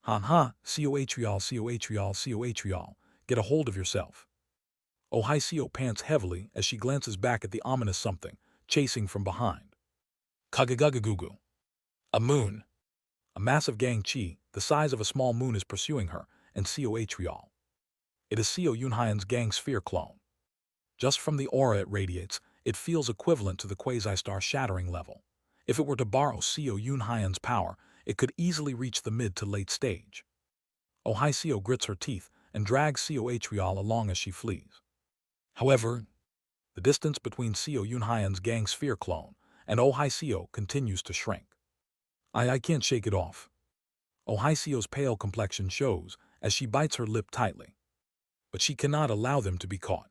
Ha ha, coatriol, coatriol, coatriol, get a hold of yourself. Ohisio pants heavily as she glances back at the ominous something, chasing from behind. Kagagagugu. A moon. A massive gang chi, the size of a small moon, is pursuing her, and coatriol. It is Seo Yunhyan's gang sphere clone. Just from the aura it radiates, it feels equivalent to the quasi-star shattering level. If it were to borrow Seo Yunhyan's power, it could easily reach the mid to late stage. Ohisio grits her teeth and drags coatriol along as she flees. However, the distance between Seo Yunhyan's gang sphere clone and Ohisio continues to shrink. I can't shake it off. Ohisio's pale complexion shows as she bites her lip tightly. But she cannot allow them to be caught.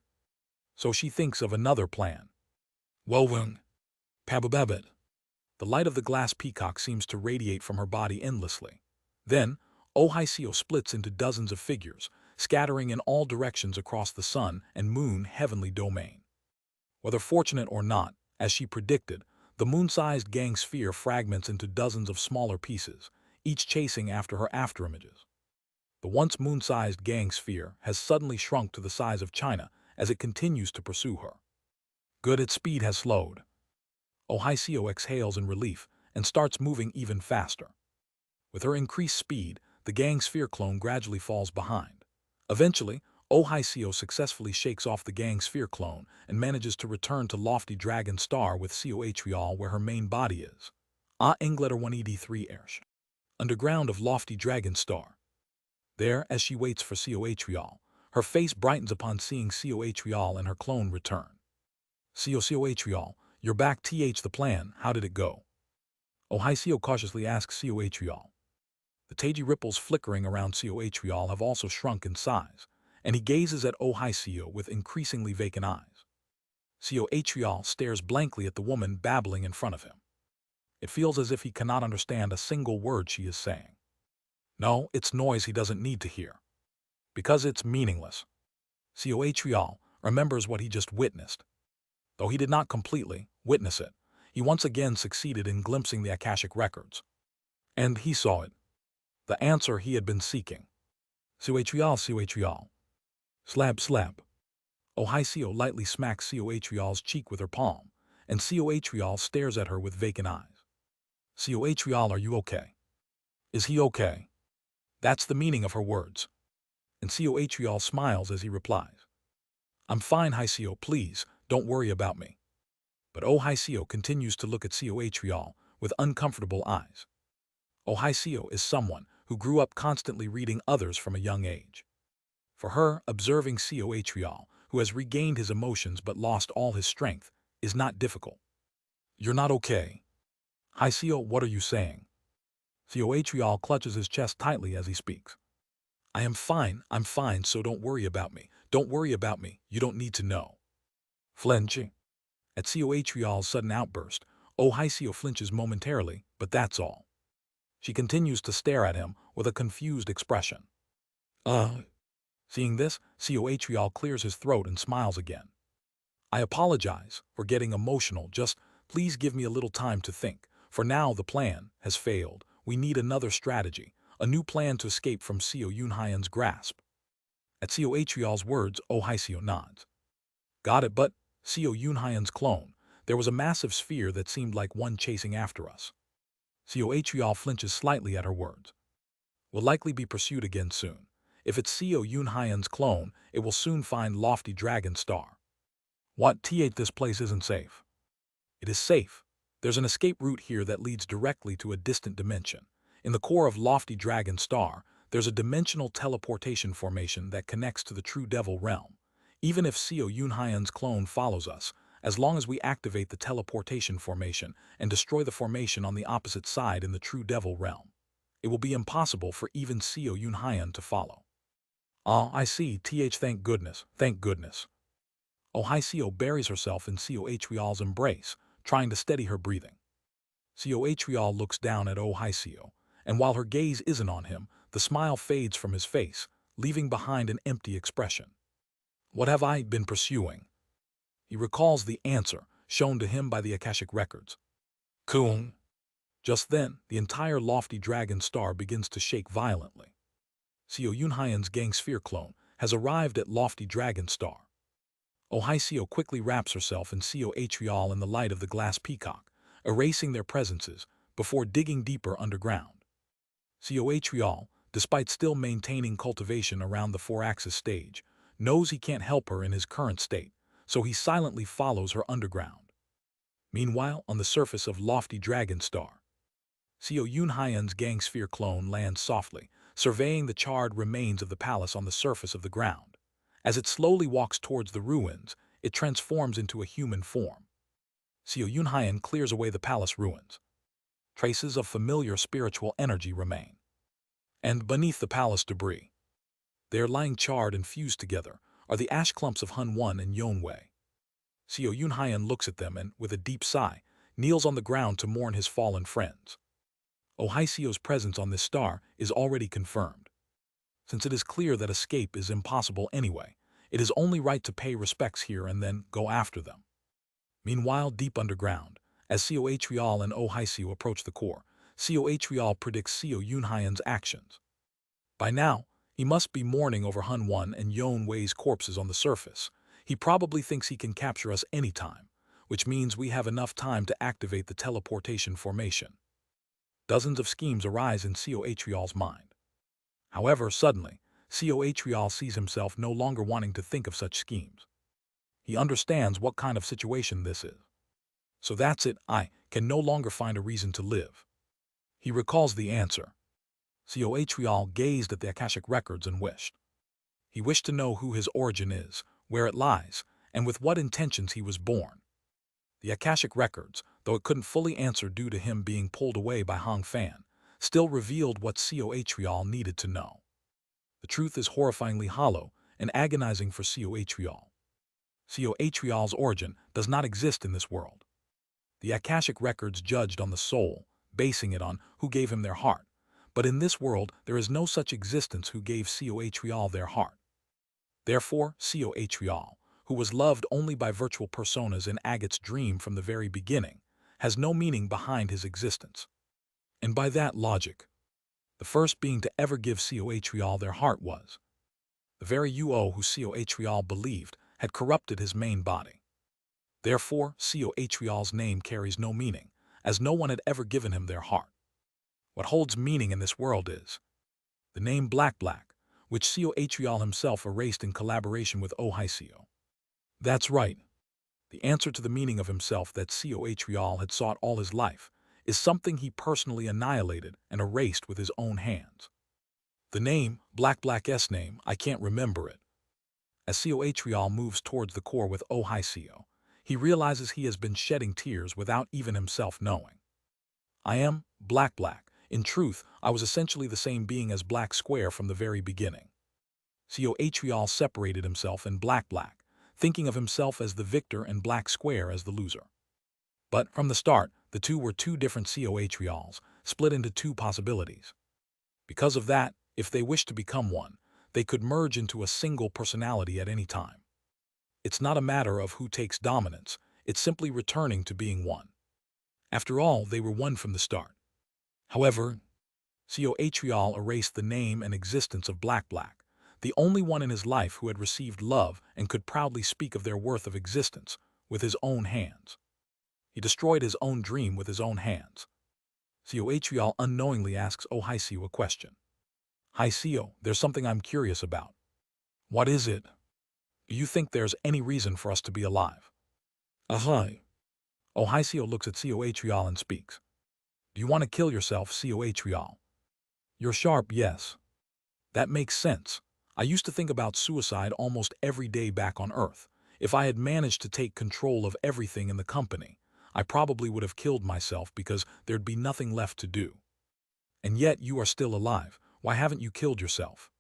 So she thinks of another plan. Wowung. Pabababit. The light of the glass peacock seems to radiate from her body endlessly. Then, Ohisio splits into dozens of figures, scattering in all directions across the sun and moon heavenly domain. Whether fortunate or not, as she predicted, the moon-sized gang sphere fragments into dozens of smaller pieces, each chasing after her afterimages. The once moon-sized gang sphere has suddenly shrunk to the size of China as it continues to pursue her. Good, its speed has slowed. Ohisio exhales in relief and starts moving even faster. With her increased speed, the gang sphere clone gradually falls behind. Eventually, Ohisio successfully shakes off the gang sphere clone and manages to return to Lofty Dragon Star with coatriol where her main body is. Engletter 1ED3 Ersh. Underground of Lofty Dragon Star. There, as she waits for coatriol, her face brightens upon seeing coatriol and her clone return. Coatriol, you're back. The plan, how did it go? Ohisio cautiously asks coatriol. The tagy ripples flickering around coatriol have also shrunk in size, and he gazes at Ohisio with increasingly vacant eyes. Coatriol stares blankly at the woman babbling in front of him. It feels as if he cannot understand a single word she is saying. No, it's noise he doesn't need to hear. Because it's meaningless. Coatriol remembers what he just witnessed. Though he did not completely witness it, he once again succeeded in glimpsing the Akashic records. And he saw it. The answer he had been seeking. Coatriol. Slab, slab. Ohisio lightly smacks coatriol's cheek with her palm, and coatriol stares at her with vacant eyes. Coatriol, are you okay? Is he okay? That's the meaning of her words. And coatriol smiles as he replies. I'm fine, Hisio, please, don't worry about me. But Ohisio continues to look at coatriol with uncomfortable eyes. Ohisio is someone who grew up constantly reading others from a young age. For her, observing coatriol, who has regained his emotions but lost all his strength, is not difficult. You're not okay. Hisio, what are you saying? Coatriol clutches his chest tightly as he speaks. I'm fine, so don't worry about me. Don't worry about me, you don't need to know. Flinching. At coatriol's sudden outburst, Ohisio flinches momentarily, but that's all. She continues to stare at him with a confused expression. Seeing this, coatriol clears his throat and smiles again. I apologize for getting emotional, just please give me a little time to think. For now, the plan has failed. We need another strategy, a new plan to escape from Seo Yunhyan's grasp. At coatriol's words, Ohisio nods. Got it, but Seo Yunhyan's clone, there was a massive sphere that seemed like one chasing after us. Coatriol flinches slightly at her words. We'll likely be pursued again soon. If it's Seo Yunhyan's clone, it will soon find Lofty Dragon Star. What? This place isn't safe. It is safe. There's an escape route here that leads directly to a distant dimension. In the core of Lofty Dragon Star, there's a dimensional teleportation formation that connects to the true devil realm. Even if Seo Yunhyan's clone follows us, as long as we activate the teleportation formation and destroy the formation on the opposite side in the true devil realm, it will be impossible for even Seo Yunhyan to follow. I see. Thank goodness. Thank goodness. Ohisio buries herself in coatriol's embrace, trying to steady her breathing. Coatriol looks down at Ohisio, and while her gaze isn't on him, the smile fades from his face, leaving behind an empty expression. What have I been pursuing? He recalls the answer shown to him by the Akashic records. Kung. Just then, the entire lofty dragon star begins to shake violently. Seo Yunhyan's gang sphere clone has arrived at lofty dragon star. Oh Hai Seo quickly wraps herself in Seo Atrial in the light of the glass peacock, erasing their presences before digging deeper underground. Seo Atrial, despite still maintaining cultivation around the 4-axis stage, knows he can't help her in his current state, so he silently follows her underground. Meanwhile, on the surface of lofty dragon star, Seo Yunhyan's gang sphere clone lands softly, surveying the charred remains of the palace on the surface of the ground. As it slowly walks towards the ruins, it transforms into a human form. Seo Yunhyan clears away the palace ruins. Traces of familiar spiritual energy remain. And beneath the palace debris, there lying charred and fused together, are the ash clumps of Hun 1 and Yon Wei. Seo Yunhyan looks at them and, with a deep sigh, kneels on the ground to mourn his fallen friends. Oh Hai Seo's presence on this star is already confirmed. Since it is clear that escape is impossible anyway, it is only right to pay respects here and then go after them. Meanwhile, deep underground, as Seo Atrial and Oh Hai Seo approach the core, Seo Atrial predicts Seo Yunhyan's actions. By now, he must be mourning over Hun 1 and Yon Wei's corpses on the surface. He probably thinks he can capture us anytime, which means we have enough time to activate the teleportation formation. Dozens of schemes arise in Seo Atrial's mind. However, suddenly, Seo Atrial sees himself no longer wanting to think of such schemes. He understands what kind of situation this is. So that's it, I can no longer find a reason to live. He recalls the answer. Seo Atrial gazed at the Akashic records and wished. He wished to know who his origin is, where it lies, and with what intentions he was born. The Akashic records, though it couldn't fully answer due to him being pulled away by Hong Fan, still revealed what Seo Atrial needed to know. The truth is horrifyingly hollow and agonizing for Seo Atrial. Seo Atrial's origin does not exist in this world. The Akashic records judged on the soul, basing it on who gave him their heart, but in this world there is no such existence who gave Seo Atrial their heart. Therefore, Seo Atrial, who was loved only by virtual personas in Agate's dream from the very beginning, has no meaning behind his existence. And by that logic, the first being to ever give Seo Atrial their heart was the very Uo who Seo Atrial believed had corrupted his main body. Therefore, Seo Atrial's name carries no meaning, as no one had ever given him their heart. What holds meaning in this world is the name Black Black, which Seo Atrial himself erased in collaboration with Oh Hai Seo. That's right. The answer to the meaning of himself that Seo Atrial had sought all his life is something he personally annihilated and erased with his own hands. The name, Black Black's name, I can't remember it. As Seo Atrial moves towards the core with Oh Hai Seo, he realizes he has been shedding tears without even himself knowing. I am Black Black. In truth, I was essentially the same being as Black Square from the very beginning. Seo Atrial separated himself in Black Black, thinking of himself as the victor and Black Square as the loser. But from the start, the two were two different Seo Atrials, split into two possibilities. Because of that, if they wished to become one, they could merge into a single personality at any time. It's not a matter of who takes dominance, it's simply returning to being one. After all, they were one from the start. However, Seo Atrial erased the name and existence of Black Black, the only one in his life who had received love and could proudly speak of their worth of existence, with his own hands. He destroyed his own dream with his own hands. Seo Atrial unknowingly asks Oh Hai Seo a question. Hai Seo, there's something I'm curious about. What is it? Do you think there's any reason for us to be alive? Ahai. Oh Hai Seo looks at Seo Atrial and speaks. Do you want to kill yourself, Seo Atrial? You're sharp, yes. That makes sense. I used to think about suicide almost every day back on Earth. If I had managed to take control of everything in the company, I probably would have killed myself because there'd be nothing left to do. And yet you are still alive. Why haven't you killed yourself?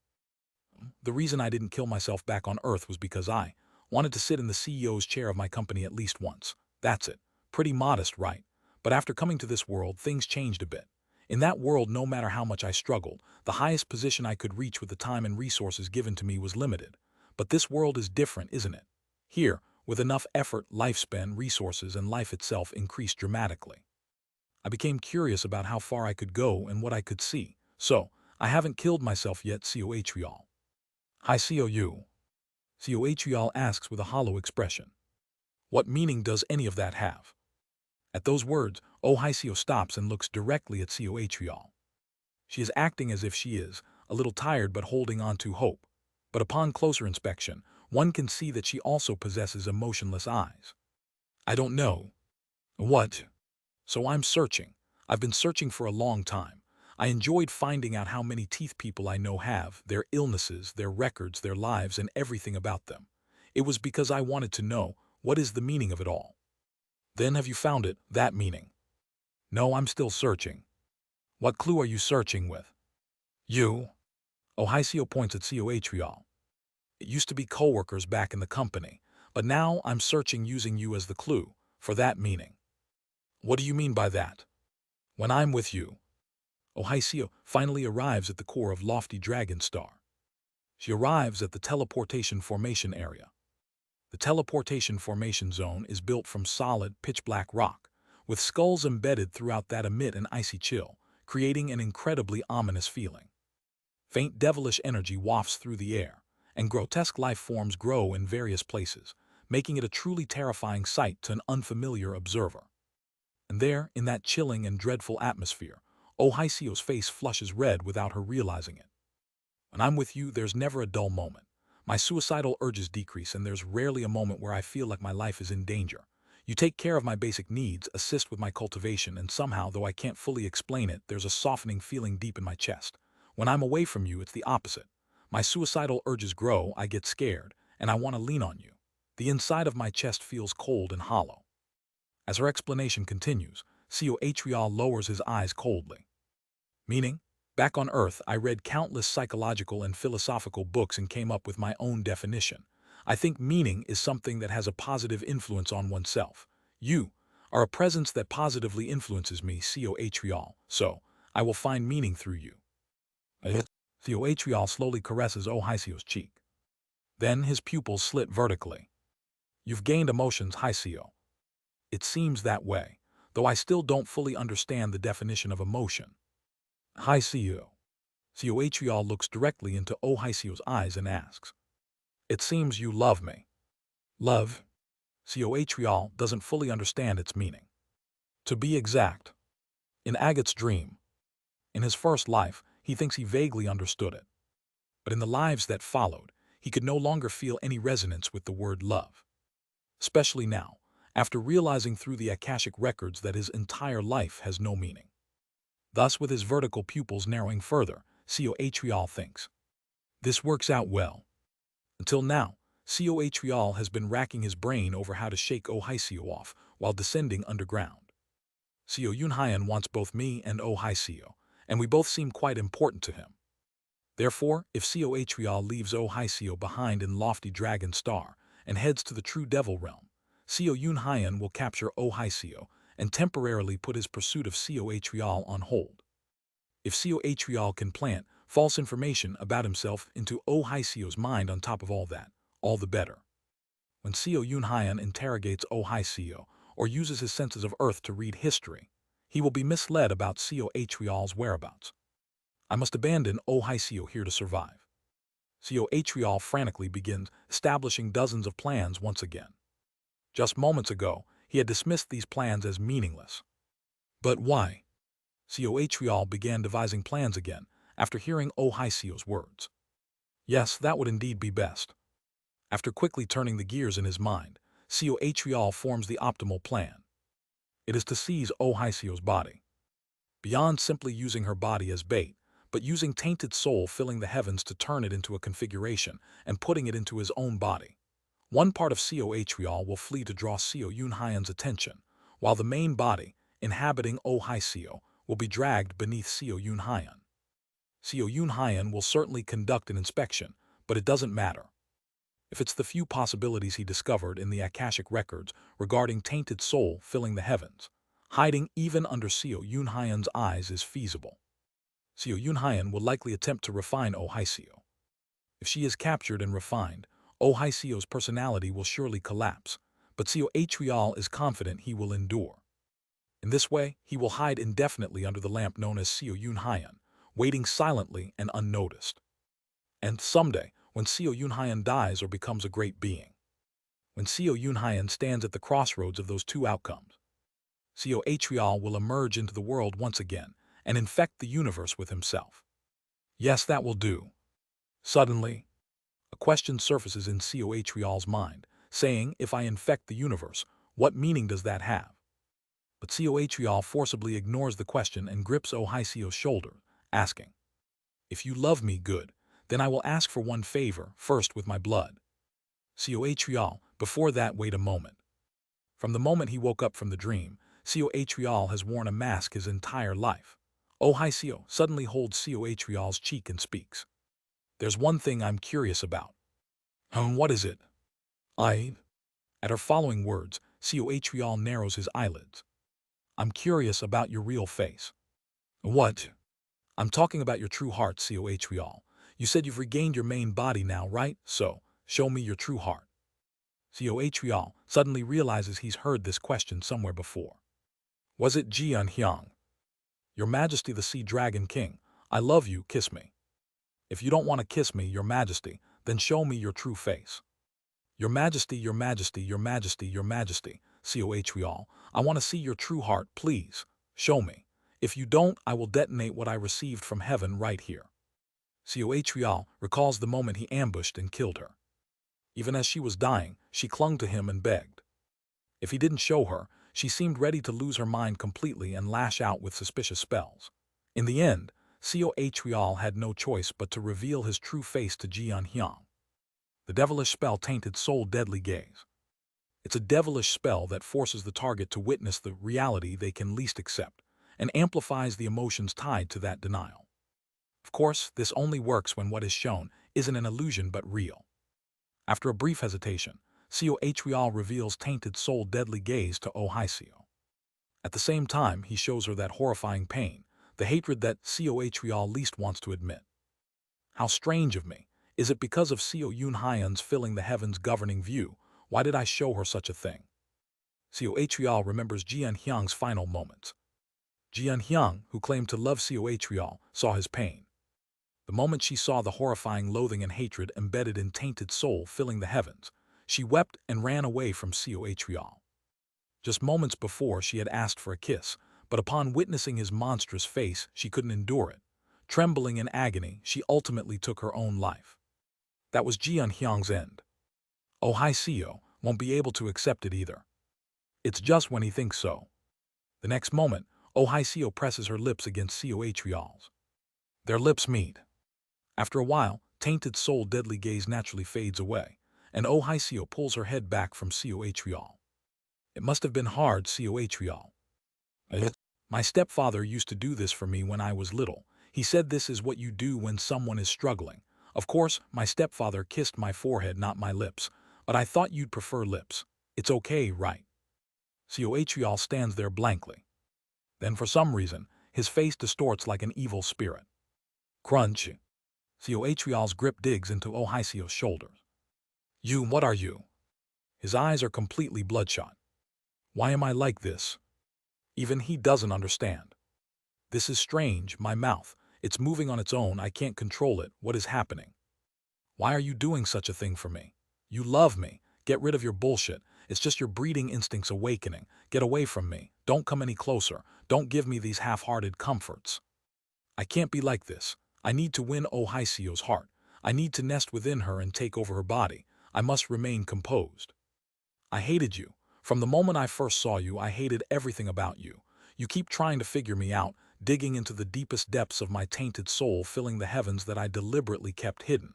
The reason I didn't kill myself back on Earth was because I wanted to sit in the CEO's chair of my company at least once. That's it. Pretty modest, right? But after coming to this world, things changed a bit. In that world, no matter how much I struggled, the highest position I could reach with the time and resources given to me was limited. But this world is different, isn't it? Here, with enough effort, lifespan, resources, and life itself increased dramatically. I became curious about how far I could go and what I could see. So, I haven't killed myself yet, Coatrial. Hi, Cou. Coatrial asks with a hollow expression. What meaning does any of that have? At those words, Ohicio stops and looks directly at Coatrial. She is acting as if she is, a little tired but holding on to hope. But upon closer inspection, one can see that she also possesses emotionless eyes. I don't know. What? So I'm searching. I've been searching for a long time. I enjoyed finding out how many teeth people I know have, their illnesses, their records, their lives, and everything about them. It was because I wanted to know, what is the meaning of it all? Then have you found it, that meaning? No, I'm still searching. What clue are you searching with? You? Ohicio points at Coatrial. It used to be co-workers back in the company, but now I'm searching using you as the clue, for that meaning. What do you mean by that? When I'm with you. Ohicio finally arrives at the core of Lofty Dragon Star. She arrives at the teleportation formation area. The teleportation formation zone is built from solid, pitch-black rock, with skulls embedded throughout that emit an icy chill, creating an incredibly ominous feeling. Faint devilish energy wafts through the air, and grotesque life forms grow in various places, making it a truly terrifying sight to an unfamiliar observer. And there, in that chilling and dreadful atmosphere, Ohicio's face flushes red without her realizing it. When I'm with you, there's never a dull moment. My suicidal urges decrease, and there's rarely a moment where I feel like my life is in danger. You take care of my basic needs, assist with my cultivation, and somehow, though I can't fully explain it, there's a softening feeling deep in my chest. When I'm away from you, it's the opposite. My suicidal urges grow, I get scared, and I want to lean on you. The inside of my chest feels cold and hollow. As her explanation continues, Coatrial lowers his eyes coldly. Meaning? Back on Earth, I read countless psychological and philosophical books and came up with my own definition. I think meaning is something that has a positive influence on oneself. You are a presence that positively influences me, Coatrial, so I will find meaning through you. Coatrial slowly caresses Ohicio's cheek. Then his pupils slit vertically. You've gained emotions, Hicio. It seems that way, though I still don't fully understand the definition of emotion. Hicio. Coatrial looks directly into Ohicio's eyes and asks, It seems you love me. Love? Coatrial doesn't fully understand its meaning. To be exact, in Agat's dream, in his first life, he thinks he vaguely understood it. But in the lives that followed, he could no longer feel any resonance with the word love. Especially now, after realizing through the Akashic records that his entire life has no meaning. Thus, with his vertical pupils narrowing further, Coatrial thinks, this works out well. Until now, Coatrial has been racking his brain over how to shake Ohicio off while descending underground. Yunhyan wants both me and Ohicio, and we both seem quite important to him. Therefore, if Coatrial leaves Ohicio behind in Lofty Dragon Star and heads to the True Devil Realm, Yunhyan will capture Ohicio and temporarily put his pursuit of Coatrial on hold. If Coatrial can plant false information about himself into Ohicio's mind on top of all that, all the better. When Yunhyan interrogates Ohicio or uses his senses of earth to read history, he will be misled about Coatrial's whereabouts. I must abandon Ohicio here to survive. Coatrial frantically begins establishing dozens of plans once again. Just moments ago, he had dismissed these plans as meaningless. But why? Coatrial began devising plans again after hearing Ohicio's words. Yes, that would indeed be best. After quickly turning the gears in his mind, Coatrial forms the optimal plan. It is to seize Ohicio's body. Beyond simply using her body as bait, but using tainted soul filling the heavens to turn it into a configuration and putting it into his own body. One part of Coatrial will flee to draw Yunhyan's attention, while the main body, inhabiting Ohicio, will be dragged beneath Yunhyan. Yunhyan will certainly conduct an inspection, but it doesn't matter. If it's the few possibilities he discovered in the Akashic records regarding tainted soul filling the heavens, hiding even under Yunhyan's eyes is feasible. Yunhyan will likely attempt to refine Ohicio. If she is captured and refined, Ohicio's personality will surely collapse, but Coatrial is confident he will endure. In this way, he will hide indefinitely under the lamp known as Seo Yunhyan, waiting silently and unnoticed. And someday, when Seo Yunhyan dies or becomes a great being, when Seo Yunhyan stands at the crossroads of those two outcomes, Seo Atrial will emerge into the world once again and infect the universe with himself. Yes, that will do. Suddenly, a question surfaces in Seo Atrial's mind, saying, if I infect the universe, what meaning does that have? But Seo Atrial forcibly ignores the question and grips Oh Hai Seo's shoulder, asking, if you love me, good, then I will ask for one favor, first with my blood. Seo Atrial, before that, wait a moment. From the moment he woke up from the dream, Seo Atrial has worn a mask his entire life. Oh Hai Seo suddenly holds Seo Atrial's cheek and speaks. There's one thing I'm curious about. What is it? At her following words, Seo Atrial narrows his eyelids. I'm curious about your real face. What? I'm talking about your true heart, Seo Atrial. You said you've regained your main body now, right? So, show me your true heart. Seo Atrial suddenly realizes he's heard this question somewhere before. Was it Jian Hyang? Your Majesty the Sea Dragon King, I love you, kiss me. If you don't want to kiss me, Your Majesty, then show me your true face. Your Majesty, Your Majesty, Your Majesty, Your Majesty, Seo Atrial, I want to see your true heart, please. Show me. If you don't, I will detonate what I received from heaven right here. Seo Atrial recalls the moment he ambushed and killed her. Even as she was dying, she clung to him and begged. If he didn't show her, she seemed ready to lose her mind completely and lash out with suspicious spells. In the end, Seo Atrial had no choice but to reveal his true face to Jian Hyang. The devilish spell Tainted Soul Deadly Gaze. It's a devilish spell that forces the target to witness the reality they can least accept and amplifies the emotions tied to that denial. Of course, this only works when what is shown isn't an illusion but real. After a brief hesitation, Seo Atrial reveals Tainted Soul Deadly Gaze to Oh Hai Seo. At the same time, he shows her that horrifying pain, the hatred that Seo Atrial least wants to admit. How strange of me. Is it because of Seo Yunhyan's filling the heavens governing view? Why did I show her such a thing? Seo Atrial remembers Jian Hyang's final moments. Jian Hyang, who claimed to love Seo Atrial, saw his pain. The moment she saw the horrifying loathing and hatred embedded in Tainted Soul filling the heavens, she wept and ran away from Seo Atrial. Just moments before, she had asked for a kiss, but upon witnessing his monstrous face, she couldn't endure it. Trembling in agony, she ultimately took her own life. That was Jian Hyang's end. Oh Hai Seo won't be able to accept it either. It's just when he thinks so. The next moment, Oh Hai Seo presses her lips against Seo Atrial's. Their lips meet. After a while, Tainted Soul Deadly Gaze naturally fades away, and Oh Hai Seo pulls her head back from Seo Atrial. It must have been hard, Seo Atrial. My stepfather used to do this for me when I was little. He said this is what you do when someone is struggling. Of course, my stepfather kissed my forehead, not my lips, but I thought you'd prefer lips. It's okay, right? Seo Atrial stands there blankly. Then, for some reason, his face distorts like an evil spirit. Crunch. Seo Atrial's grip digs into Oh Hai Seo's shoulders. What are you? His eyes are completely bloodshot. Why am I like this? Even he doesn't understand. This is strange, my mouth. It's moving on its own, I can't control it. What is happening? Why are you doing such a thing for me? You love me. Get rid of your bullshit. It's just your breeding instincts awakening. Get away from me. Don't come any closer. Don't give me these half-hearted comforts. I can't be like this. I need to win Oh Hai Seo's heart. I need to nest within her and take over her body. I must remain composed. I hated you. From the moment I first saw you, I hated everything about you. You keep trying to figure me out, digging into the deepest depths of my tainted soul, filling the heavens that I deliberately kept hidden.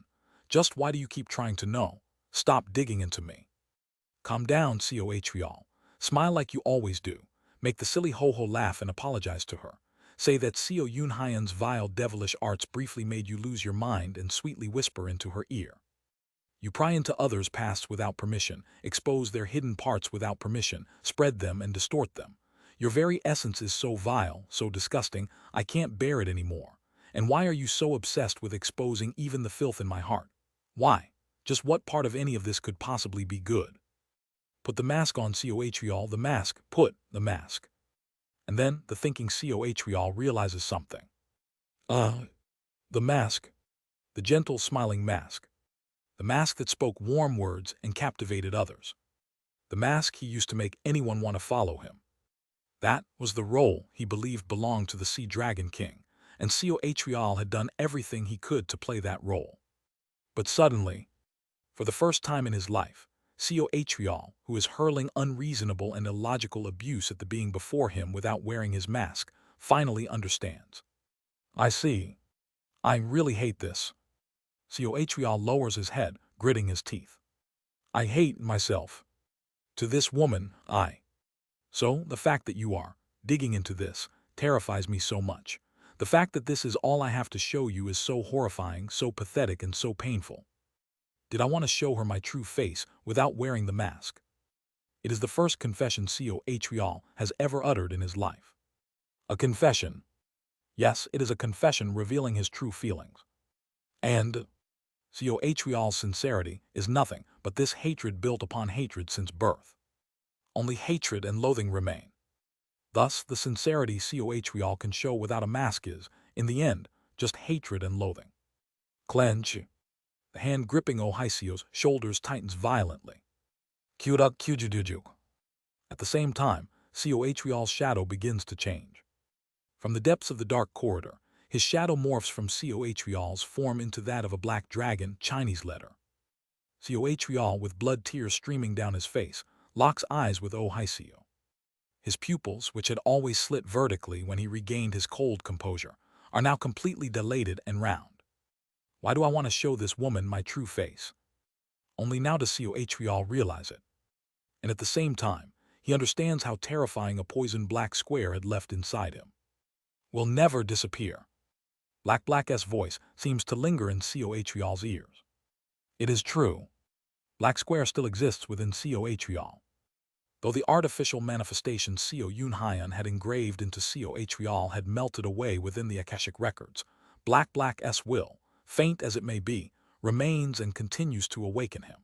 Just why do you keep trying to know? Stop digging into me. Calm down, Seo Atrial. Smile like you always do. Make the silly ho-ho laugh and apologize to her. Say that Seo Yunhyan's vile devilish arts briefly made you lose your mind and sweetly whisper into her ear. You pry into others' pasts without permission, expose their hidden parts without permission, spread them and distort them. Your very essence is so vile, so disgusting, I can't bear it anymore. And why are you so obsessed with exposing even the filth in my heart? Why? Just what part of any of this could possibly be good? Put the mask on, Seo Atrial, the mask, put the mask. And then the thinking Cohreal realizes something. The mask. The gentle, smiling mask. The mask that spoke warm words and captivated others. The mask he used to make anyone want to follow him. That was the role he believed belonged to the Sea Dragon King, and Cohreal had done everything he could to play that role. But suddenly, for the first time in his life, Cohreal, who is hurling unreasonable and illogical abuse at the being before him without wearing his mask, finally understands. I see. I really hate this. Cohreal lowers his head, gritting his teeth. I hate myself. To this woman, So the fact that you are digging into this terrifies me so much. The fact that this is all I have to show you is so horrifying, so pathetic, and so painful. Did I want to show her my true face without wearing the mask? It is the first confession Cohreal has ever uttered in his life. A confession. Yes, it is a confession revealing his true feelings. And Cohreal's sincerity is nothing but this hatred built upon hatred since birth. Only hatred and loathing remain. Thus, the sincerity Cohreal can show without a mask is, in the end, just hatred and loathing. Clench. The hand gripping Ohaisio's shoulders tightens violently. Kyuduk Kyujujujuk. At the same time, Cohreal's shadow begins to change. From the depths of the dark corridor, his shadow morphs from Cohreal's form into that of a black dragon, Chinese letter. Cohreal, with blood tears streaming down his face, locks eyes with Ohaisio. His pupils, which had always slit vertically when he regained his cold composure, are now completely dilated and round. Why do I want to show this woman my true face? Only now does Cohreal realize it. And at the same time, he understands how terrifying a poisoned black square had left inside him. Will never disappear. Black's voice seems to linger in Cohreal's ears. It is true. Black Square still exists within Cohreal. Though the artificial manifestation Co Yunhyan had engraved into Cohreal had melted away within the Akashic records, Black's will, faint as it may be, remains and continues to awaken him.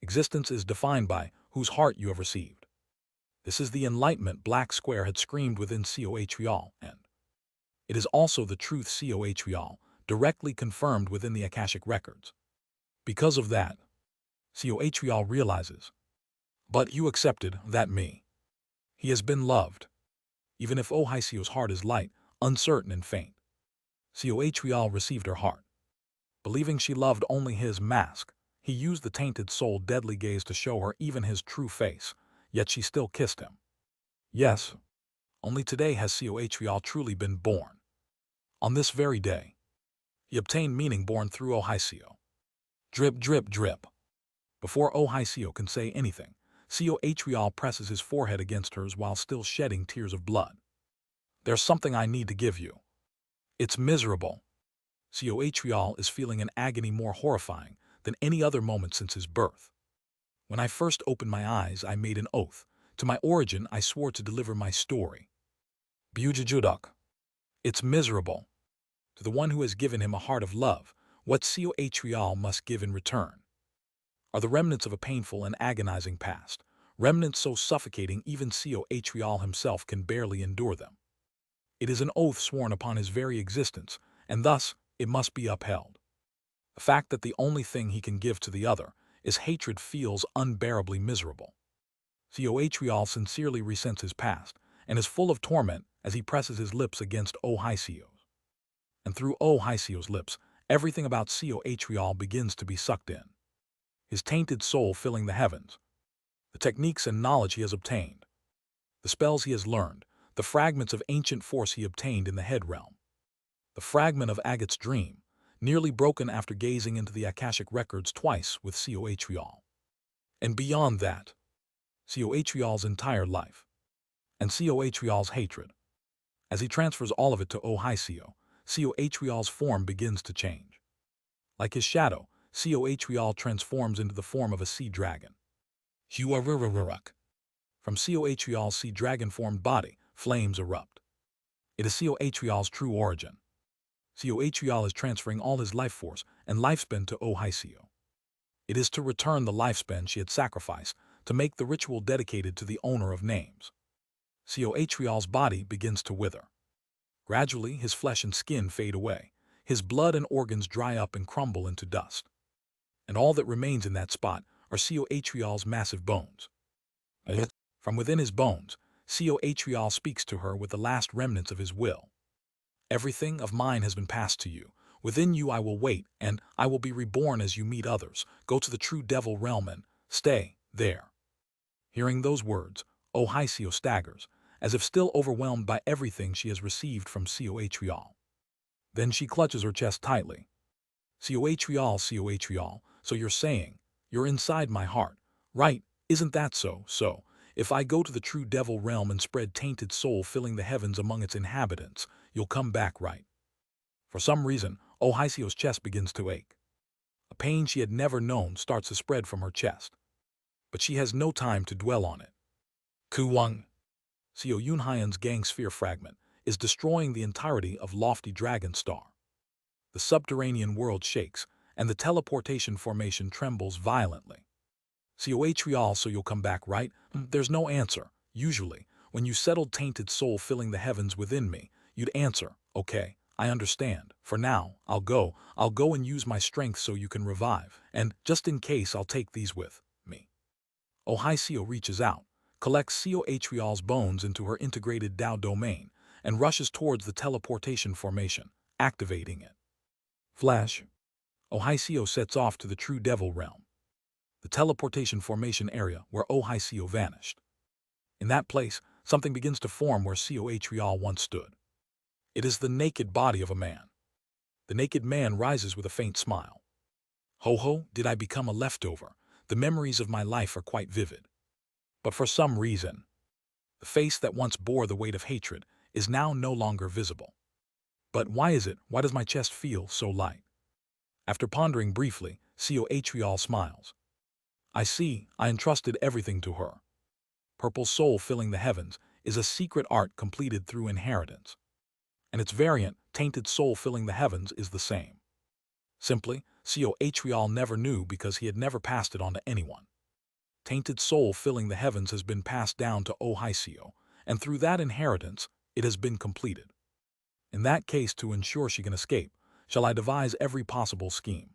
Existence is defined by whose heart you have received. This is the enlightenment Black Square had screamed within Cohreal, and it is also the truth Cohreal directly confirmed within the Akashic records. Because of that, Cohreal realizes, but you accepted that me. He has been loved. Even if Ohaisio's heart is light, uncertain, and faint. Cohreal received her heart. Believing she loved only his mask, he used the tainted soul deadly gaze to show her even his true face, yet she still kissed him. Yes, only today has Cohreal truly been born. On this very day, he obtained meaning born through Ohaisio. Drip, drip, drip. Before Ohaisio can say anything, Cohreal presses his forehead against hers while still shedding tears of blood. There's something I need to give you. It's miserable. Cohreal is feeling an agony more horrifying than any other moment since his birth. When I first opened my eyes, I made an oath. To my origin, I swore to deliver my story. Bujujuduk. It's miserable. To the one who has given him a heart of love, what Cohreal must give in return are the remnants of a painful and agonizing past, remnants so suffocating even Cohreal himself can barely endure them. It is an oath sworn upon his very existence, and thus it must be upheld. The fact that the only thing he can give to the other is hatred feels unbearably miserable. Cohreal sincerely resents his past, and is full of torment as he presses his lips against Ohaisio's. And through Ohaisio's lips, everything about Cohreal begins to be sucked in. His tainted soul filling the heavens, the techniques and knowledge he has obtained, the spells he has learned, the fragments of ancient force he obtained in the head realm, the fragment of Agat's dream, nearly broken after gazing into the Akashic records twice with Cohreal. And beyond that, Cohreal's entire life, and Cohreal's hatred. As he transfers all of it to Ohaisio, Cohreal's form begins to change. Like his shadow, Cohreal transforms into the form of a sea dragon. Huarurururuk. From Cohreal's sea dragon-formed body, flames erupt. It is Cohreal's true origin. Cohreal is transferring all his life force and lifespan to Ohaisio. It is to return the lifespan she had sacrificed to make the ritual dedicated to the owner of names. Coatrial's body begins to wither. Gradually, his flesh and skin fade away. His blood and organs dry up and crumble into dust. And all that remains in that spot are Coatrial's massive bones. From within his bones, Coatrial speaks to her with the last remnants of his will. Everything of mine has been passed to you. Within you I will wait, and I will be reborn as you meet others. Go to the true devil realm and stay there. Hearing those words, Ohicio staggers, as if still overwhelmed by everything she has received from Coatrial. Then she clutches her chest tightly. Coatrial, so you're saying, you're inside my heart, right? Isn't that so? So, if I go to the true devil realm and spread tainted soul filling the heavens among its inhabitants, you'll come back, right? For some reason, Ohicio's chest begins to ache. A pain she had never known starts to spread from her chest. But she has no time to dwell on it. Kuwang, Seo Yunhyan's gang sphere fragment, is destroying the entirety of Lofty Dragon Star. The subterranean world shakes, and the teleportation formation trembles violently. Coatrial, so you'll come back, right? There's no answer. Usually, when you settled tainted soul filling the heavens within me, you'd answer, okay, I understand. For now, I'll go and use my strength so you can revive, and just in case I'll take these with me. Ohicio reaches out, collects Coatrial's bones into her integrated Dao domain, and rushes towards the teleportation formation, activating it. Flash. Ohicio sets off to the true devil realm, the teleportation formation area where Ohicio vanished. In that place, something begins to form where Coatrial once stood. It is the naked body of a man. The naked man rises with a faint smile. Ho, did I become a leftover? The memories of my life are quite vivid. But for some reason, the face that once bore the weight of hatred is now no longer visible. But why is it? Why does my chest feel so light? After pondering briefly, Coatrial smiles. I see, I entrusted everything to her. Purple soul filling the heavens is a secret art completed through inheritance. And its variant, tainted soul filling the heavens, is the same. Simply, Coatrial never knew because he had never passed it on to anyone. Tainted soul filling the heavens has been passed down to Ohicio, and through that inheritance, it has been completed. In that case, to ensure she can escape, shall I devise every possible scheme.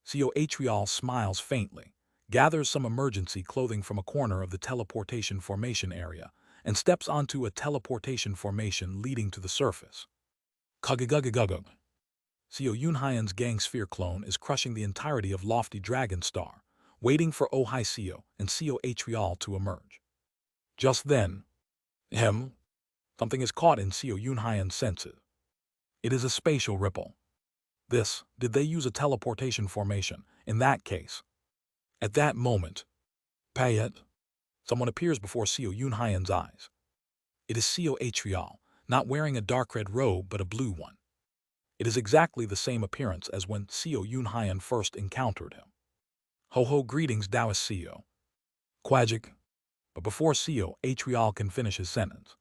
Coatrial smiles faintly, gathers some emergency clothing from a corner of the teleportation formation area, and steps onto a teleportation formation leading to the surface. Kugagugagugug. Seo Yunhyan's gang sphere clone is crushing the entirety of Lofty Dragon Star, waiting for Ohicio and Coatrial to emerge. Just then, something is caught in Seo Yunhyan's senses. It is a spatial ripple. Did they use a teleportation formation? In that case. At that moment, someone appears before Seo Yunhyan's eyes. It is Coatrial, not wearing a dark red robe but a blue one. It is exactly the same appearance as when Seo Yunhyan first encountered him. Ho, greetings, Taoist Seo. Quajik. But before Coatrial can finish his sentence,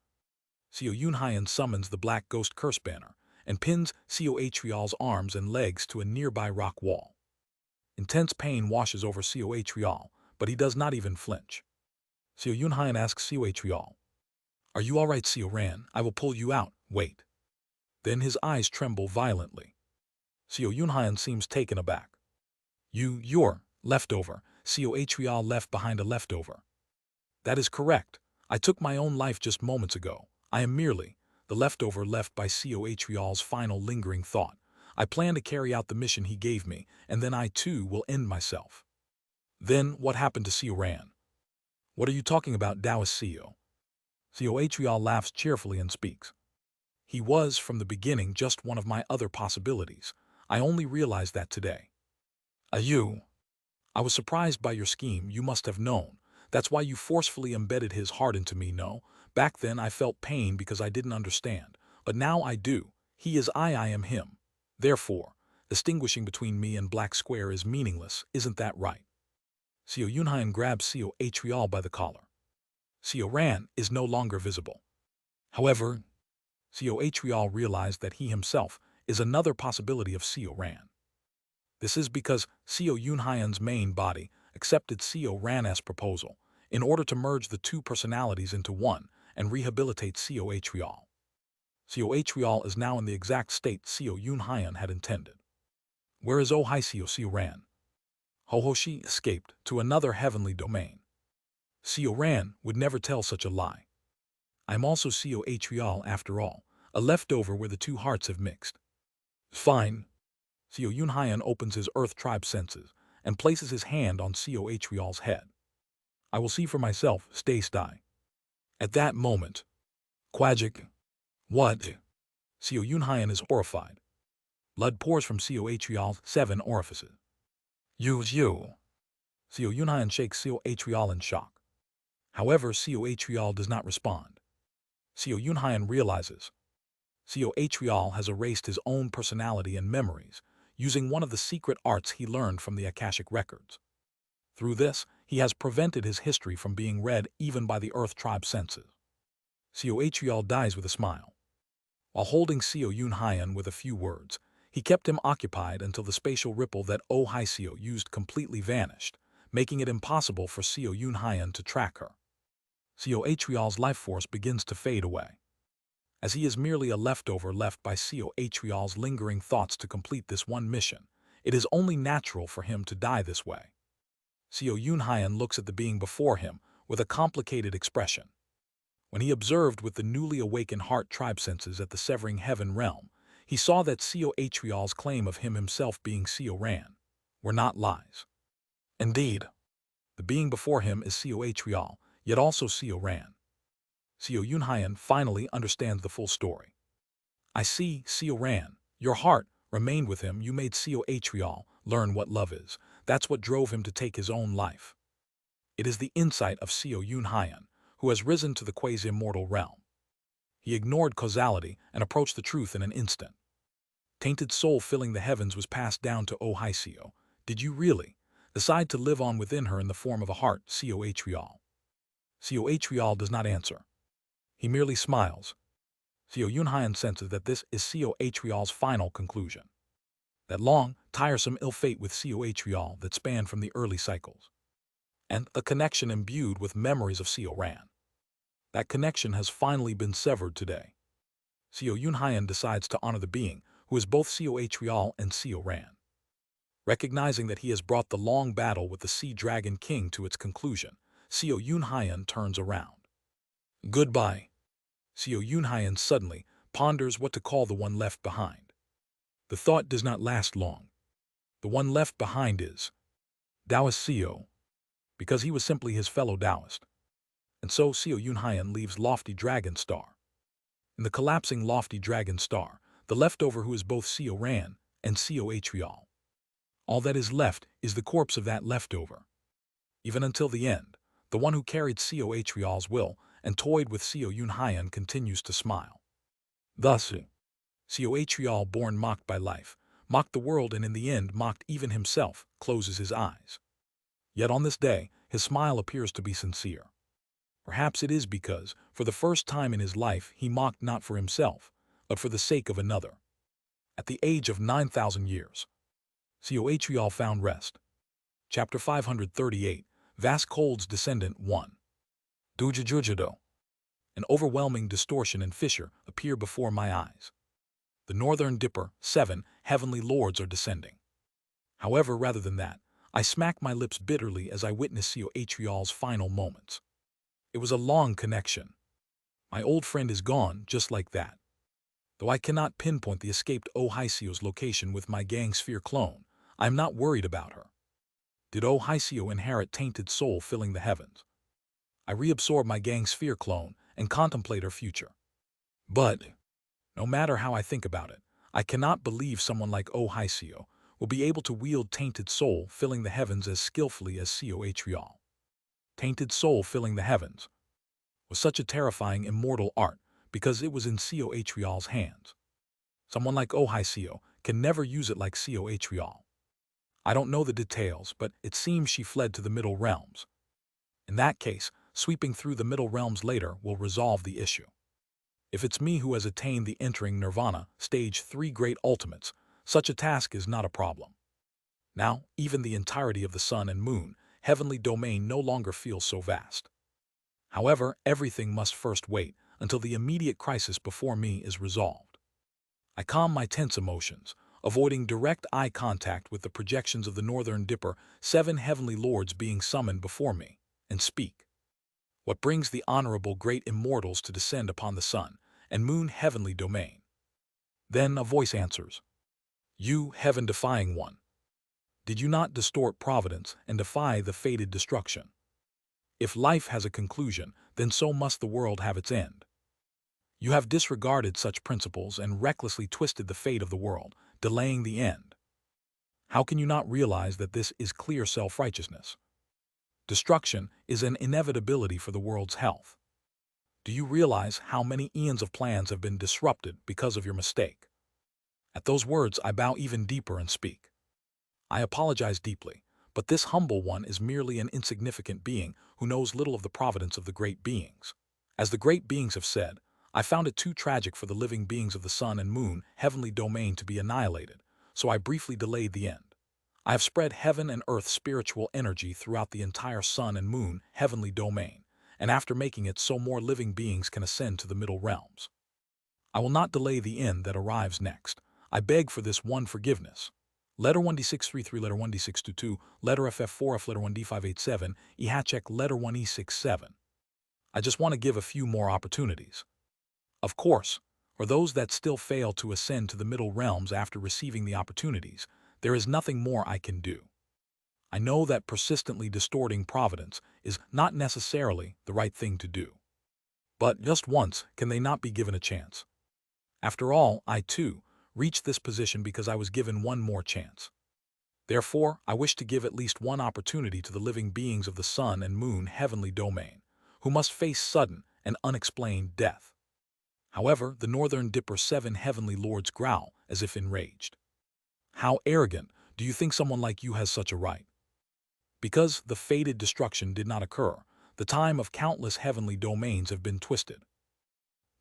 Seo Yunhyan summons the Black Ghost Curse Banner and pins Coatrial's arms and legs to a nearby rock wall. Intense pain washes over Coatrial, but he does not even flinch. Seo Yunhyan asks Coatrial, "Are you all right, Seo Ran? I will pull you out. Wait." Then his eyes tremble violently. Seo Yunhyan seems taken aback. You're leftover. Coatrial left behind a leftover. That is correct. I took my own life just moments ago. I am merely the leftover left by Coatrial's final lingering thought. I plan to carry out the mission he gave me, and then I too will end myself. Then what happened to Seo Ran? What are you talking about, Taoist Seo? Coatrial laughs cheerfully and speaks. He was, from the beginning, just one of my other possibilities. I only realized that today. I was surprised by your scheme, you must have known. That's why you forcefully embedded his heart into me, no? Back then I felt pain because I didn't understand. But now I do. He is I am him. Therefore, distinguishing between me and Black Square is meaningless, isn't that right? Seo Yunhyan grabs Coatrial by the collar. Seo Ran is no longer visible. However, Coatrial realized that he himself is another possibility of Seo Ran. This is because Seo Yunhyan's main body accepted Seo Ran's proposal in order to merge the two personalities into one and rehabilitate Cohreal. Cohreal is now in the exact state Co Yunhyan had intended. Whereas Oh Hai Co ran. Hohoshi escaped to another heavenly domain. Co ran would never tell such a lie. I'm also Cohreal after all, a leftover where the two hearts have mixed. Fine. Co Yunhyan opens his Earth tribe senses and places his hand on Cohreal's head. I will see for myself, stay sty. At that moment, Quagic. What? Co Yunhyan is horrified. Blood pours from Cohreal's 7 orifices. You. Co Yunhyan shakes Cohreal in shock. However, Cohreal does not respond. Co Yunhyan realizes Cohreal has erased his own personality and memories using one of the secret arts he learned from the Akashic records. Through this, he has prevented his history from being read even by the Earth tribe senses. Cohreal dies with a smile. While holding Co Yunhyan with a few words, he kept him occupied until the spatial ripple that Oh Hai Co used completely vanished, making it impossible for Co Yunhyan to track her. Cohreal's life force begins to fade away. As he is merely a leftover left by Cohreal's lingering thoughts to complete this one mission, it is only natural for him to die this way. Co Yunhyan looks at the being before him with a complicated expression. When he observed with the newly awakened heart tribe senses at the severing heaven realm, he saw that Cohreal's claim of him himself being Co Ran were not lies. Indeed, the being before him is Cohreal, yet also Co Ran. Co Yunhyan finally understands the full story. I see, Co Ran, your heart remained with him. You made Cohreal learn what love is. That's what drove him to take his own life. It is the insight of Co Yunhyan, who has risen to the quasi-immortal realm. He ignored causality and approached the truth in an instant. Tainted soul filling the heavens was passed down to Oh Hai Co. Did you really decide to live on within her in the form of a heart, Cohreal? Cohreal does not answer. He merely smiles. Co Yunhyan senses that this is Cohreal's final conclusion. That long, tiresome ill fate with Cohreal that spanned from the early cycles. And a connection imbued with memories of Co Ran. That connection has finally been severed today. Co Yunhyan decides to honor the being who is both Cohreal and Co Ran. Recognizing that he has brought the long battle with the Sea Dragon King to its conclusion, Co Yunhyan turns around. Goodbye. Co Yunhyan suddenly ponders what to call the one left behind. The thought does not last long. The one left behind is Taoist Co, because he was simply his fellow Taoist. And so Co Yunhyan leaves Lofty Dragon Star. In the collapsing Lofty Dragon Star, the leftover who is both Co Ran and Cohreal. All that is left is the corpse of that leftover. Even until the end, the one who carried Cohreal's will and toyed with Co Yunhyan continues to smile. Thus, Cohreal, born mocked by life, mocked the world and in the end mocked even himself, closes his eyes. Yet on this day, his smile appears to be sincere. Perhaps it is because, for the first time in his life, he mocked not for himself, but for the sake of another. At the age of 9,000 years, Cohreal found rest. Chapter 538, Vast Cold's Descendant 1. Dujajujudo. An overwhelming distortion and fissure appear before my eyes. The Northern Dipper, 7 heavenly lords are descending. However, rather than that, I smack my lips bitterly as I witness Cohreal's final moments. It was a long connection. My old friend is gone just like that. Though I cannot pinpoint the escaped Oh Hai Co's location with my gang sphere clone, I am not worried about her. Did Oh Hai Co inherit tainted soul filling the heavens? I reabsorb my gang sphere clone and contemplate her future. But, no matter how I think about it, I cannot believe someone like Oh Hai Co will be able to wield tainted soul filling the heavens as skillfully as Cohreal. Tainted soul filling the heavens was such a terrifying immortal art because it was in Cohreal's hands. Someone like Oh Hai Co can never use it like Cohreal. I don't know the details, but it seems she fled to the Middle Realms. In that case, sweeping through the Middle Realms later will resolve the issue. If it's me who has attained the entering Nirvana, stage 3 great ultimates, such a task is not a problem. Now, even the entirety of the sun and moon, heavenly domain no longer feels so vast. However, everything must first wait until the immediate crisis before me is resolved. I calm my tense emotions, avoiding direct eye contact with the projections of the Northern Dipper, 7 heavenly lords being summoned before me, and speak. What brings the honorable great immortals to descend upon the sun and moon heavenly domain? Then a voice answers, "You, heaven-defying one, did you not distort providence and defy the fated destruction? If life has a conclusion, then so must the world have its end. You have disregarded such principles and recklessly twisted the fate of the world, delaying the end. How can you not realize that this is clear self-righteousness? Destruction is an inevitability for the world's health. Do you realize how many eons of plans have been disrupted because of your mistake?" At those words, I bow even deeper and speak. I apologize deeply, but this humble one is merely an insignificant being who knows little of the providence of the great beings. As the great beings have said, I found it too tragic for the living beings of the sun and moon heavenly domain to be annihilated, so I briefly delayed the end. I have spread heaven and earth spiritual energy throughout the entire sun and moon heavenly domain, and after making it so more living beings can ascend to the middle realms. I will not delay the end that arrives next. I beg for this one forgiveness. Letter 1D633, letter 1D622, letter FF4F, letter 1D587, EHACHEK, letter 1E67. I just want to give a few more opportunities. Of course, for those that still fail to ascend to the middle realms after receiving the opportunities, there is nothing more I can do. I know that persistently distorting providence is not necessarily the right thing to do. But just once, can they not be given a chance? After all, I too reached this position because I was given one more chance. Therefore, I wish to give at least one opportunity to the living beings of the sun and moon heavenly domain, who must face sudden and unexplained death. However, the Northern Dipper 7 heavenly lords growl as if enraged. How arrogant! Do you think someone like you has such a right? Because the fated destruction did not occur, the time of countless heavenly domains have been twisted.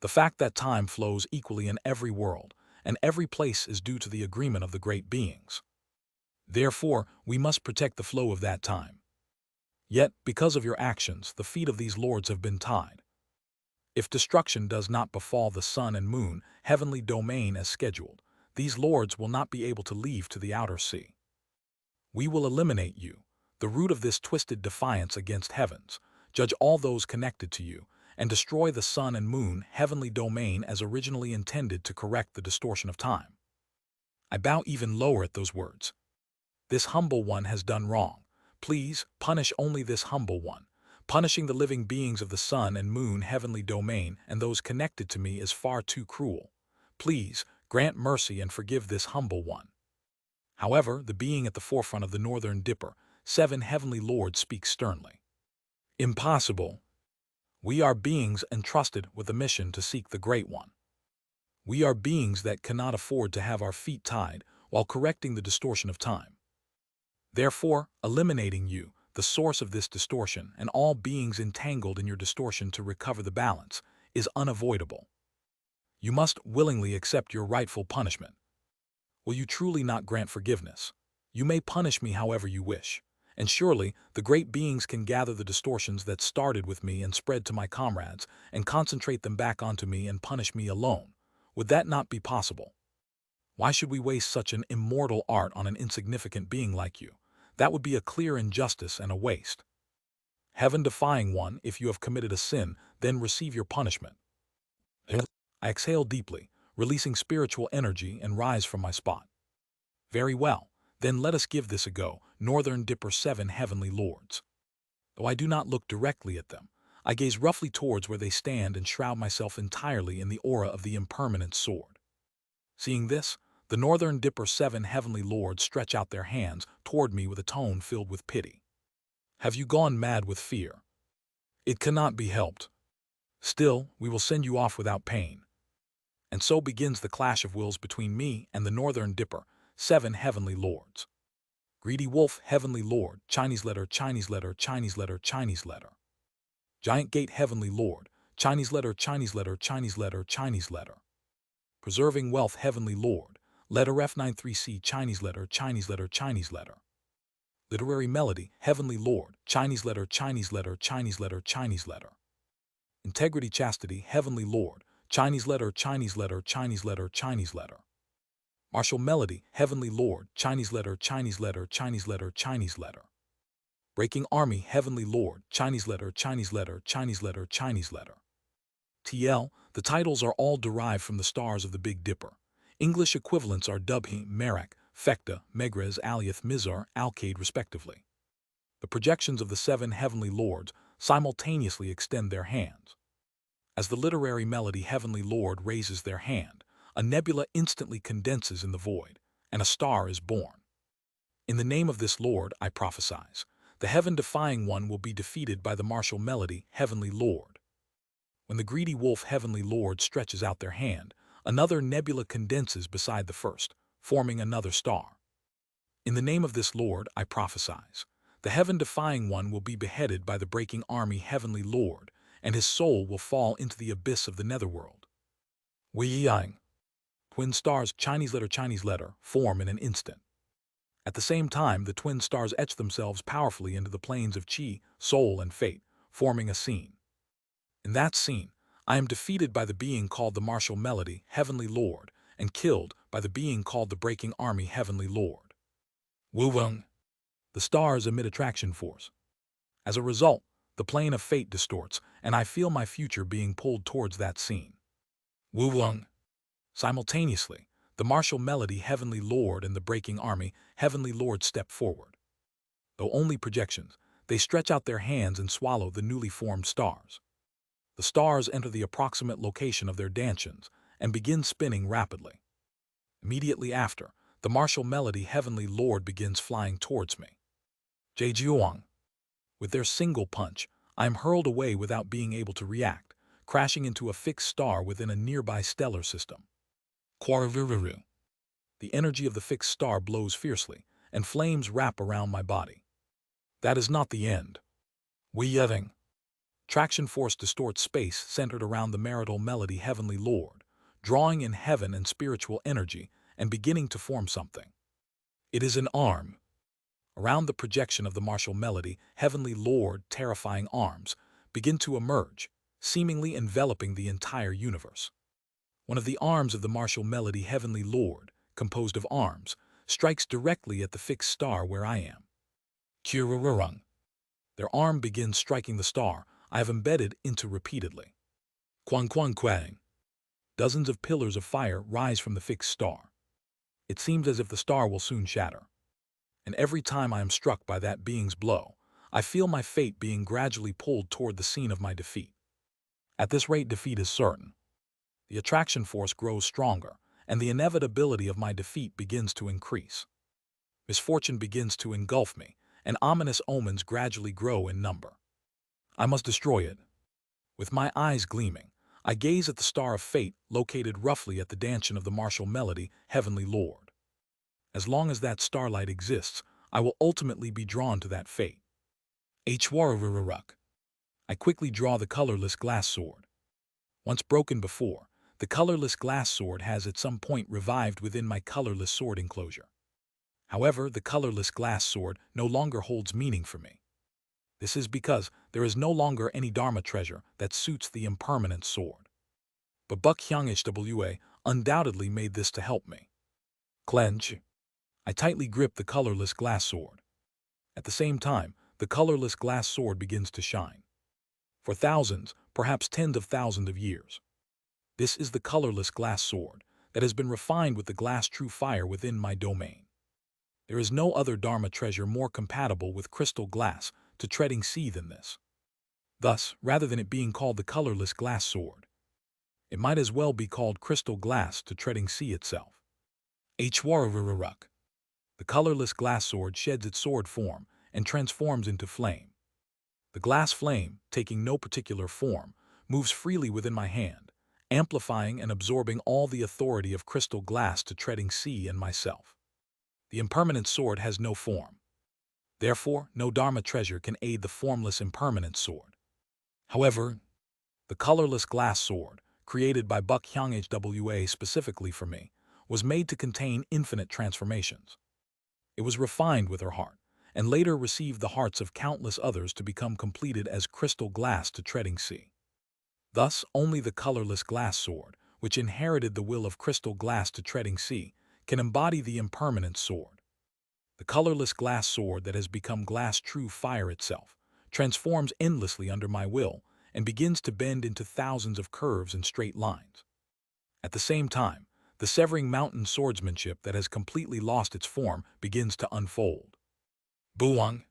The fact that time flows equally in every world and every place is due to the agreement of the great beings. Therefore, we must protect the flow of that time. Yet, because of your actions, the feet of these lords have been tied. If destruction does not befall the sun and moon heavenly domain as scheduled, these lords will not be able to leave to the outer sea. We will eliminate you, the root of this twisted defiance against heavens, judge all those connected to you, and destroy the sun and moon heavenly domain as originally intended to correct the distortion of time. I bow even lower at those words. This humble one has done wrong. Please, punish only this humble one. Punishing the living beings of the sun and moon heavenly domain and those connected to me is far too cruel. Please, grant mercy and forgive this humble one. However, the being at the forefront of the Northern Dipper, 7 heavenly lords, speaks sternly. Impossible. We are beings entrusted with a mission to seek the Great One. We are beings that cannot afford to have our feet tied while correcting the distortion of time. Therefore, eliminating you, the source of this distortion, and all beings entangled in your distortion to recover the balance, is unavoidable. You must willingly accept your rightful punishment. Will you truly not grant forgiveness? You may punish me however you wish, and surely the great beings can gather the distortions that started with me and spread to my comrades and concentrate them back onto me and punish me alone. Would that not be possible? Why should we waste such an immortal art on an insignificant being like you? That would be a clear injustice and a waste. Heaven-defying one, if you have committed a sin, then receive your punishment. I exhale deeply, releasing spiritual energy, and rise from my spot. Very well, then let us give this a go, Northern Dipper 7 heavenly lords. Though I do not look directly at them, I gaze roughly towards where they stand and shroud myself entirely in the aura of the impermanent sword. Seeing this, the Northern Dipper 7 heavenly lords stretch out their hands toward me with a tone filled with pity. Have you gone mad with fear? It cannot be helped. Still, we will send you off without pain. And so begins the clash of wills between me and the Northern Dipper 7 heavenly lords. Greedy Wolf heavenly lord, Chinese letter, Chinese letter, Chinese letter, Chinese letter. Giant Gate heavenly lord, Chinese letter, Chinese letter, Chinese letter, Chinese letter. Preserving Wealth heavenly lord, letter F93C, Chinese letter, Chinese letter, Chinese letter. Literary Melody heavenly lord, Chinese letter, Chinese letter, Chinese letter, Chinese letter. Integrity, chastity, heavenly Lord, Chinese letter, Chinese letter, Chinese letter, Chinese letter. Martial melody, heavenly Lord, Chinese letter, Chinese letter, Chinese letter, Chinese letter. Breaking army, heavenly Lord, Chinese letter, Chinese letter, Chinese letter, Chinese letter. TL, the titles are all derived from the stars of the Big Dipper. English equivalents are Dubhi, Merak, Fekta, Megrez, Aliath, Mizar, Alcade respectively. The projections of the seven heavenly lords simultaneously extend their hands. As the literary melody heavenly lord raises their hand, a nebula instantly condenses in the void, and a star is born. In the name of this lord, I prophesize, the heaven-defying one will be defeated by the martial melody heavenly lord. When the greedy wolf heavenly lord stretches out their hand, another nebula condenses beside the first, forming another star. In the name of this lord, I prophesize, the heaven-defying one will be beheaded by the breaking army heavenly lord, and his soul will fall into the abyss of the netherworld. Wei Yang. Twin stars, Chinese letter, form in an instant. At the same time, the twin stars etch themselves powerfully into the planes of Qi, soul, and fate, forming a scene. In that scene, I am defeated by the being called the martial melody, heavenly lord, and killed by the being called the breaking army, heavenly lord. Wu Weng. The stars emit attraction force. As a result, the plane of fate distorts, and I feel my future being pulled towards that scene. Wu Weng. Simultaneously, the martial melody, heavenly lord, and the breaking army, heavenly lord step forward. Though only projections, they stretch out their hands and swallow the newly formed stars. The stars enter the approximate location of their dantians and begin spinning rapidly. Immediately after, the martial melody heavenly lord begins flying towards me. Jade. With their single punch, I am hurled away without being able to react, crashing into a fixed star within a nearby stellar system. Quaravuru. The energy of the fixed star blows fiercely, and flames wrap around my body. That is not the end. Weaving. Traction force distorts space centered around the marital melody heavenly lord, drawing in heaven and spiritual energy and beginning to form something. It is an arm. Around the projection of the martial melody, heavenly lord, terrifying arms begin to emerge, seemingly enveloping the entire universe. One of the arms of the martial melody heavenly lord, composed of arms, strikes directly at the fixed star where I am. Kururung. Their arm begins striking the star I have embedded into repeatedly. Quang Quang Quang. Dozens of pillars of fire rise from the fixed star. It seems as if the star will soon shatter. And every time I am struck by that being's blow, I feel my fate being gradually pulled toward the scene of my defeat. At this rate, defeat is certain. The attraction force grows stronger, and the inevitability of my defeat begins to increase. Misfortune begins to engulf me, and ominous omens gradually grow in number. I must destroy it. With my eyes gleaming, I gaze at the star of fate located roughly at the dantian of the martial melody, heavenly lord. As long as that starlight exists, I will ultimately be drawn to that fate. Hwarururuk. I quickly draw the colorless glass sword. Once broken before, the colorless glass sword has at some point revived within my colorless sword enclosure. However, the colorless glass sword no longer holds meaning for me. This is because there is no longer any Dharma treasure that suits the impermanent sword. But Buk Hyung-hwa undoubtedly made this to help me. Clench. I tightly grip the colorless glass sword. At the same time, the colorless glass sword begins to shine. For thousands, perhaps tens of thousands of years. This is the colorless glass sword that has been refined with the glass true fire within my domain. There is no other Dharma treasure more compatible with crystal glass to treading sea than this. Thus, rather than it being called the colorless glass sword, it might as well be called crystal glass to treading sea itself. Hwarururuk. The colorless glass sword sheds its sword form and transforms into flame. The glass flame, taking no particular form, moves freely within my hand, amplifying and absorbing all the authority of crystal glass to treading sea and myself. The impermanent sword has no form. Therefore, no Dharma treasure can aid the formless impermanent sword. However, the colorless glass sword, created by Buk Hyung-hwa specifically for me, was made to contain infinite transformations. It was refined with her heart, and later received the hearts of countless others to become completed as crystal glass to treading sea. Thus, only the colorless glass sword, which inherited the will of crystal glass to treading sea, can embody the impermanent sword. The colorless glass sword that has become glass true fire itself, transforms endlessly under my will and begins to bend into thousands of curves and straight lines. At the same time, the severing mountain swordsmanship that has completely lost its form begins to unfold. Buang.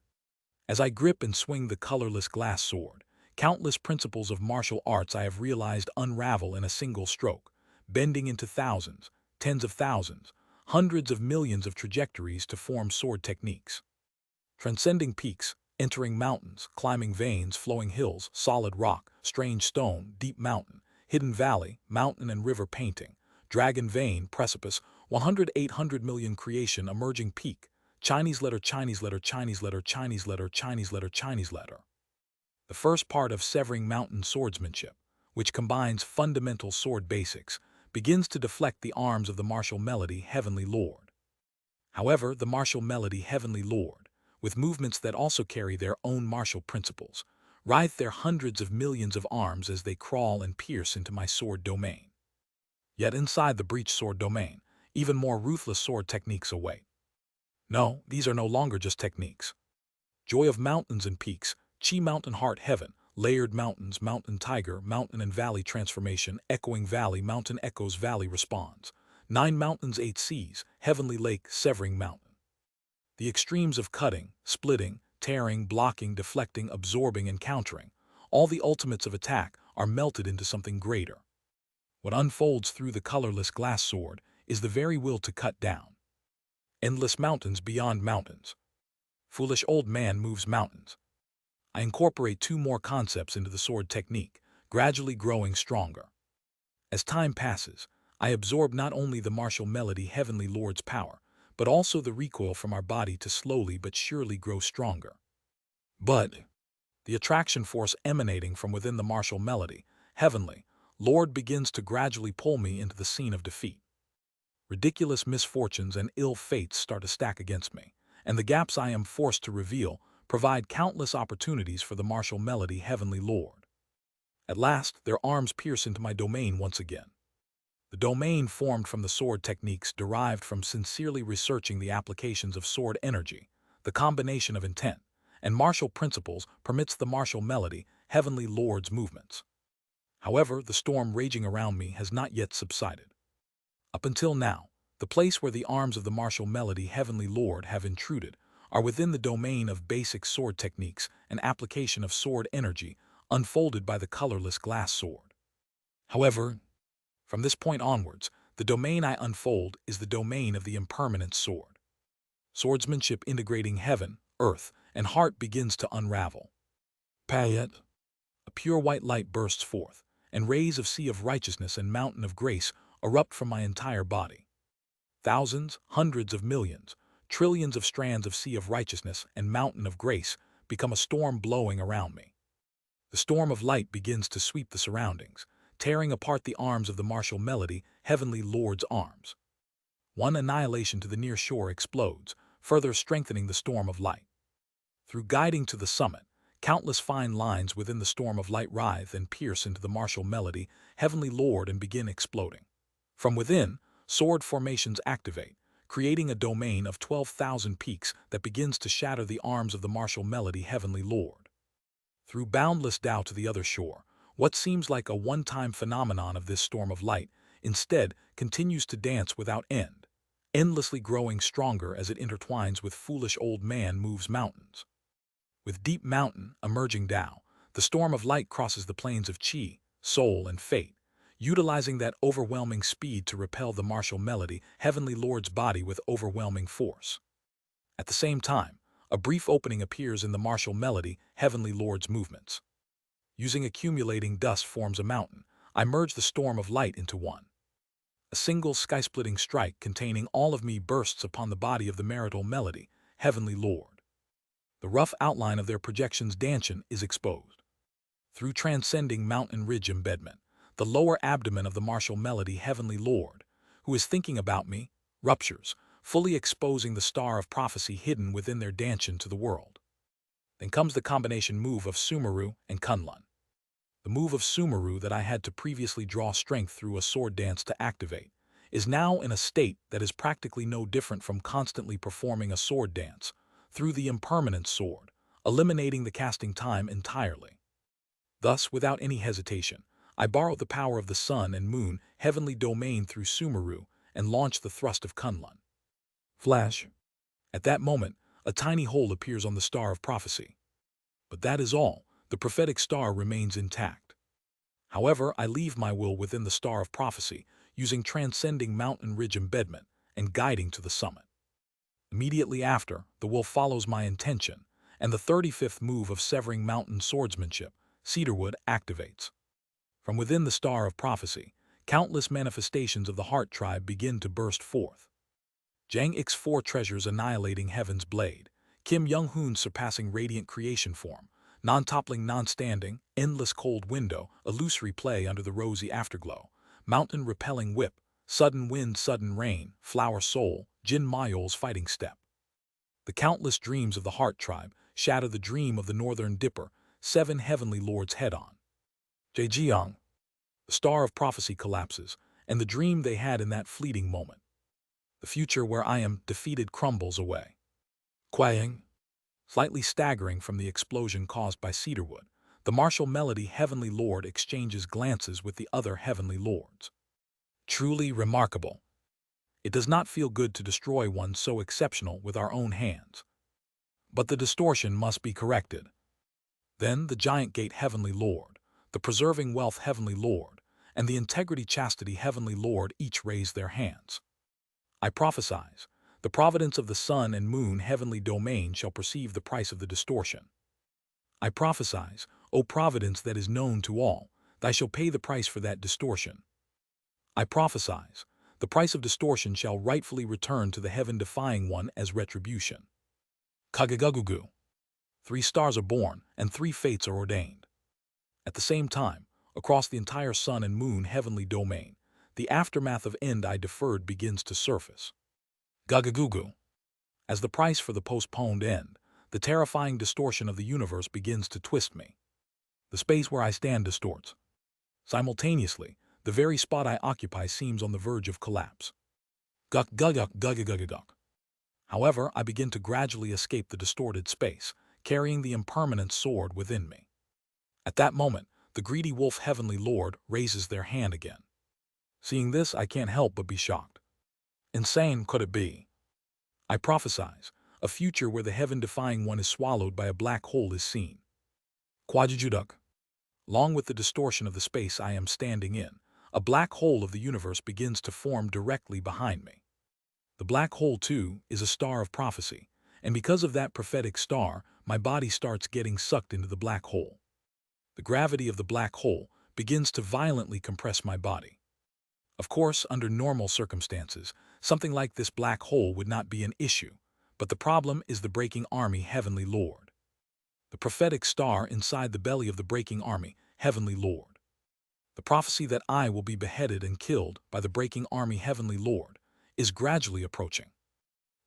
As I grip and swing the colorless glass sword, countless principles of martial arts I have realized unravel in a single stroke, bending into thousands, tens of thousands, hundreds of millions of trajectories to form sword techniques. Transcending peaks, entering mountains, climbing veins, flowing hills, solid rock, strange stone, deep mountain, hidden valley, mountain and river painting, dragon vein, precipice, 100-800 million creation, emerging peak, Chinese letter, Chinese letter, Chinese letter, Chinese letter, Chinese letter, Chinese letter. The first part of severing mountain swordsmanship, which combines fundamental sword basics, begins to deflect the arms of the martial melody Heavenly Lord. However, the martial melody Heavenly Lord, with movements that also carry their own martial principles, writhe their hundreds of millions of arms as they crawl and pierce into my sword domain. Yet inside the breached sword domain, even more ruthless sword techniques await. No, these are no longer just techniques. Joy of mountains and peaks, Chi mountain heart heaven, layered mountains, mountain tiger, mountain and valley transformation, echoing valley, mountain echoes, valley responds. 9 mountains, 8 seas, heavenly lake, severing mountain. The extremes of cutting, splitting, tearing, blocking, deflecting, absorbing, and countering, all the ultimates of attack, are melted into something greater. What unfolds through the colorless glass sword is the very will to cut down. Endless mountains beyond mountains. Foolish old man moves mountains. I incorporate 2 more concepts into the sword technique, gradually growing stronger. As time passes, I absorb not only the martial melody Heavenly Lord's power, but also the recoil from our body to slowly but surely grow stronger. But the attraction force emanating from within the martial melody, Heavenly Lord, begins to gradually pull me into the scene of defeat. Ridiculous misfortunes and ill fates start to stack against me, and the gaps I am forced to reveal provide countless opportunities for the martial melody Heavenly Lord. At last, their arms pierce into my domain once again. The domain formed from the sword techniques derived from sincerely researching the applications of sword energy, the combination of intent, and martial principles permits the martial melody Heavenly Lord's movements. However, the storm raging around me has not yet subsided. Up until now, the place where the arms of the martial melody Heavenly Lord have intruded are within the domain of basic sword techniques and application of sword energy unfolded by the colorless glass sword. However, from this point onwards, the domain I unfold is the domain of the impermanent sword. Swordsmanship integrating heaven, earth, and heart begins to unravel. Payet. A pure white light bursts forth, and rays of sea of righteousness and mountain of grace erupt from my entire body. Thousands, hundreds of millions, trillions of strands of sea of righteousness and mountain of grace become a storm blowing around me. The storm of light begins to sweep the surroundings, tearing apart the arms of the martial melody Heavenly Lord's arms. One annihilation to the near shore explodes, further strengthening the storm of light. Through guiding to the summit, countless fine lines within the storm of light writhe and pierce into the martial melody Heavenly Lord and begin exploding. From within, sword formations activate, creating a domain of 12,000 peaks that begins to shatter the arms of the martial melody Heavenly Lord. Through boundless Tao to the other shore, what seems like a one-time phenomenon of this storm of light instead continues to dance without end, endlessly growing stronger as it intertwines with foolish old man moves mountains. With deep mountain, emerging Tao, the storm of light crosses the plains of Qi, soul, and fate, utilizing that overwhelming speed to repel the martial melody Heavenly Lord's body with overwhelming force. At the same time, a brief opening appears in the martial melody Heavenly Lord's movements. Using accumulating dust forms a mountain, I merge the storm of light into one. A single sky-splitting strike containing all of me bursts upon the body of the marital melody Heavenly Lord. The rough outline of their projections dantian is exposed. Through transcending mountain ridge embedment, the lower abdomen of the martial melody Heavenly Lord, who is thinking about me, ruptures, fully exposing the star of prophecy hidden within their dantian to the world. Then comes the combination move of Sumeru and Kunlun. The move of Sumeru that I had to previously draw strength through a sword dance to activate is now in a state that is practically no different from constantly performing a sword dance through the impermanent sword, eliminating the casting time entirely. Thus, without any hesitation, I borrowed the power of the sun and moon heavenly domain through Sumeru and launched the thrust of Kunlun. Flash. At that moment, a tiny hole appears on the star of prophecy. But that is all. The prophetic star remains intact. However, I leave my will within the star of prophecy, using transcending mountain ridge embedment and guiding to the summit. Immediately after, the will follows my intention, and the 35th move of severing mountain swordsmanship, cedarwood, activates. From within the star of prophecy, countless manifestations of the heart tribe begin to burst forth. Jang X's 4 treasures annihilating heaven's blade, Kim Young-hoon's surpassing radiant creation form, non-toppling non-standing, endless cold window, illusory play under the rosy afterglow, mountain repelling whip, sudden wind sudden rain, flower soul, Jin Mayol's fighting step. The countless dreams of the heart tribe shatter the dream of the northern dipper, 7 heavenly lords head-on. Jejiang. The star of prophecy collapses, and the dream they had in that fleeting moment. The future where I am defeated crumbles away. Kwaying. Slightly staggering from the explosion caused by cedarwood, the martial melody heavenly lord exchanges glances with the other heavenly lords. Truly remarkable. It does not feel good to destroy one so exceptional with our own hands. But the distortion must be corrected. Then the giant gate heavenly lord, the preserving wealth heavenly lord, and the integrity chastity heavenly lord each raise their hands. I prophesize, the providence of the sun and moon heavenly domain shall perceive the price of the distortion. I prophesize, O providence that is known to all, thou shall pay the price for that distortion. I prophesize, the price of distortion shall rightfully return to the heaven-defying one as retribution. Kagagugu. 3 stars are born, and 3 fates are ordained. At the same time, across the entire sun and moon heavenly domain, the aftermath of end I deferred begins to surface. Gagagugu. As the price for the postponed end, the terrifying distortion of the universe begins to twist me. The space where I stand distorts. Simultaneously, the very spot I occupy seems on the verge of collapse. Guk-guguk-guguguguguk. However, I begin to gradually escape the distorted space, carrying the impermanent sword within me. At that moment, the greedy wolf heavenly lord raises their hand again. Seeing this, I can't help but be shocked. Insane could it be? I prophesize, a future where the heaven-defying one is swallowed by a black hole is seen. Kwajujuduk. Along with the distortion of the space I am standing in, a black hole of the universe begins to form directly behind me. The black hole, too, is a star of prophecy, and because of that prophetic star, my body starts getting sucked into the black hole. The gravity of the black hole begins to violently compress my body. Of course, under normal circumstances, something like this black hole would not be an issue, but the problem is the breaking army heavenly lord. The prophetic star inside the belly of the breaking army heavenly lord. The prophecy that I will be beheaded and killed by the breaking army heavenly lord is gradually approaching.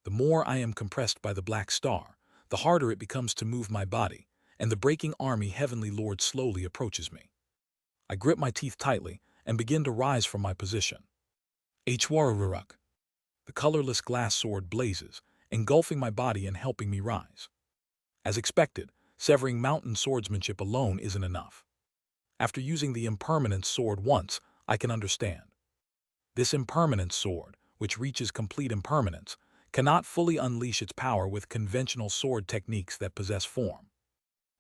The more I am compressed by the black star, the harder it becomes to move my body, and the breaking army heavenly lord slowly approaches me. I grip my teeth tightly and begin to rise from my position. Hwaruruk. The colorless glass sword blazes, engulfing my body and helping me rise. As expected, severing mountain swordsmanship alone isn't enough. After using the impermanent sword once, I can understand. This impermanent sword, which reaches complete impermanence, cannot fully unleash its power with conventional sword techniques that possess form.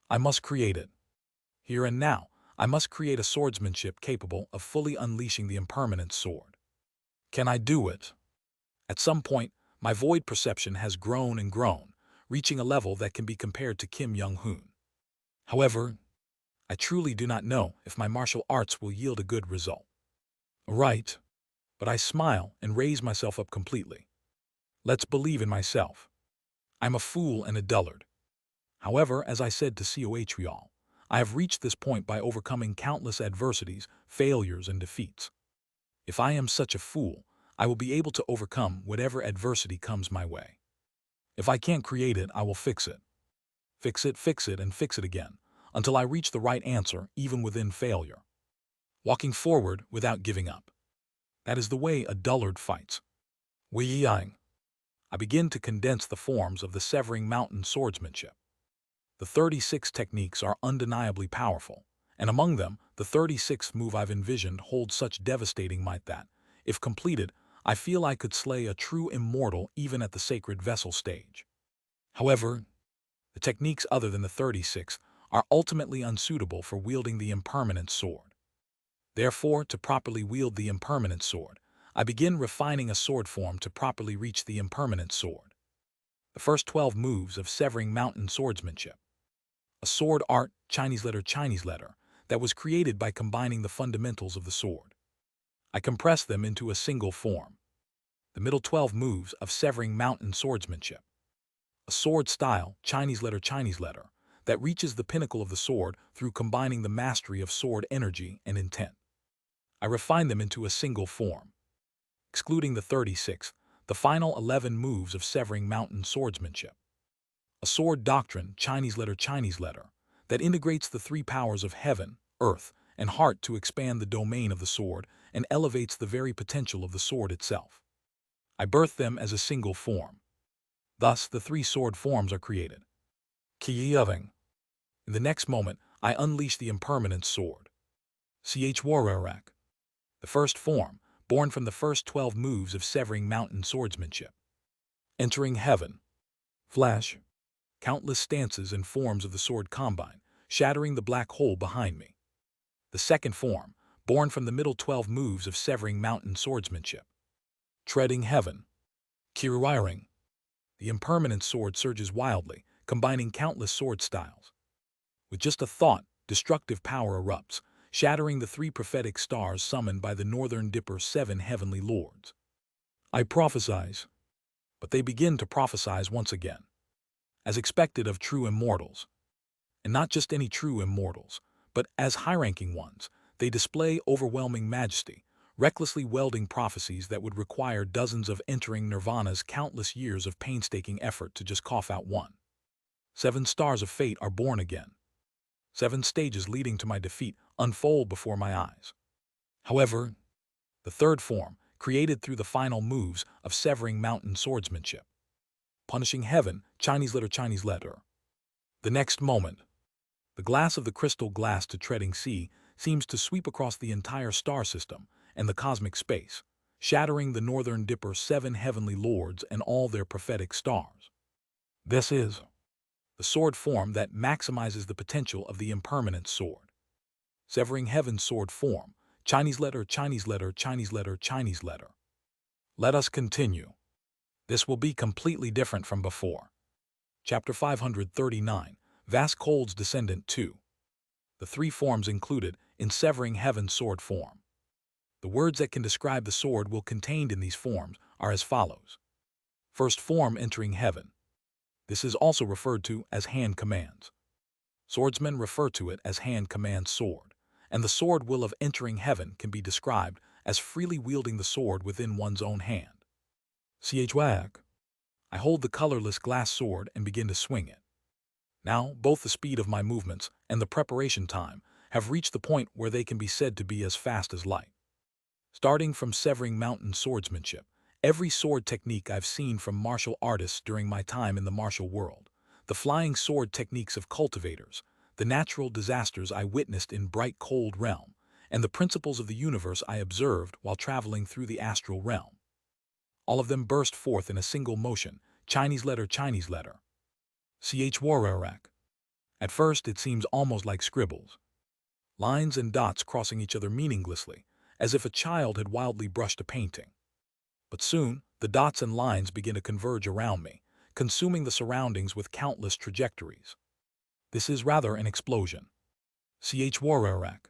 I must create it. Here and now, I must create a swordsmanship capable of fully unleashing the impermanent sword. Can I do it? At some point, my void perception has grown and grown, reaching a level that can be compared to Kim Young-hoon. However, I truly do not know if my martial arts will yield a good result. Right, but I smile and raise myself up completely. Let's believe in myself. I'm a fool and a dullard. However, as I said to Cohreal, I have reached this point by overcoming countless adversities, failures, and defeats. If I am such a fool, I will be able to overcome whatever adversity comes my way. If I can't create it, I will fix it. Fix it, and fix it again, until I reach the right answer even within failure. Walking forward without giving up. That is the way a dullard fights. Weiyang. I begin to condense the forms of the Severing Mountain swordsmanship. The 36 techniques are undeniably powerful, and among them, the 36th move I've envisioned holds such devastating might that, if completed, I feel I could slay a true immortal even at the sacred vessel stage. However, the techniques other than the 36th are ultimately unsuitable for wielding the impermanent sword. Therefore, to properly wield the impermanent sword, I begin refining a sword form to properly reach the impermanent sword. The first 12 moves of Severing Mountain swordsmanship. A sword art, Chinese letter, that was created by combining the fundamentals of the sword. I compress them into a single form. The middle 12 moves of Severing Mountain swordsmanship. A sword style, Chinese letter, that reaches the pinnacle of the sword through combining the mastery of sword energy and intent. I refine them into a single form. Excluding the 36th, the final 11 moves of Severing Mountain swordsmanship. A sword doctrine, Chinese letter, that integrates the three powers of heaven, earth, and heart to expand the domain of the sword and elevates the very potential of the sword itself. I birth them as a single form. Thus, the three sword forms are created. Qiyaving. In the next moment, I unleash the impermanent sword. Chwararak. The first form, born from the first 12 moves of Severing Mountain swordsmanship. Entering heaven. Flash. Countless stances and forms of the sword combine, shattering the black hole behind me. The second form, born from the middle 12 moves of Severing Mountain swordsmanship. Treading heaven. Kiruiring. The impermanent sword surges wildly, combining countless sword styles. With just a thought, destructive power erupts, shattering the three prophetic stars summoned by the Northern Dipper 7 heavenly lords. I prophesize, but they begin to prophesize once again. As expected of true immortals. And not just any true immortals, but as high-ranking ones, they display overwhelming majesty, recklessly welding prophecies that would require dozens of entering nirvana's countless years of painstaking effort to just cough out one. 7 stars of fate are born again. 7 stages leading to my defeat unfold before my eyes. However, the third form, created through the final moves of Severing Mountain swordsmanship. Punishing heaven, Chinese letter. The next moment, the glass of the crystal glass to treading sea seems to sweep across the entire star system and the cosmic space, shattering the Northern Dipper 7 heavenly lords and all their prophetic stars. This is the sword form that maximizes the potential of the impermanent sword. Severing heaven's sword form, Chinese letter. Let us continue. This will be completely different from before. Chapter 539, Vast Cold's Descendant 2. The 3 forms included in Severing Heaven's sword form. The words that can describe the sword contained in these forms are as follows. First form, entering heaven. This is also referred to as hand commands. Swordsmen refer to it as hand command sword, and the sword will of entering heaven can be described as freely wielding the sword within one's own hand. Chwag. I hold the colorless glass sword and begin to swing it. Now, both the speed of my movements and the preparation time have reached the point where they can be said to be as fast as light. Starting from Severing Mountain swordsmanship, every sword technique I've seen from martial artists during my time in the martial world, the flying sword techniques of cultivators, the natural disasters I witnessed in bright cold realm, and the principles of the universe I observed while traveling through the astral realm. All of them burst forth in a single motion, Chinese letter. Chwararak. At first it seems almost like scribbles. Lines and dots crossing each other meaninglessly, as if a child had wildly brushed a painting. But soon, the dots and lines begin to converge around me, consuming the surroundings with countless trajectories. This is rather an explosion. Chwararak.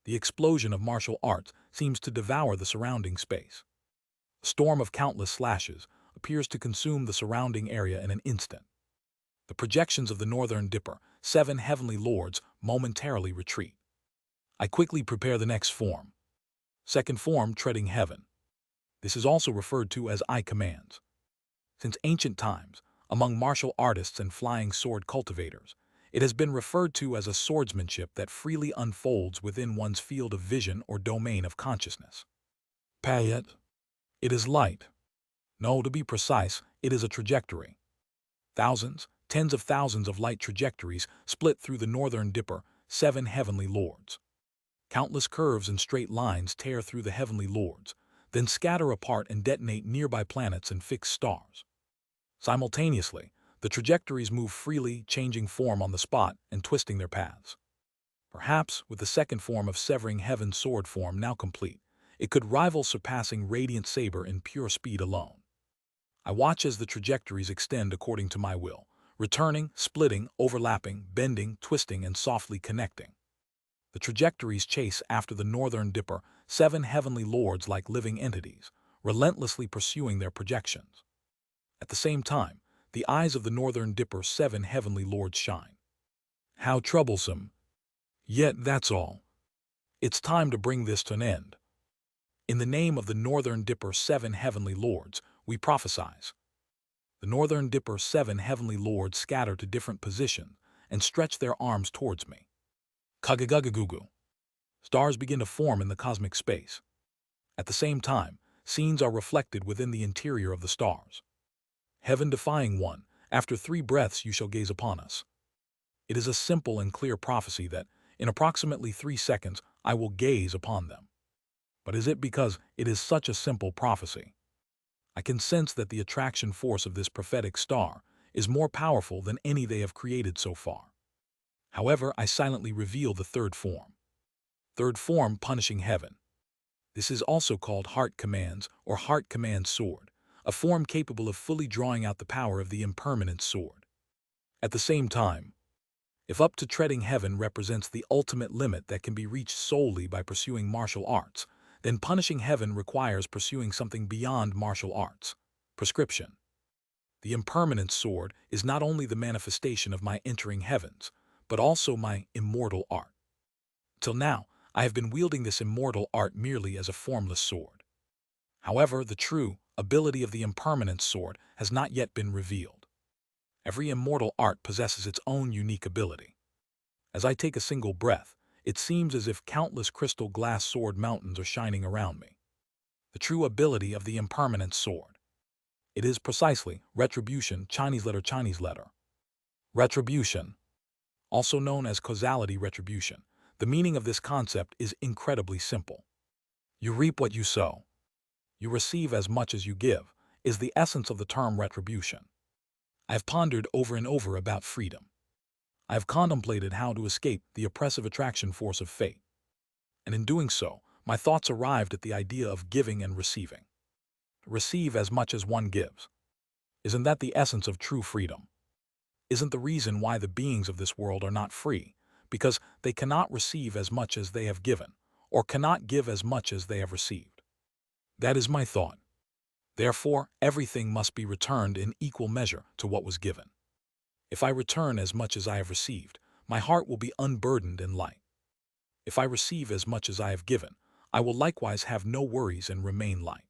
The explosion of martial arts seems to devour the surrounding space. A storm of countless slashes appears to consume the surrounding area in an instant. The projections of the Northern Dipper 7 heavenly lords momentarily retreat. I quickly prepare the next form. Second form, treading heaven. This is also referred to as I commands. Since ancient times, among martial artists and flying sword cultivators, It has been referred to as a swordsmanship that freely unfolds within one's field of vision or domain of consciousness. Payet. It is light. No, to be precise, it is a trajectory. Thousands, tens of thousands of light trajectories split through the northern dipper, 7 heavenly lords. Countless curves and straight lines tear through the heavenly lords, then scatter apart and detonate nearby planets and fixed stars. Simultaneously, the trajectories move freely, changing form on the spot and twisting their paths. Perhaps, with the second form of severing heaven's sword form now complete, it could rival surpassing radiant saber in pure speed alone. I watch as the trajectories extend according to my will, returning, splitting, overlapping, bending, twisting, and softly connecting. The trajectories chase after the northern dipper, 7 heavenly lords like living entities, relentlessly pursuing their projections. At the same time, the eyes of the northern dipper, 7 heavenly lords shine. How troublesome. Yet that's all. It's time to bring this to an end. In the name of the northern dipper, 7 heavenly lords, we prophesize. The northern dipper, 7 heavenly lords scatter to different positions and stretch their arms towards me. Kagagagugu. Stars begin to form in the cosmic space. At the same time, scenes are reflected within the interior of the stars. Heaven-defying one, after 3 breaths you shall gaze upon us. It is a simple and clear prophecy that, in approximately 3 seconds, I will gaze upon them. But is it because it is such a simple prophecy? I can sense that the attraction force of this prophetic star is more powerful than any they have created so far. However, I silently reveal the third form. Third form, punishing heaven. This is also called heart commands or heart command sword, a form capable of fully drawing out the power of the impermanent sword. At the same time, if up to treading heaven represents the ultimate limit that can be reached solely by pursuing martial arts, then punishing heaven requires pursuing something beyond martial arts. Prescription. The impermanent sword is not only the manifestation of my entering heavens, but also my immortal art. Till now, I have been wielding this immortal art merely as a formless sword. However, the true ability of the impermanent sword has not yet been revealed. Every immortal art possesses its own unique ability. As I take a single breath, it seems as if countless crystal glass sword mountains are shining around me. The true ability of the impermanent sword. It is precisely retribution, Chinese letter. Retribution. Also known as causality retribution, the meaning of this concept is incredibly simple. You reap what you sow. You receive as much as you give, is the essence of the term retribution. I have pondered over and over about freedom. I have contemplated how to escape the oppressive attraction force of fate. And in doing so, my thoughts arrived at the idea of giving and receiving. Receive as much as one gives. Isn't that the essence of true freedom? Isn't the reason why the beings of this world are not free, because they cannot receive as much as they have given, or cannot give as much as they have received? That is my thought. Therefore, everything must be returned in equal measure to what was given. If I return as much as I have received, my heart will be unburdened and light. If I receive as much as I have given, I will likewise have no worries and remain light.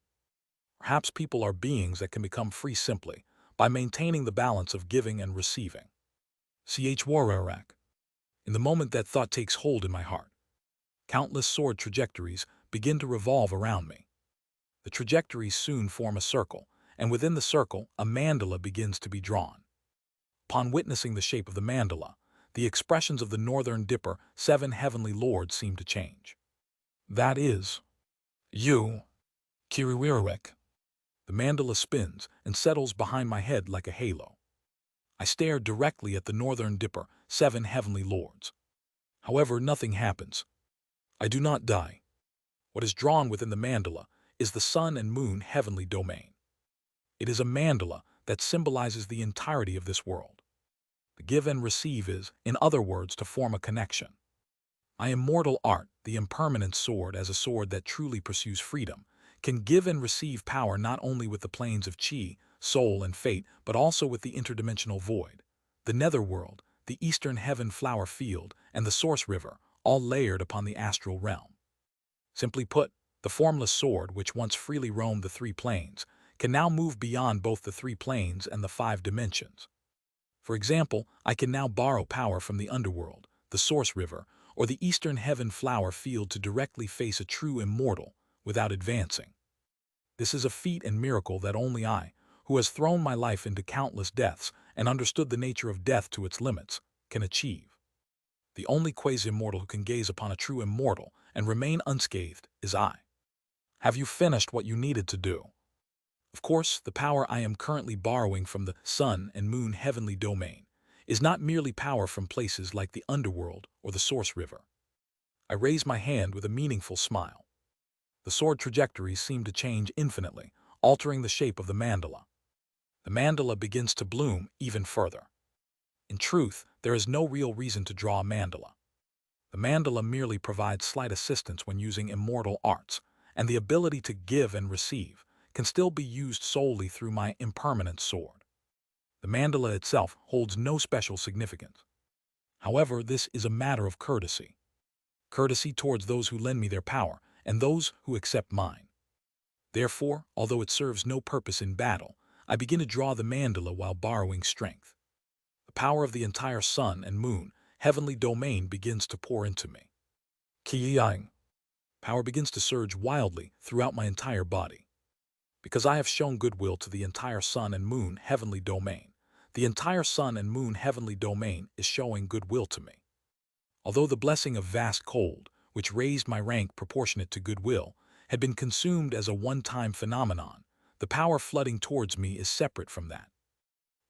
Perhaps people are beings that can become free simply by maintaining the balance of giving and receiving. Wararak. In the moment that thought takes hold in my heart, countless sword trajectories begin to revolve around me. The trajectories soon form a circle, and within the circle, a mandala begins to be drawn. Upon witnessing the shape of the mandala, the expressions of the northern dipper, 7 heavenly lords seem to change. That is, you, Kiriwirawek. The mandala spins and settles behind my head like a halo. I stare directly at the northern dipper, 7 heavenly lords. However, nothing happens. I do not die. What is drawn within the mandala is the sun and moon heavenly domain. It is a mandala that symbolizes the entirety of this world. The give and receive is, in other words, to form a connection. My immortal art, the impermanent sword as a sword that truly pursues freedom, can give and receive power not only with the planes of chi, soul, and fate, but also with the interdimensional void, the netherworld, the eastern heaven flower field, and the source river, all layered upon the astral realm. Simply put, the formless sword, which once freely roamed the 3 planes, can now move beyond both the 3 planes and the 5 dimensions. For example, I can now borrow power from the underworld, the source river, or the eastern heaven flower field to directly face a true immortal without advancing. This is a feat and miracle that only I, who has thrown my life into countless deaths and understood the nature of death to its limits, can achieve. The only quasi-immortal who can gaze upon a true immortal and remain unscathed is I. Have you finished what you needed to do? Of course, the power I am currently borrowing from the sun and moon heavenly domain is not merely power from places like the underworld or the source river. I raise my hand with a meaningful smile. The sword trajectories seem to change infinitely, altering the shape of the mandala. The mandala begins to bloom even further. In truth, there is no real reason to draw a mandala. The mandala merely provides slight assistance when using immortal arts, and the ability to give and receive can still be used solely through my impermanent sword. The mandala itself holds no special significance. However, this is a matter of courtesy. Courtesy towards those who lend me their power and those who accept mine. Therefore, although it serves no purpose in battle, I begin to draw the mandala while borrowing strength. The power of the entire sun and moon, heavenly domain, begins to pour into me. Qiyang. Power begins to surge wildly throughout my entire body. Because I have shown goodwill to the entire sun and moon heavenly domain, the entire sun and moon heavenly domain is showing goodwill to me. Although the blessing of vast cold, which raised my rank proportionate to goodwill, had been consumed as a one-time phenomenon, the power flooding towards me is separate from that.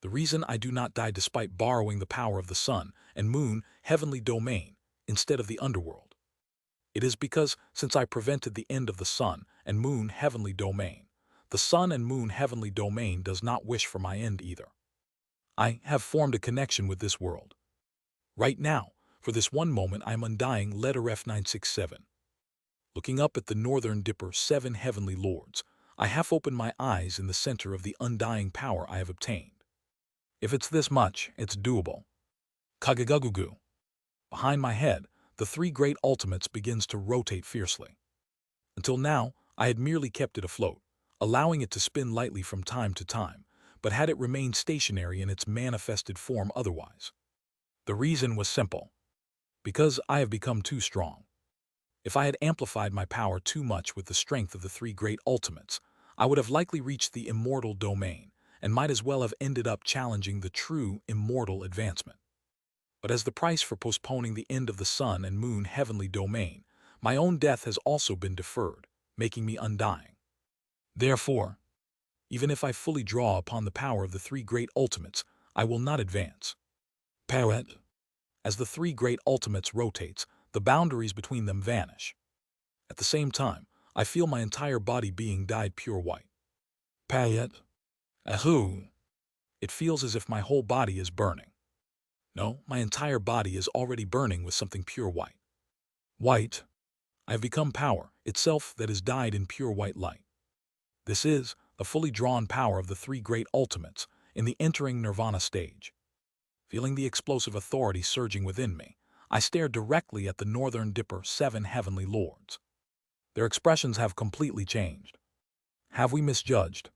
The reason I do not die despite borrowing the power of the sun and moon heavenly domain instead of the underworld. It is because, since I prevented the end of the sun and moon heavenly domain, the sun and moon heavenly domain does not wish for my end either. I have formed a connection with this world. Right now, for this one moment, I am undying letter F967. Looking up at the northern dipper 7 heavenly lords, I half open my eyes in the center of the undying power I have obtained. If it's this much, it's doable. Kagagugu. Behind my head, the 3 great ultimates begins to rotate fiercely. Until now, I had merely kept it afloat, allowing it to spin lightly from time to time, but had it remained stationary in its manifested form otherwise. The reason was simple. Because I have become too strong. If I had amplified my power too much with the strength of the 3 great ultimates, I would have likely reached the immortal domain and might as well have ended up challenging the true immortal advancement. But as the price for postponing the end of the sun and moon heavenly domain, my own death has also been deferred, making me undying. Therefore, even if I fully draw upon the power of the 3 great ultimates, I will not advance. Parrot. As the 3 great ultimates rotates, the boundaries between them vanish. At the same time, I feel my entire body being dyed pure white. Parrot. Ahoo. It feels as if my whole body is burning. No, my entire body is already burning with something pure white. White. I have become power itself that is dyed in pure white light. This is the fully drawn power of the 3 great ultimates in the entering nirvana stage. Feeling the explosive authority surging within me, I stare directly at the northern dipper 7 heavenly lords. Their expressions have completely changed. Have we misjudged?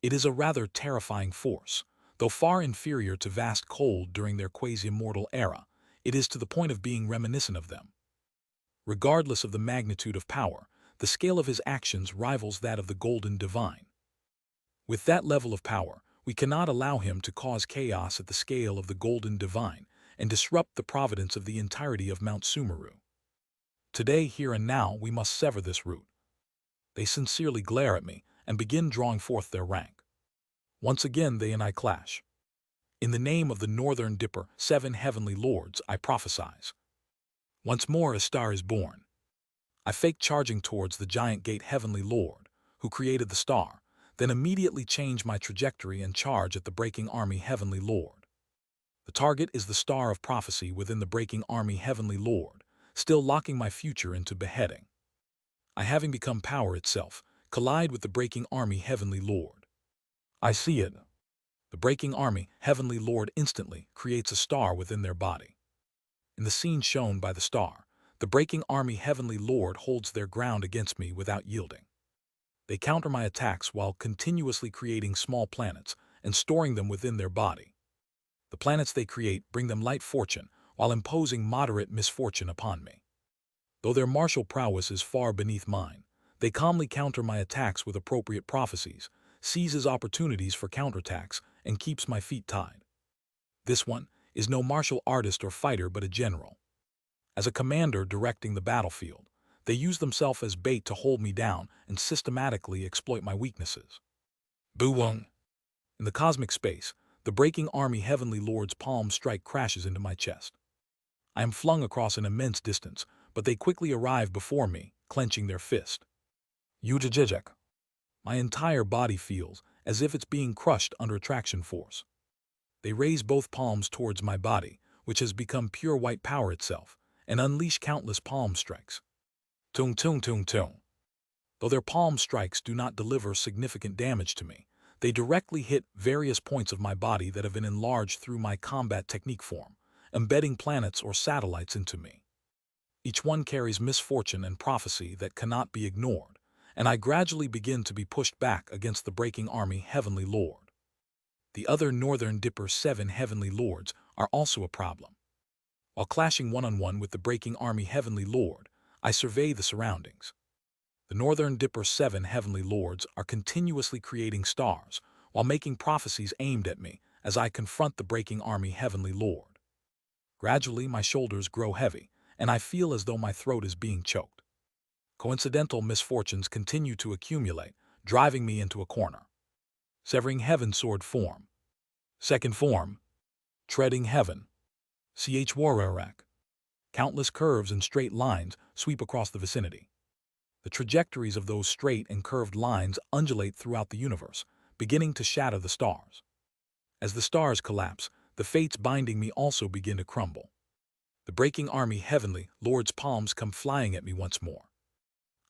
It is a rather terrifying force. Though far inferior to vast cold during their quasi-immortal era, it is to the point of being reminiscent of them. Regardless of the magnitude of power, the scale of his actions rivals that of the golden divine. With that level of power, we cannot allow him to cause chaos at the scale of the golden divine and disrupt the providence of the entirety of Mount Sumeru. Today, here and now, we must sever this root. They sincerely glare at me and begin drawing forth their rank. Once again, they and I clash. In the name of the northern dipper 7 heavenly lords, I prophesize. Once more a star is born. I fake charging towards the giant gate heavenly lord, who created the star, then immediately change my trajectory and charge at the breaking army heavenly lord. The target is the star of prophecy within the breaking army heavenly lord, still locking my future into beheading. I, having become power itself, collide with the breaking army heavenly lord. I see it. The breaking army heavenly lord instantly creates a star within their body. In the scene shown by the star, the breaking army heavenly lord holds their ground against me without yielding. They counter my attacks while continuously creating small planets and storing them within their body. The planets they create bring them light fortune while imposing moderate misfortune upon me. Though their martial prowess is far beneath mine, they calmly counter my attacks with appropriate prophecies, seizes opportunities for counterattacks, and keeps my feet tied. This one is no martial artist or fighter but a general. As a commander directing the battlefield, they use themselves as bait to hold me down and systematically exploit my weaknesses. Buwung. In the cosmic space, the breaking army heavenly lord's palm strike crashes into my chest. I am flung across an immense distance, but they quickly arrive before me, clenching their fist. Yujajijek. My entire body feels as if it's being crushed under attraction force. They raise both palms towards my body, which has become pure white power itself, and unleash countless palm strikes. Tung tung tung tung. Though their palm strikes do not deliver significant damage to me, they directly hit various points of my body that have been enlarged through my combat technique form, embedding planets or satellites into me. Each one carries misfortune and prophecy that cannot be ignored, and I gradually begin to be pushed back against the breaking army heavenly lord. The other Northern Dipper 7 heavenly lords are also a problem. While clashing one-on-one with the breaking army heavenly lord, I survey the surroundings. The Northern Dipper 7 heavenly lords are continuously creating stars while making prophecies aimed at me as I confront the breaking army heavenly lord. Gradually, my shoulders grow heavy, and I feel as though my throat is being choked. Coincidental misfortunes continue to accumulate, driving me into a corner. Severing heaven sword form. Second form. Treading heaven. Ch Wararak. Countless curves and straight lines sweep across the vicinity. The trajectories of those straight and curved lines undulate throughout the universe, beginning to shatter the stars. As the stars collapse, the fates binding me also begin to crumble. The breaking army heavenly lord's palms come flying at me once more.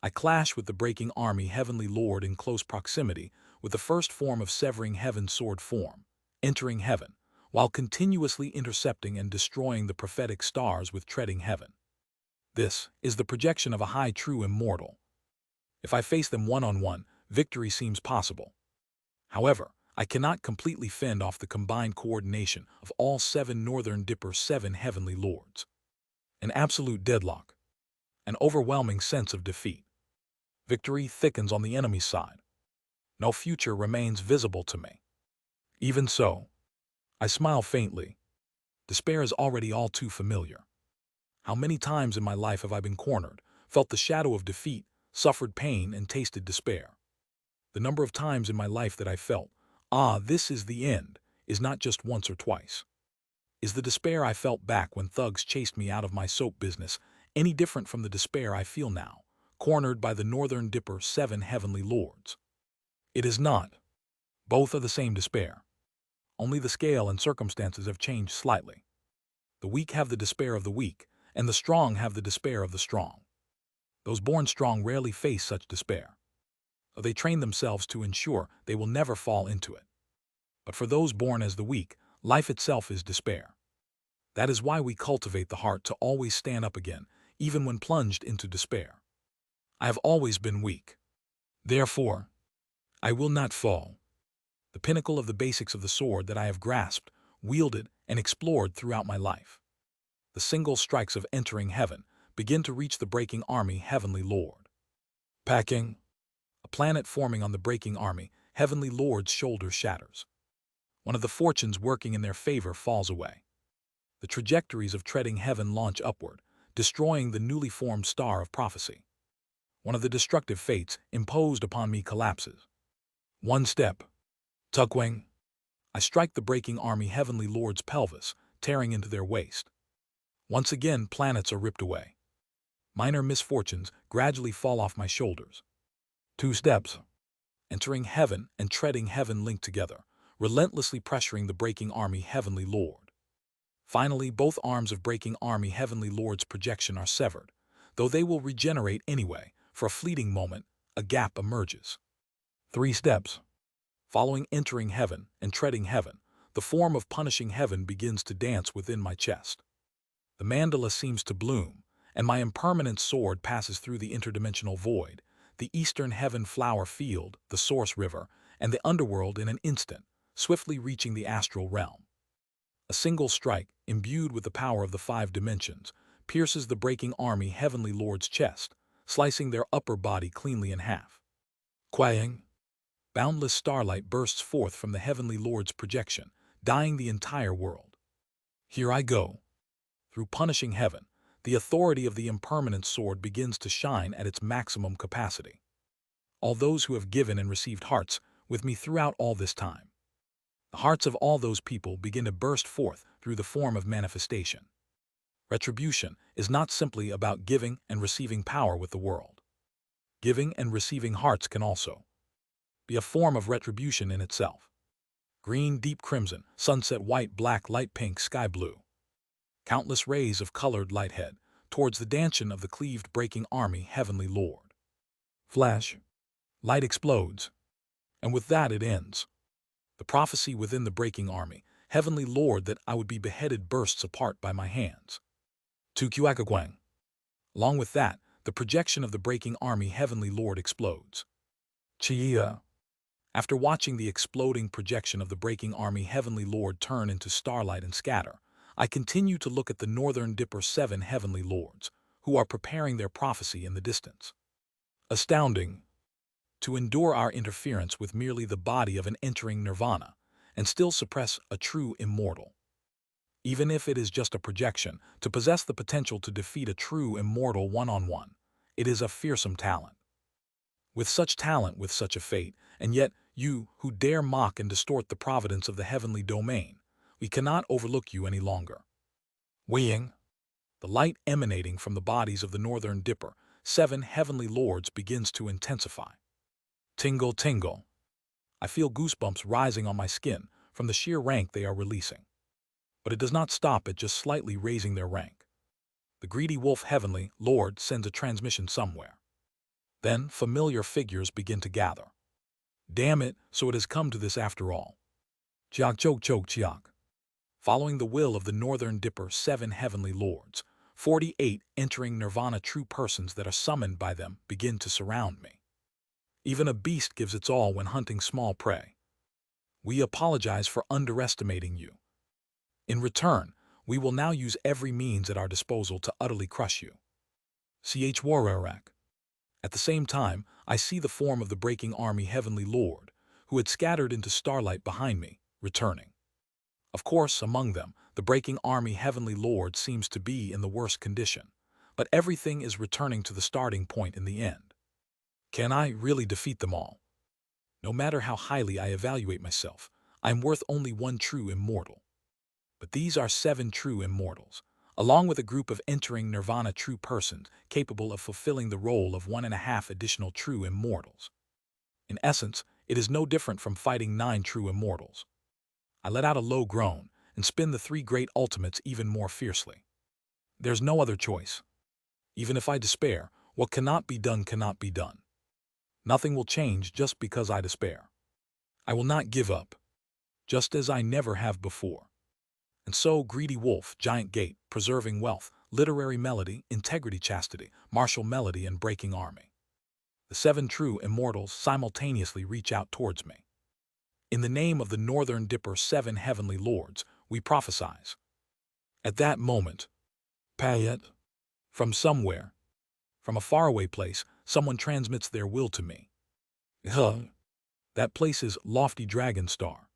I clash with the breaking army heavenly lord in close proximity with the first form of severing heaven's sword form, entering heaven, while continuously intercepting and destroying the prophetic stars with treading heaven. This is the projection of a high true immortal. If I face them one-on-one, victory seems possible. However, I cannot completely fend off the combined coordination of all 7 Northern Dipper 7 heavenly lords. An absolute deadlock. An overwhelming sense of defeat. Victory thickens on the enemy's side. No future remains visible to me. Even so, I smile faintly. Despair is already all too familiar. How many times in my life have I been cornered, felt the shadow of defeat, suffered pain, and tasted despair? The number of times in my life that I felt, this is the end, is not just once or twice. Is the despair I felt back when thugs chased me out of my soap business any different from the despair I feel now, cornered by the Northern Dipper 7 heavenly lords? It is not. Both are the same despair. Only the scale and circumstances have changed slightly. The weak have the despair of the weak, and the strong have the despair of the strong. Those born strong rarely face such despair. They train themselves to ensure they will never fall into it. But for those born as the weak, life itself is despair. That is why we cultivate the heart to always stand up again, even when plunged into despair. I have always been weak. Therefore, I will not fall. The pinnacle of the basics of the sword that I have grasped, wielded, and explored throughout my life. The single strikes of entering heaven begin to reach the breaking army heavenly lord. Packing. A planet forming on the breaking army heavenly lord's shoulder shatters. One of the fortunes working in their favor falls away. The trajectories of treading heaven launch upward, destroying the newly formed star of prophecy. One of the destructive fates imposed upon me collapses. One step. Tuckwing. I strike the breaking army heavenly lord's pelvis, tearing into their waist. Once again, planets are ripped away. Minor misfortunes gradually fall off my shoulders. 2 steps. Entering heaven and treading heaven link together, relentlessly pressuring the breaking army heavenly lord. Finally, both arms of breaking army heavenly lord's projection are severed. Though they will regenerate anyway, for a fleeting moment, a gap emerges. 3 steps. Following entering heaven and treading heaven, the form of punishing heaven begins to dance within my chest. The mandala seems to bloom, and my impermanent sword passes through the interdimensional void, the eastern heaven flower field, the source river, and the underworld in an instant, swiftly reaching the astral realm. A single strike, imbued with the power of the 5 dimensions, pierces the breaking army Heavenly Lord's chest, slicing their upper body cleanly in half. Quaying, boundless starlight bursts forth from the Heavenly Lord's projection, dyeing the entire world. Here I go. Through punishing heaven, the authority of the impermanent sword begins to shine at its maximum capacity. All those who have given and received hearts with me throughout all this time. The hearts of all those people begin to burst forth through the form of manifestation. Retribution is not simply about giving and receiving power with the world. Giving and receiving hearts can also be a form of retribution in itself. Green, deep crimson, sunset white, black, light pink, sky blue. Countless rays of colored light head towards the dantian of the cleaved breaking army Heavenly Lord. Flash. Light explodes. And with that it ends. The prophecy within the breaking army, Heavenly Lord, that I would be beheaded bursts apart by my hands. Tukuakakwang. Along with that, the projection of the breaking army Heavenly Lord explodes. Chia. After watching the exploding projection of the breaking army Heavenly Lord turn into starlight and scatter, I continue to look at the Northern Dipper 7 Heavenly Lords, who are preparing their prophecy in the distance. Astounding. To endure our interference with merely the body of an entering nirvana, and still suppress a true immortal. Even if it is just a projection, to possess the potential to defeat a true immortal one-on-one, it is a fearsome talent. With such talent, with such a fate, and yet you, who dare mock and distort the providence of the heavenly domain, we cannot overlook you any longer. Weighing, the light emanating from the bodies of the Northern Dipper 7 Heavenly Lords begins to intensify. Tingle, tingle. I feel goosebumps rising on my skin from the sheer rank they are releasing. But it does not stop at just slightly raising their rank. The greedy wolf Heavenly Lord sends a transmission somewhere. Then familiar figures begin to gather. Damn it, so it has come to this after all. Chiak chok chok chiak. Following the will of the Northern Dipper 7 Heavenly Lords, 48 entering nirvana true persons that are summoned by them begin to surround me. Even a beast gives its all when hunting small prey. We apologize for underestimating you. In return, we will now use every means at our disposal to utterly crush you. Ch Wararak. At the same time, I see the form of the breaking army Heavenly Lord, who had scattered into starlight behind me, returning. Of course, among them, the breaking army Heavenly Lord seems to be in the worst condition, but everything is returning to the starting point in the end. Can I really defeat them all? No matter how highly I evaluate myself, I am worth only one true immortal. But these are 7 true immortals, along with a group of entering nirvana true persons capable of fulfilling the role of 1.5 additional true immortals. In essence, it is no different from fighting 9 true immortals. I let out a low groan and spin the 3 great ultimates even more fiercely. There's no other choice. Even if I despair, what cannot be done cannot be done. Nothing will change just because I despair. I will not give up, just as I never have before. And so, greedy wolf, giant gate, preserving wealth, literary melody, integrity, chastity, martial melody, and breaking army. The 7 true immortals simultaneously reach out towards me. In the name of the Northern Dipper 7 Heavenly Lords, we prophesize. At that moment, Payet, from somewhere, from a faraway place, someone transmits their will to me. That place is Lofty Dragon Star.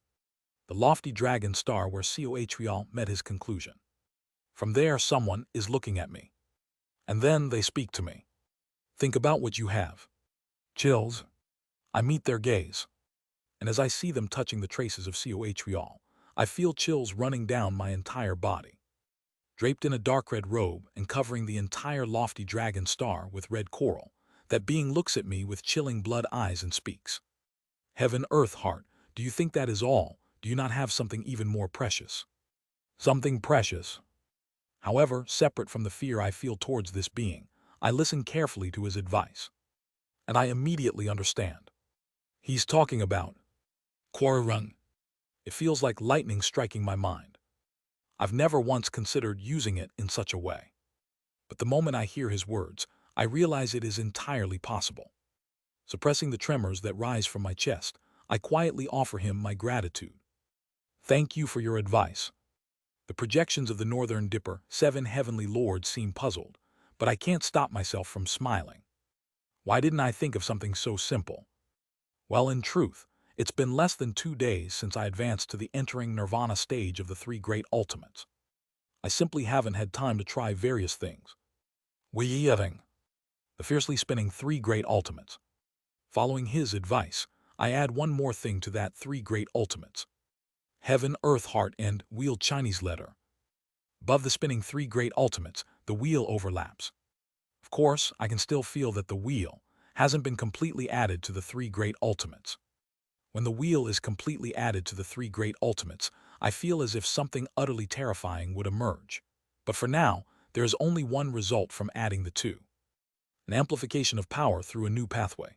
The Lofty Dragon Star where Coatl met his conclusion. From there someone is looking at me. And then they speak to me. Think about what you have. Chills. I meet their gaze. And as I see them touching the traces of Coatl, I feel chills running down my entire body. Draped in a dark red robe and covering the entire Lofty Dragon Star with red coral, that being looks at me with chilling blood eyes and speaks. Heaven, earth, heart, do you think that is all? Do you not have something even more precious? Something precious. However, separate from the fear I feel towards this being, I listen carefully to his advice. And I immediately understand. He's talking about Quararung. It feels like lightning striking my mind. I've never once considered using it in such a way. But the moment I hear his words, I realize it is entirely possible. Suppressing the tremors that rise from my chest, I quietly offer him my gratitude. Thank you for your advice. The projections of the Northern Dipper, 7 heavenly lords, seem puzzled, but I can't stop myself from smiling. Why didn't I think of something so simple? Well, in truth, it's been less than 2 days since I advanced to the entering nirvana stage of the 3 great ultimates. I simply haven't had time to try various things. Weaving. The fiercely spinning 3 great ultimates. Following his advice, I add one more thing to that 3 great ultimates. Heaven, Earth, Heart, and Wheel Chinese letter. Above the spinning 3 great ultimates, the wheel overlaps. Of course, I can still feel that the wheel hasn't been completely added to the 3 great ultimates. When the wheel is completely added to the 3 great ultimates, I feel as if something utterly terrifying would emerge. But for now, there is only one result from adding the 2. An amplification of power through a new pathway.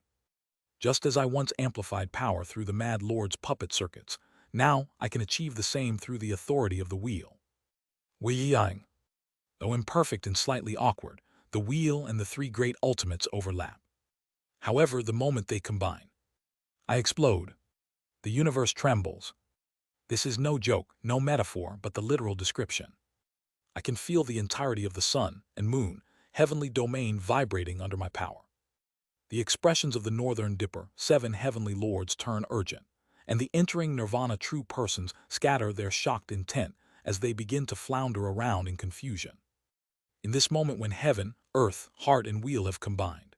Just as I once amplified power through the Mad Lord's puppet circuits, now I can achieve the same through the authority of the wheel. Weiyang. Though imperfect and slightly awkward, the wheel and the 3 great ultimates overlap. However, the moment they combine, I explode. The universe trembles. This is no joke, no metaphor, but the literal description. I can feel the entirety of the sun and moon, heavenly domain vibrating under my power. The expressions of the Northern Dipper, 7 heavenly lords, turn urgent, and the entering nirvana true persons scatter their shocked intent as they begin to flounder around in confusion. In this moment when heaven, earth, heart, and wheel have combined,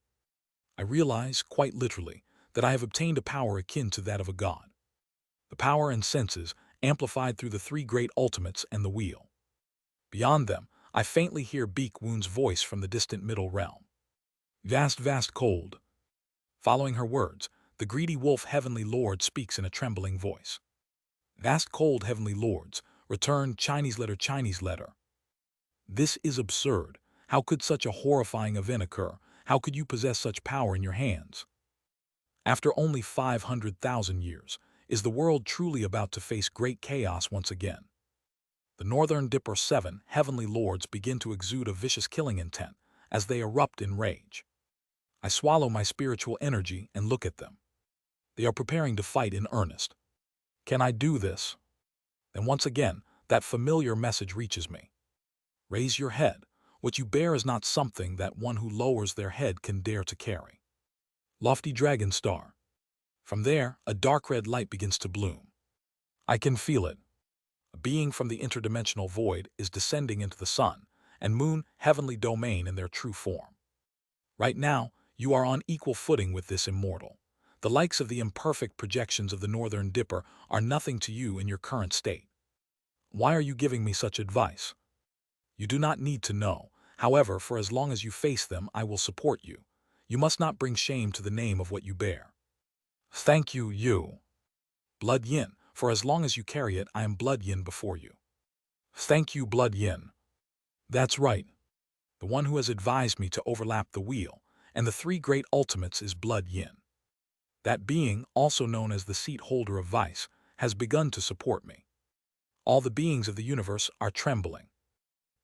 I realize, quite literally, that I have obtained a power akin to that of a god. The power and senses amplified through the 3 great ultimates and the wheel. Beyond them, I faintly hear Beak Woon's voice from the distant middle realm. Vast, vast cold. Following her words, the greedy wolf heavenly lord speaks in a trembling voice. Vast cold heavenly lords, return Chinese letter. This is absurd. How could such a horrifying event occur? How could you possess such power in your hands? After only 500,000 years, is the world truly about to face great chaos once again? The Northern Dipper 7 heavenly lords begin to exude a vicious killing intent as they erupt in rage. I swallow my spiritual energy and look at them. They are preparing to fight in earnest. Can I do this? Then once again, that familiar message reaches me. Raise your head. What you bear is not something that one who lowers their head can dare to carry. Lofty dragon star. From there, a dark red light begins to bloom. I can feel it. A being from the interdimensional void is descending into the sun and moon heavenly domain in their true form. Right now, you are on equal footing with this immortal. The likes of the imperfect projections of the Northern Dipper are nothing to you in your current state. Why are you giving me such advice? You do not need to know. However, for as long as you face them, I will support you. You must not bring shame to the name of what you bear. Thank you, you. Blood Yin. For as long as you carry it, I am Blood Yin before you. Thank you, Blood Yin. That's right. The one who has advised me to overlap the wheel and the 3 great ultimates is Blood Yin. That being, also known as the seat holder of vice, has begun to support me. All the beings of the universe are trembling.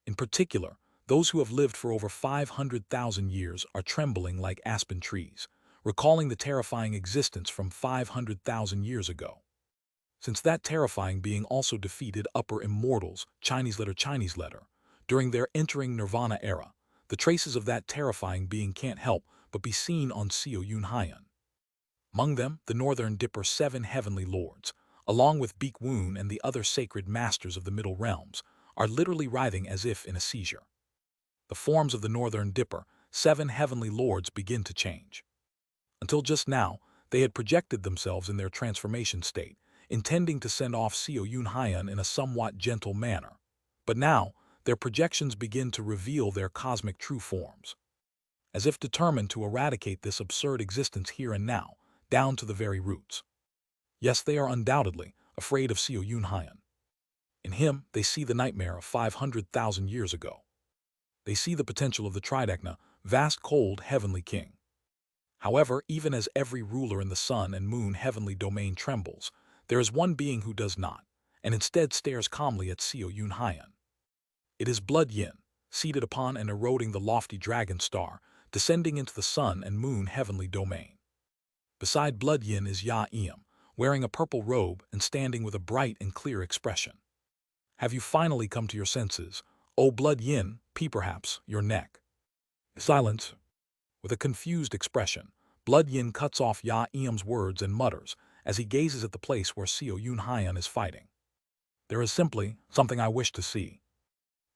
In particular, those who have lived for over 500,000 years are trembling like aspen trees, recalling the terrifying existence from 500,000 years ago. Since that terrifying being also defeated upper immortals, Chinese letter, during their entering nirvana era, the traces of that terrifying being can't help but be seen on Xiao Yun Haiyan. Among them, the Northern Dipper 7 heavenly lords, along with Beak Woon and the other sacred masters of the Middle Realms, are literally writhing as if in a seizure. The forms of the Northern Dipper 7 heavenly lords begin to change. Until just now, they had projected themselves in their transformation state, intending to send off Xiao Yun Haiyan in a somewhat gentle manner. But now, their projections begin to reveal their cosmic true forms. As if determined to eradicate this absurd existence here and now, down to the very roots. Yes, they are undoubtedly afraid of Xiao Yun Haiyan. In him, they see the nightmare of 500,000 years ago. They see the potential of the Tridecna, vast cold heavenly king. However, even as every ruler in the sun and moon heavenly domain trembles, there is one being who does not, and instead stares calmly at Xiao Yun Haiyan. It is Blood Yin, seated upon and eroding the lofty dragon star, descending into the sun and moon heavenly domain. Beside Blood Yin is Ya Eum, wearing a purple robe and standing with a bright and clear expression. Have you finally come to your senses? O blood yin, pea perhaps, your neck. Silence. With a confused expression, Blood Yin cuts off Ya Eum's words and mutters as he gazes at the place where Seo Yun Hyun is fighting. There is simply something I wish to see.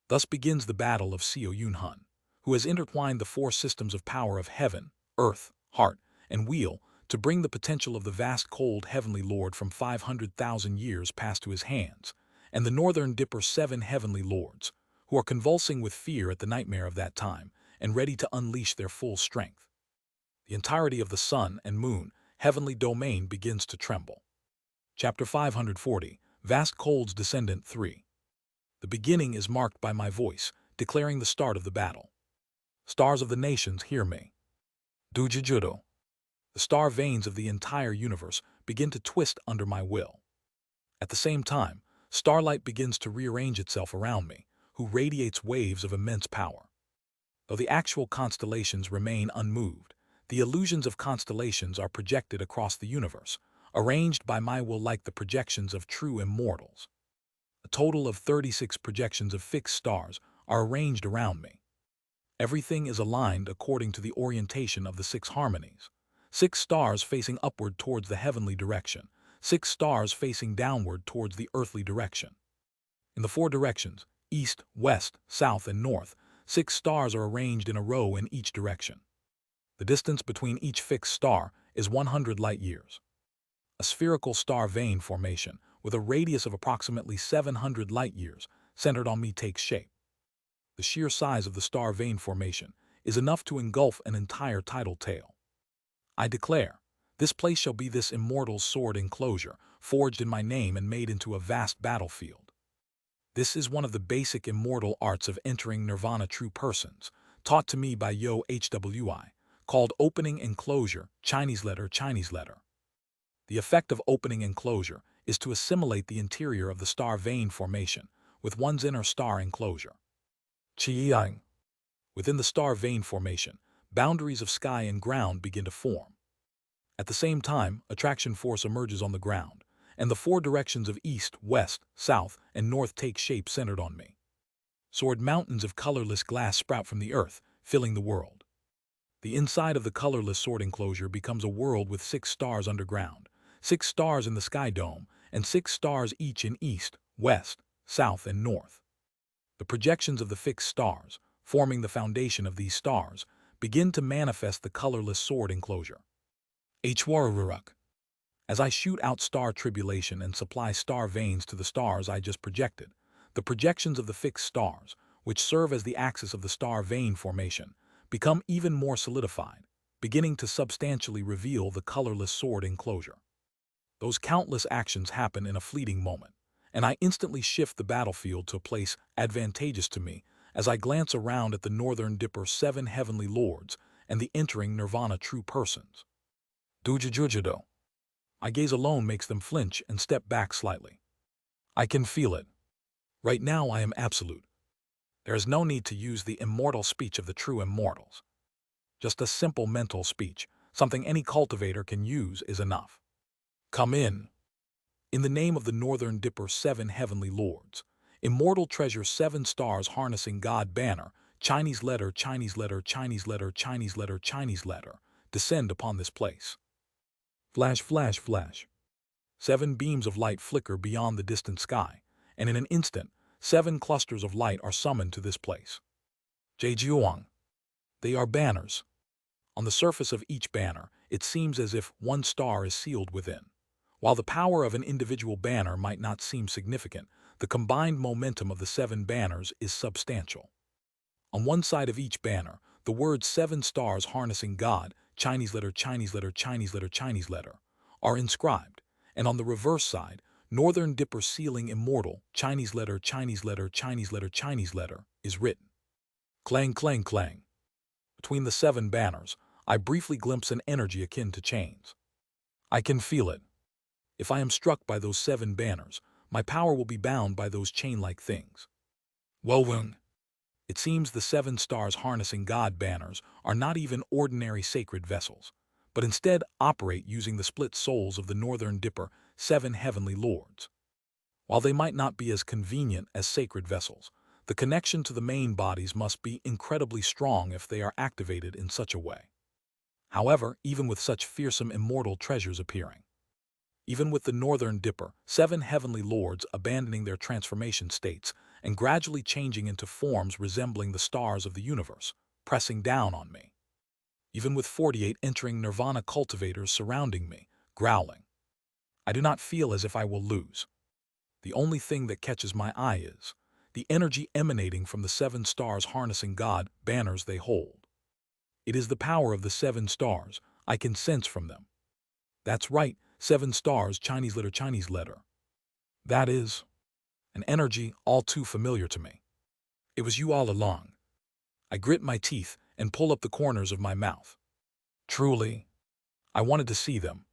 Thus begins the battle of Seo Yun Hyun, who has intertwined the four systems of power of heaven, earth, heart, and wheel to bring the potential of the vast cold heavenly lord from 500,000 years past to his hands, and the northern dipper 7 heavenly lords, who are convulsing with fear at the nightmare of that time and ready to unleash their full strength. The entirety of the sun and moon, heavenly domain begins to tremble. Chapter 540, Vast Cold's Descendant 3. The beginning is marked by my voice, declaring the start of the battle. Stars of the nations, hear me. Dujijudo. The star veins of the entire universe begin to twist under my will. At the same time, starlight begins to rearrange itself around me, who radiates waves of immense power. Though the actual constellations remain unmoved, the illusions of constellations are projected across the universe, arranged by my will like the projections of true immortals. A total of 36 projections of fixed stars are arranged around me. Everything is aligned according to the orientation of the 6 harmonies. 6 stars facing upward towards the heavenly direction, 6 stars facing downward towards the earthly direction. In the 4 directions, east, west, south, and north, 6 stars are arranged in a row in each direction. The distance between each fixed star is 100 light-years. A spherical star vein formation with a radius of approximately 700 light-years centered on me takes shape. The sheer size of the star vein formation is enough to engulf an entire tidal tail. I declare, this place shall be this immortal's sword enclosure, forged in my name and made into a vast battlefield. This is one of the basic immortal arts of entering nirvana true persons, taught to me by Yo Hwi, called opening enclosure, Chinese letter. The effect of opening enclosure is to assimilate the interior of the star vein formation with one's inner star enclosure. Qiyang. Within the star vein formation, boundaries of sky and ground begin to form. At the same time, attraction force emerges on the ground, and the 4 directions of east, west, south, and north take shape centered on me. Sword mountains of colorless glass sprout from the earth, filling the world. The inside of the colorless sword enclosure becomes a world with 6 stars underground, 6 stars in the sky dome, and 6 stars each in east, west, south, and north. The projections of the fixed stars, forming the foundation of these stars, begin to manifest the colorless sword enclosure. Hwaruruk. As I shoot out star tribulation and supply star veins to the stars I just projected, the projections of the fixed stars, which serve as the axis of the star vein formation, become even more solidified, beginning to substantially reveal the colorless sword enclosure. Those countless actions happen in a fleeting moment, and I instantly shift the battlefield to a place advantageous to me as I glance around at the northern dipper 7 heavenly lords and the entering nirvana true persons. Dujijujudo. My gaze alone makes them flinch and step back slightly. I can feel it. Right now I am absolute. There is no need to use the immortal speech of the true immortals. Just a simple mental speech, something any cultivator can use, is enough. Come in. In the name of the northern dipper 7 heavenly lords, immortal treasure 7 stars harnessing God banner, Chinese letter, descend upon this place. Flash, flash, flash. 7 beams of light flicker beyond the distant sky, and in an instant, 7 clusters of light are summoned to this place. Jade. They are banners. On the surface of each banner, it seems as if 1 star is sealed within. While the power of an individual banner might not seem significant, the combined momentum of the 7 banners is substantial. On one side of each banner, the words 7 stars harnessing God, Chinese letter, are inscribed, and on the reverse side, Northern Dipper sealing immortal, Chinese letter, is written. Clang, clang, clang. Between the 7 banners, I briefly glimpse an energy akin to chains. I can feel it. If I am struck by those 7 banners, my power will be bound by those chain-like things. Wowung. It seems the 7 stars harnessing God banners are not even ordinary sacred vessels, but instead operate using the split souls of the Northern Dipper 7 heavenly lords. While they might not be as convenient as sacred vessels, the connection to the main bodies must be incredibly strong if they are activated in such a way. However, even with such fearsome immortal treasures appearing, even with the Northern Dipper, 7 heavenly lords abandoning their transformation states and gradually changing into forms resembling the stars of the universe, pressing down on me, even with 48 entering nirvana cultivators surrounding me, growling, I do not feel as if I will lose. The only thing that catches my eye is the energy emanating from the 7 stars harnessing God banners they hold. It is the power of the 7 stars I can sense from them. That's right, 7 stars, Chinese letter. That is an energy all too familiar to me. It was you all along. I grit my teeth and pull up the corners of my mouth. Truly, I wanted to see them.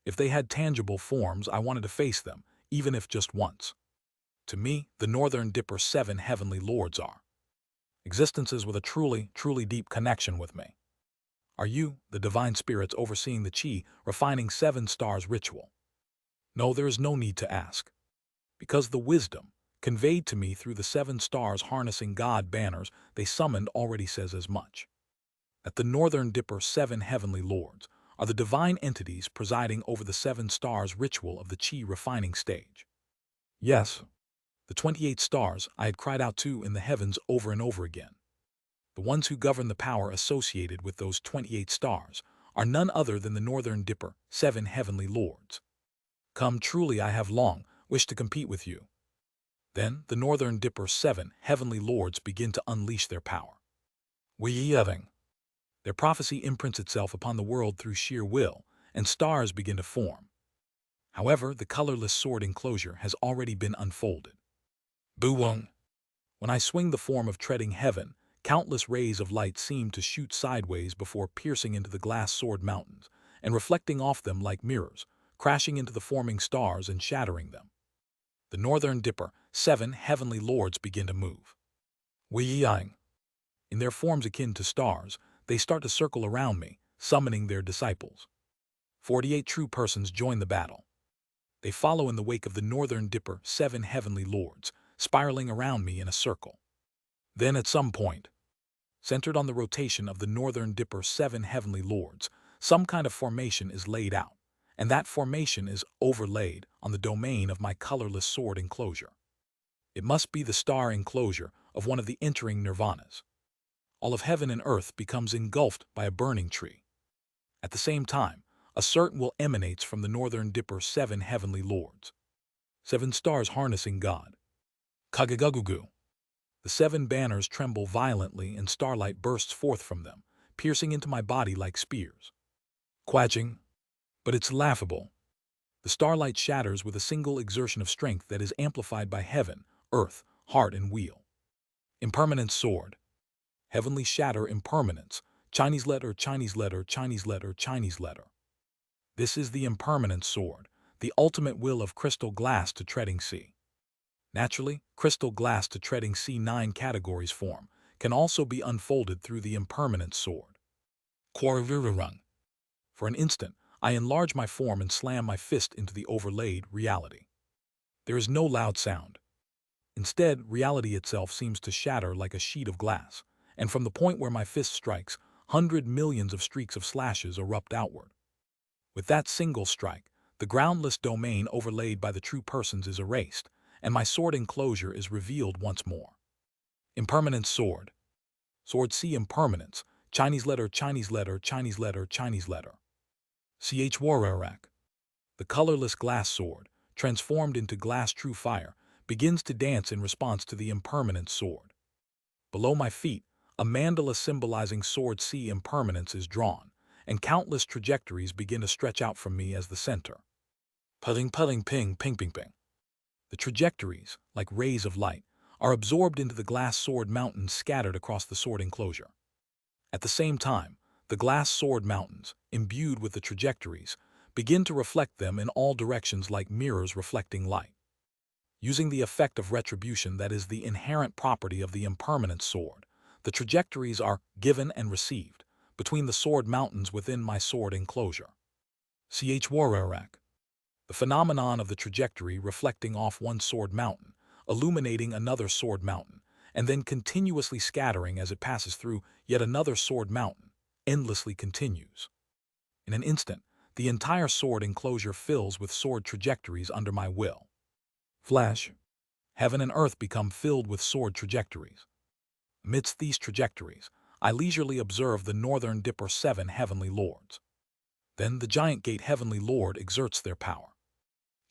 If they had tangible forms, I wanted to face them, even if just once. To me, the Northern Dipper 7 heavenly lords are existences with a truly, truly deep connection with me. Are you, the divine spirits overseeing the Qi, refining 7 stars ritual? No, there is no need to ask. Because the wisdom, conveyed to me through the 7 stars harnessing God banners they summoned already says as much. That the Northern Dipper 7 heavenly lords are the divine entities presiding over the 7 stars ritual of the Qi refining stage. Yes, the 28 stars I had cried out to in the heavens over and over again. The ones who govern the power associated with those 28 stars are none other than the Northern Dipper 7 heavenly lords. Come, truly I have long wished to compete with you. Then the Northern Dipper 7 heavenly lords begin to unleash their power. Their prophecy imprints itself upon the world through sheer will, and stars begin to form. However, the colorless sword enclosure has already been unfolded. Buwung. When I swing the form of treading heaven, countless rays of light seem to shoot sideways before piercing into the glass sword mountains and reflecting off them like mirrors, crashing into the forming stars and shattering them. The Northern Dipper 7 heavenly lords begin to move. In their forms akin to stars, they start to circle around me, summoning their disciples. 48 true persons join the battle. They follow in the wake of the Northern Dipper 7 heavenly lords, spiraling around me in a circle. Then at some point, centered on the rotation of the Northern Dipper 7 heavenly lords, some kind of formation is laid out, and that formation is overlaid on the domain of my colorless sword enclosure. It must be the star enclosure of one of the entering nirvanas. All of heaven and earth becomes engulfed by a burning tree. At the same time, a certain will emanates from the Northern Dipper 7 heavenly lords. 7 stars harnessing God. Kagagugugu. The 7 banners tremble violently and starlight bursts forth from them, piercing into my body like spears. Quaching. But it's laughable. The starlight shatters with a single exertion of strength that is amplified by heaven, earth, heart, and wheel. Impermanent sword. Heavenly shatter impermanence. Chinese letter. This is the impermanent sword, the ultimate will of crystal glass to treading sea. Naturally, crystal glass to treading sea 9 categories form can also be unfolded through the impermanent sword. Quarvirurung. For an instant, I enlarge my form and slam my fist into the overlaid reality. There is no loud sound. Instead, reality itself seems to shatter like a sheet of glass, and from the point where my fist strikes, 100 millions of streaks of slashes erupt outward. With that single strike, the groundless domain overlaid by the true persons is erased, and my sword enclosure is revealed once more. Impermanent sword. Sword C impermanence. Chinese letter. CH Wararak. The colorless glass sword, transformed into glass true fire, begins to dance in response to the impermanent sword. Below my feet, a mandala symbolizing sword C impermanence is drawn, and countless trajectories begin to stretch out from me as the center. Ping. The trajectories, like rays of light, are absorbed into the glass sword mountains scattered across the sword enclosure. At the same time, the glass sword mountains, imbued with the trajectories, begin to reflect them in all directions like mirrors reflecting light. Using the effect of retribution that is the inherent property of the impermanent sword, the trajectories are given and received between the sword mountains within my sword enclosure. CH Wararak. The phenomenon of the trajectory reflecting off one sword mountain, illuminating another sword mountain, and then continuously scattering as it passes through yet another sword mountain, endlessly continues. In an instant, the entire sword enclosure fills with sword trajectories under my will. Flash. Heaven and earth become filled with sword trajectories. Amidst these trajectories, I leisurely observe the northern dipper 7 heavenly lords. Then the giant gate heavenly lord exerts their power.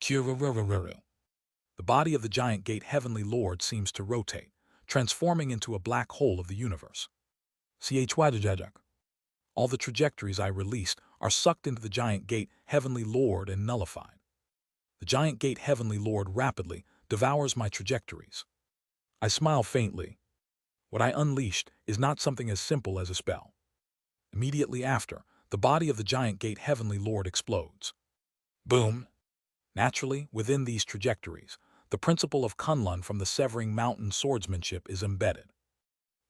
The body of the giant gate heavenly lord seems to rotate, transforming into a black hole of the universe. All the trajectories I released are sucked into the giant gate heavenly lord and nullified. The giant gate heavenly lord rapidly devours my trajectories. I smile faintly. What I unleashed is not something as simple as a spell. Immediately after, the body of the giant gate heavenly lord explodes. Boom! Naturally, within these trajectories, the principle of Kunlun from the Severing Mountain swordsmanship is embedded.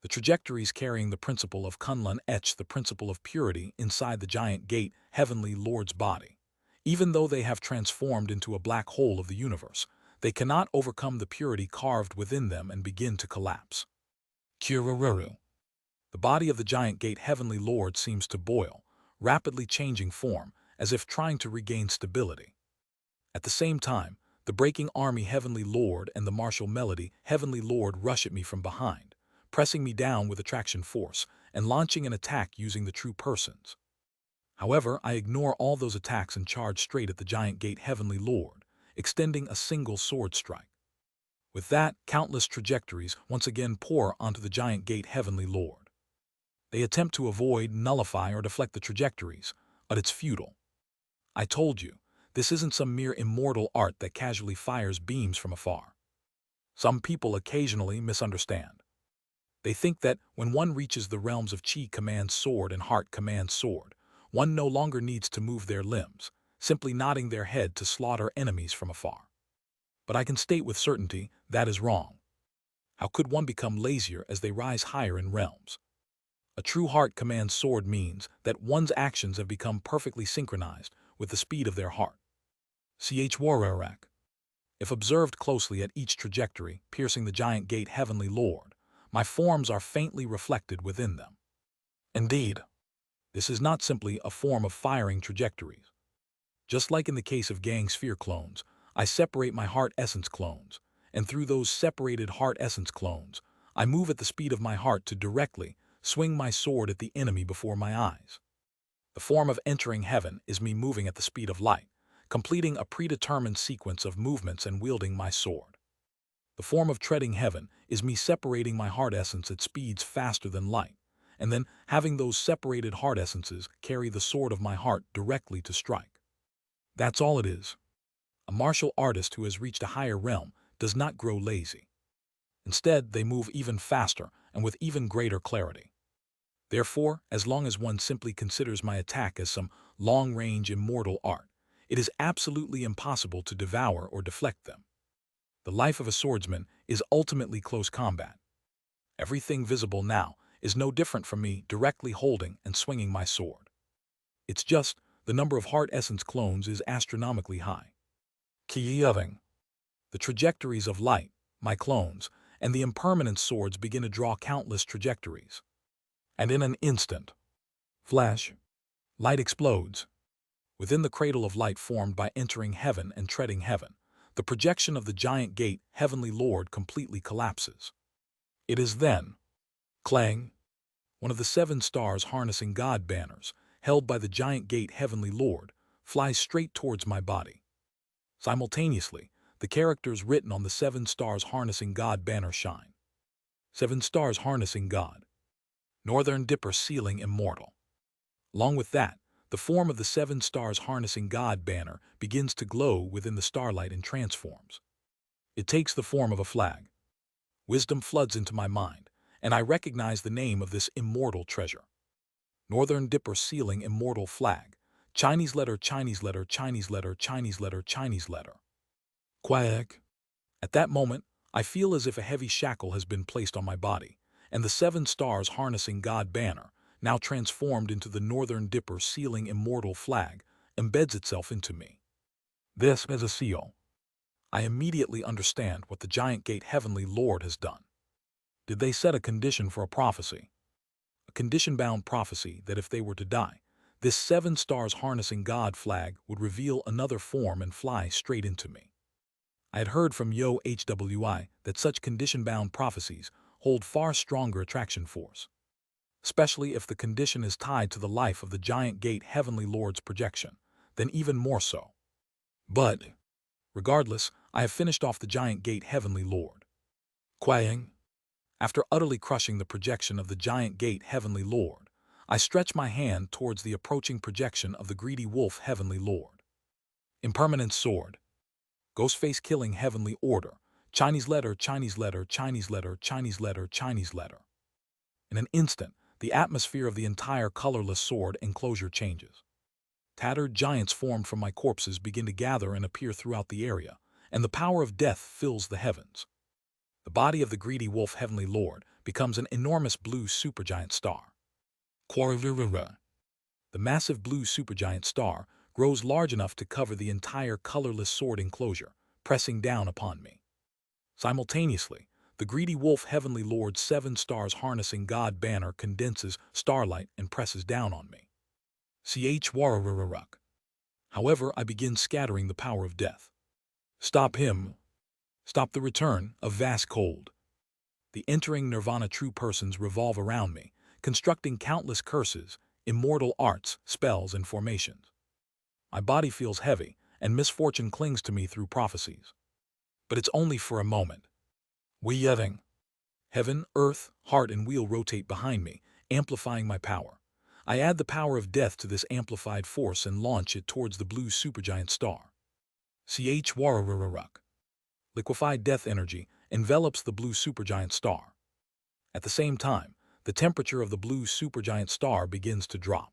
The trajectories carrying the principle of Kunlun etch the principle of purity inside the giant gate heavenly lord's body. Even though they have transformed into a black hole of the universe, they cannot overcome the purity carved within them and begin to collapse. The body of the giant gate heavenly lord seems to boil, rapidly changing form, as if trying to regain stability. At the same time, the breaking army heavenly lord and the martial melody heavenly lord rush at me from behind, pressing me down with attraction force and launching an attack using the true persons. However, I ignore all those attacks and charge straight at the giant gate heavenly lord, extending a single sword strike. With that, countless trajectories once again pour onto the giant gate heavenly lord. They attempt to avoid, nullify, or deflect the trajectories, but it's futile. I told you, this isn't some mere immortal art that casually fires beams from afar. Some people occasionally misunderstand. They think that when one reaches the realms of chi commands sword and heart commands sword, one no longer needs to move their limbs, simply nodding their head to slaughter enemies from afar. But I can state with certainty that is wrong. How could one become lazier as they rise higher in realms? A true heart commands sword means that one's actions have become perfectly synchronized with the speed of their heart. If observed closely at each trajectory piercing the giant gate heavenly lord, my forms are faintly reflected within them. Indeed, this is not simply a form of firing trajectories. Just like in the case of gang sphere clones, I separate my heart essence clones, and through those separated heart essence clones, I move at the speed of my heart to directly swing my sword at the enemy before my eyes. The form of entering heaven is me moving at the speed of light, completing a predetermined sequence of movements and wielding my sword. The form of treading heaven is me separating my heart essence at speeds faster than light, and then having those separated heart essences carry the sword of my heart directly to strike. That's all it is. A martial artist who has reached a higher realm does not grow lazy. Instead, they move even faster and with even greater clarity. Therefore, as long as one simply considers my attack as some long-range immortal art, it is absolutely impossible to devour or deflect them. The life of a swordsman is ultimately close combat. Everything visible now is no different from me directly holding and swinging my sword. It's just the number of heart essence clones is astronomically high. The trajectories of light, my clones, and the impermanent swords begin to draw countless trajectories. And in an instant, flash, light explodes. Within the cradle of light formed by entering heaven and treading heaven, the projection of the giant gate heavenly lord completely collapses. It is then, clang, one of the 7 stars harnessing God banners, held by the giant gate heavenly lord, flies straight towards my body. Simultaneously, the characters written on the 7 stars harnessing God banner shine. 7 stars harnessing God. Northern dipper sealing immortal. Along with that, the form of the 7 stars harnessing God banner begins to glow within the starlight and transforms. It takes the form of a flag. Wisdom floods into my mind, and I recognize the name of this immortal treasure. Northern dipper sealing immortal flag. Chinese letter, Chinese letter, Chinese letter, Chinese letter, Chinese letter. Quack. At that moment, I feel as if a heavy shackle has been placed on my body, and the 7 stars harnessing God banner, now transformed into the Northern Dipper sealing immortal flag, embeds itself into me. This is a seal. I immediately understand what the giant gate heavenly Lord has done. Did they set a condition for a prophecy? A condition-bound prophecy that if they were to die, this 7 stars harnessing God flag would reveal another form and fly straight into me. I had heard from Yo HWI that such condition-bound prophecies hold far stronger attraction force, especially if the condition is tied to the life of the giant gate heavenly Lord's projection, then even more so. But, regardless, I have finished off the giant gate heavenly Lord. Quaying. After utterly crushing the projection of the giant gate heavenly Lord, I stretch my hand towards the approaching projection of the greedy wolf heavenly Lord. Impermanent sword. Ghostface killing heavenly order. Chinese letter, Chinese letter, Chinese letter, Chinese letter, Chinese letter. In an instant, the atmosphere of the entire colorless sword enclosure changes. Tattered giants formed from my corpses begin to gather and appear throughout the area, and the power of death fills the heavens. The body of the greedy wolf heavenly Lord becomes an enormous blue supergiant star. The massive blue supergiant star grows large enough to cover the entire colorless sword enclosure, pressing down upon me. Simultaneously, the greedy wolf heavenly Lord's 7 stars harnessing God banner condenses starlight and presses down on me. However, I begin scattering the power of death. Stop him. Stop the return of vast cold. The entering nirvana true persons revolve around me, constructing countless curses, immortal arts, spells, and formations. My body feels heavy, and misfortune clings to me through prophecies. But it's only for a moment. We yetting. Heaven, earth, heart, and wheel rotate behind me, amplifying my power. I add the power of death to this amplified force and launch it towards the blue supergiant star. Liquefied death energy envelops the blue supergiant star. At the same time, the temperature of the blue supergiant star begins to drop.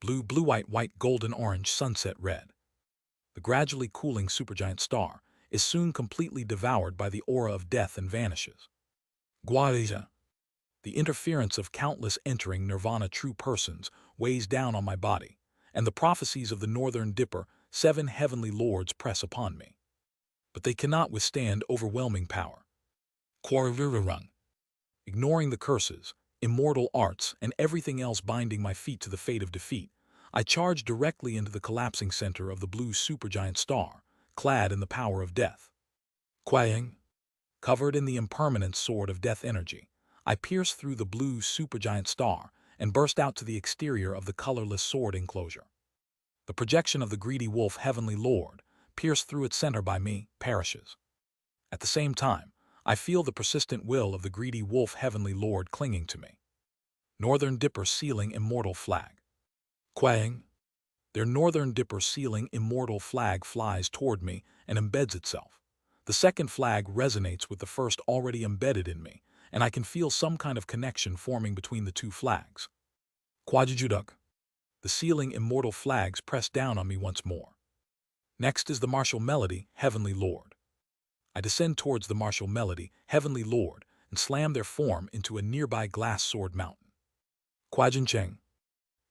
Blue, blue-white, white, golden, orange, sunset, red. The gradually cooling supergiant star is soon completely devoured by the aura of death and vanishes. Guardia. The interference of countless entering nirvana true persons weighs down on my body, and the prophecies of the Northern Dipper, 7 heavenly lords press upon me. But they cannot withstand overwhelming power. Ignoring the curses, immortal arts, and everything else binding my feet to the fate of defeat, I charge directly into the collapsing center of the blue supergiant star, clad in the power of death. Quaying. Covered in the impermanent sword of death energy, I pierce through the blue supergiant star and burst out to the exterior of the colorless sword enclosure. The projection of the greedy wolf heavenly Lord, pierced through its center by me, perishes. At the same time, I feel the persistent will of the greedy wolf heavenly Lord clinging to me. Northern Dipper sealing immortal flag. Quaying. Their Northern Dipper sealing immortal flag flies toward me and embeds itself. The second flag resonates with the first already embedded in me, and I can feel some kind of connection forming between the 2 flags. Quajujuduk. The sealing immortal flags press down on me once more. Next is the martial melody, Heavenly Lord. I descend towards the martial melody, Heavenly Lord, and slam their form into a nearby glass sword mountain. Quajincheng.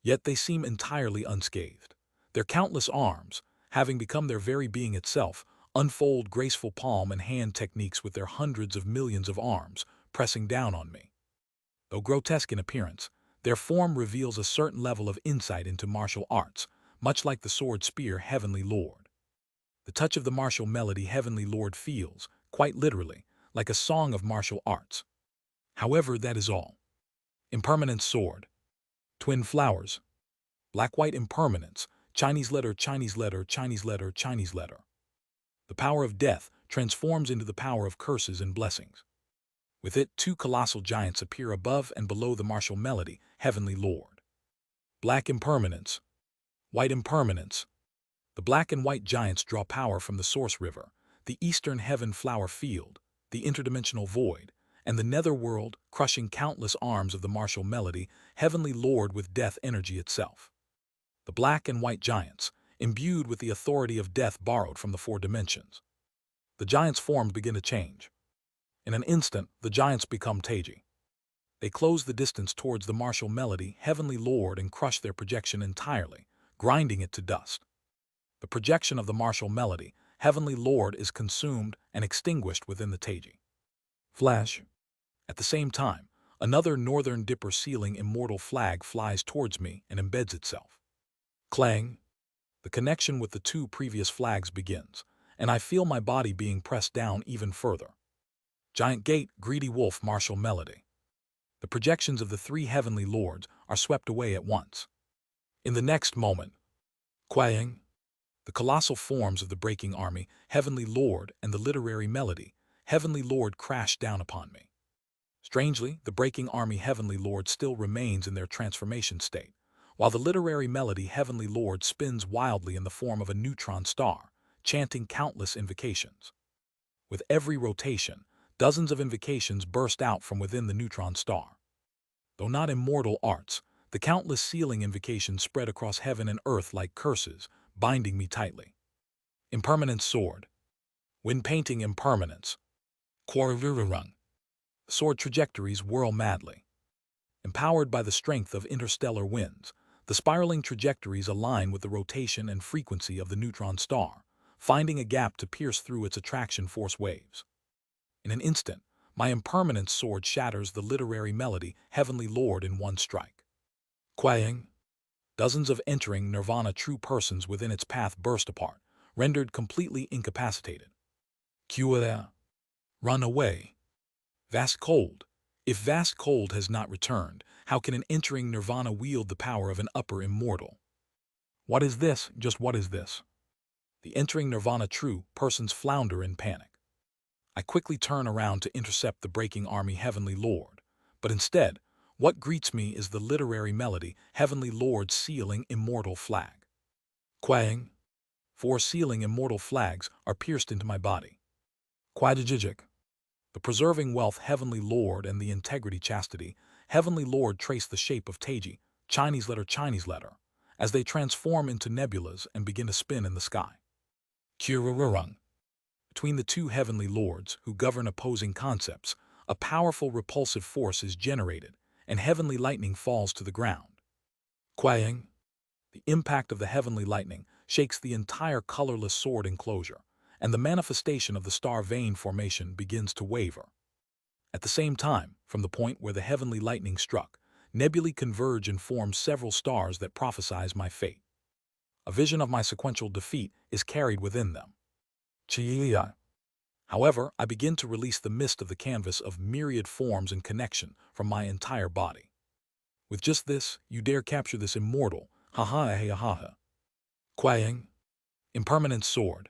Yet they seem entirely unscathed. Their countless arms, having become their very being itself, unfold graceful palm and hand techniques with their hundreds of millions of arms, pressing down on me. Though grotesque in appearance, their form reveals a certain level of insight into martial arts, much like the sword spear Heavenly Lord. The touch of the martial melody Heavenly Lord feels, quite literally, like a song of martial arts. However, that is all. Impermanent sword. Twin flowers. Black-white impermanence. Chinese letter, Chinese letter, Chinese letter, Chinese letter. The power of death transforms into the power of curses and blessings. With it, 2 colossal giants appear above and below the martial melody, Heavenly Lord. Black impermanence. White impermanence. The black and white giants draw power from the source river, the eastern heaven flower field, the interdimensional void, and the netherworld, crushing countless arms of the martial melody, Heavenly Lord with death energy itself. The black and white giants, imbued with the authority of death borrowed from the 4 dimensions. The giants' forms begin to change. In an instant, the giants become Taiji. They close the distance towards the martial melody, Heavenly Lord, and crush their projection entirely, grinding it to dust. The projection of the martial melody, Heavenly Lord, is consumed and extinguished within the Taiji. Flash. At the same time, another Northern Dipper sealing immortal flag flies towards me and embeds itself. Clang. The connection with the two previous flags begins, and I feel my body being pressed down even further. Giant Gate, Greedy Wolf, martial melody. The projections of the three Heavenly Lords are swept away at once. In the next moment, Quang. The colossal forms of the breaking army, Heavenly Lord, and the literary melody, Heavenly Lord, crash down upon me. Strangely, the breaking army Heavenly Lord still remains in their transformation state, while the literary melody Heavenly Lord spins wildly in the form of a neutron star, chanting countless invocations. With every rotation, dozens of invocations burst out from within the neutron star. Though not immortal arts, the countless sealing invocations spread across heaven and earth like curses, binding me tightly. Impermanence sword. When painting impermanence. Quarvirurung. Sword trajectories whirl madly. Empowered by the strength of interstellar winds, the spiraling trajectories align with the rotation and frequency of the neutron star, finding a gap to pierce through its attraction force waves. In an instant, my impermanence sword shatters the literary melody Heavenly Lord in one strike. Quang. Dozens of entering nirvana true persons within its path burst apart, rendered completely incapacitated. Qa. Run away. Vast Cold. If Vast Cold has not returned, how can an entering nirvana wield the power of an upper immortal? What is this? Just what is this? The entering nirvana true persons flounder in panic. I quickly turn around to intercept the breaking army Heavenly Lord, but instead, what greets me is the literary melody Heavenly Lord sealing immortal flag. Quang. 4 sealing immortal flags are pierced into my body. Quadjijik. The preserving wealth Heavenly Lord and the integrity chastity Heavenly Lord trace the shape of Taiji, Chinese letter, as they transform into nebulas and begin to spin in the sky. Kirururung. Between the two Heavenly Lords who govern opposing concepts, a powerful repulsive force is generated, and heavenly lightning falls to the ground. Quang. The impact of the heavenly lightning shakes the entire colorless sword enclosure, and the manifestation of the star vein formation begins to waver. At the same time, from the point where the heavenly lightning struck, nebulae converge and form several stars that prophesize my fate. A vision of my sequential defeat is carried within them. Chiya. However, I begin to release the mist of the canvas of myriad forms and connection from my entire body. With just this, you dare capture this immortal, ha-ha-ha-ha-ha. Quang. Impermanent sword.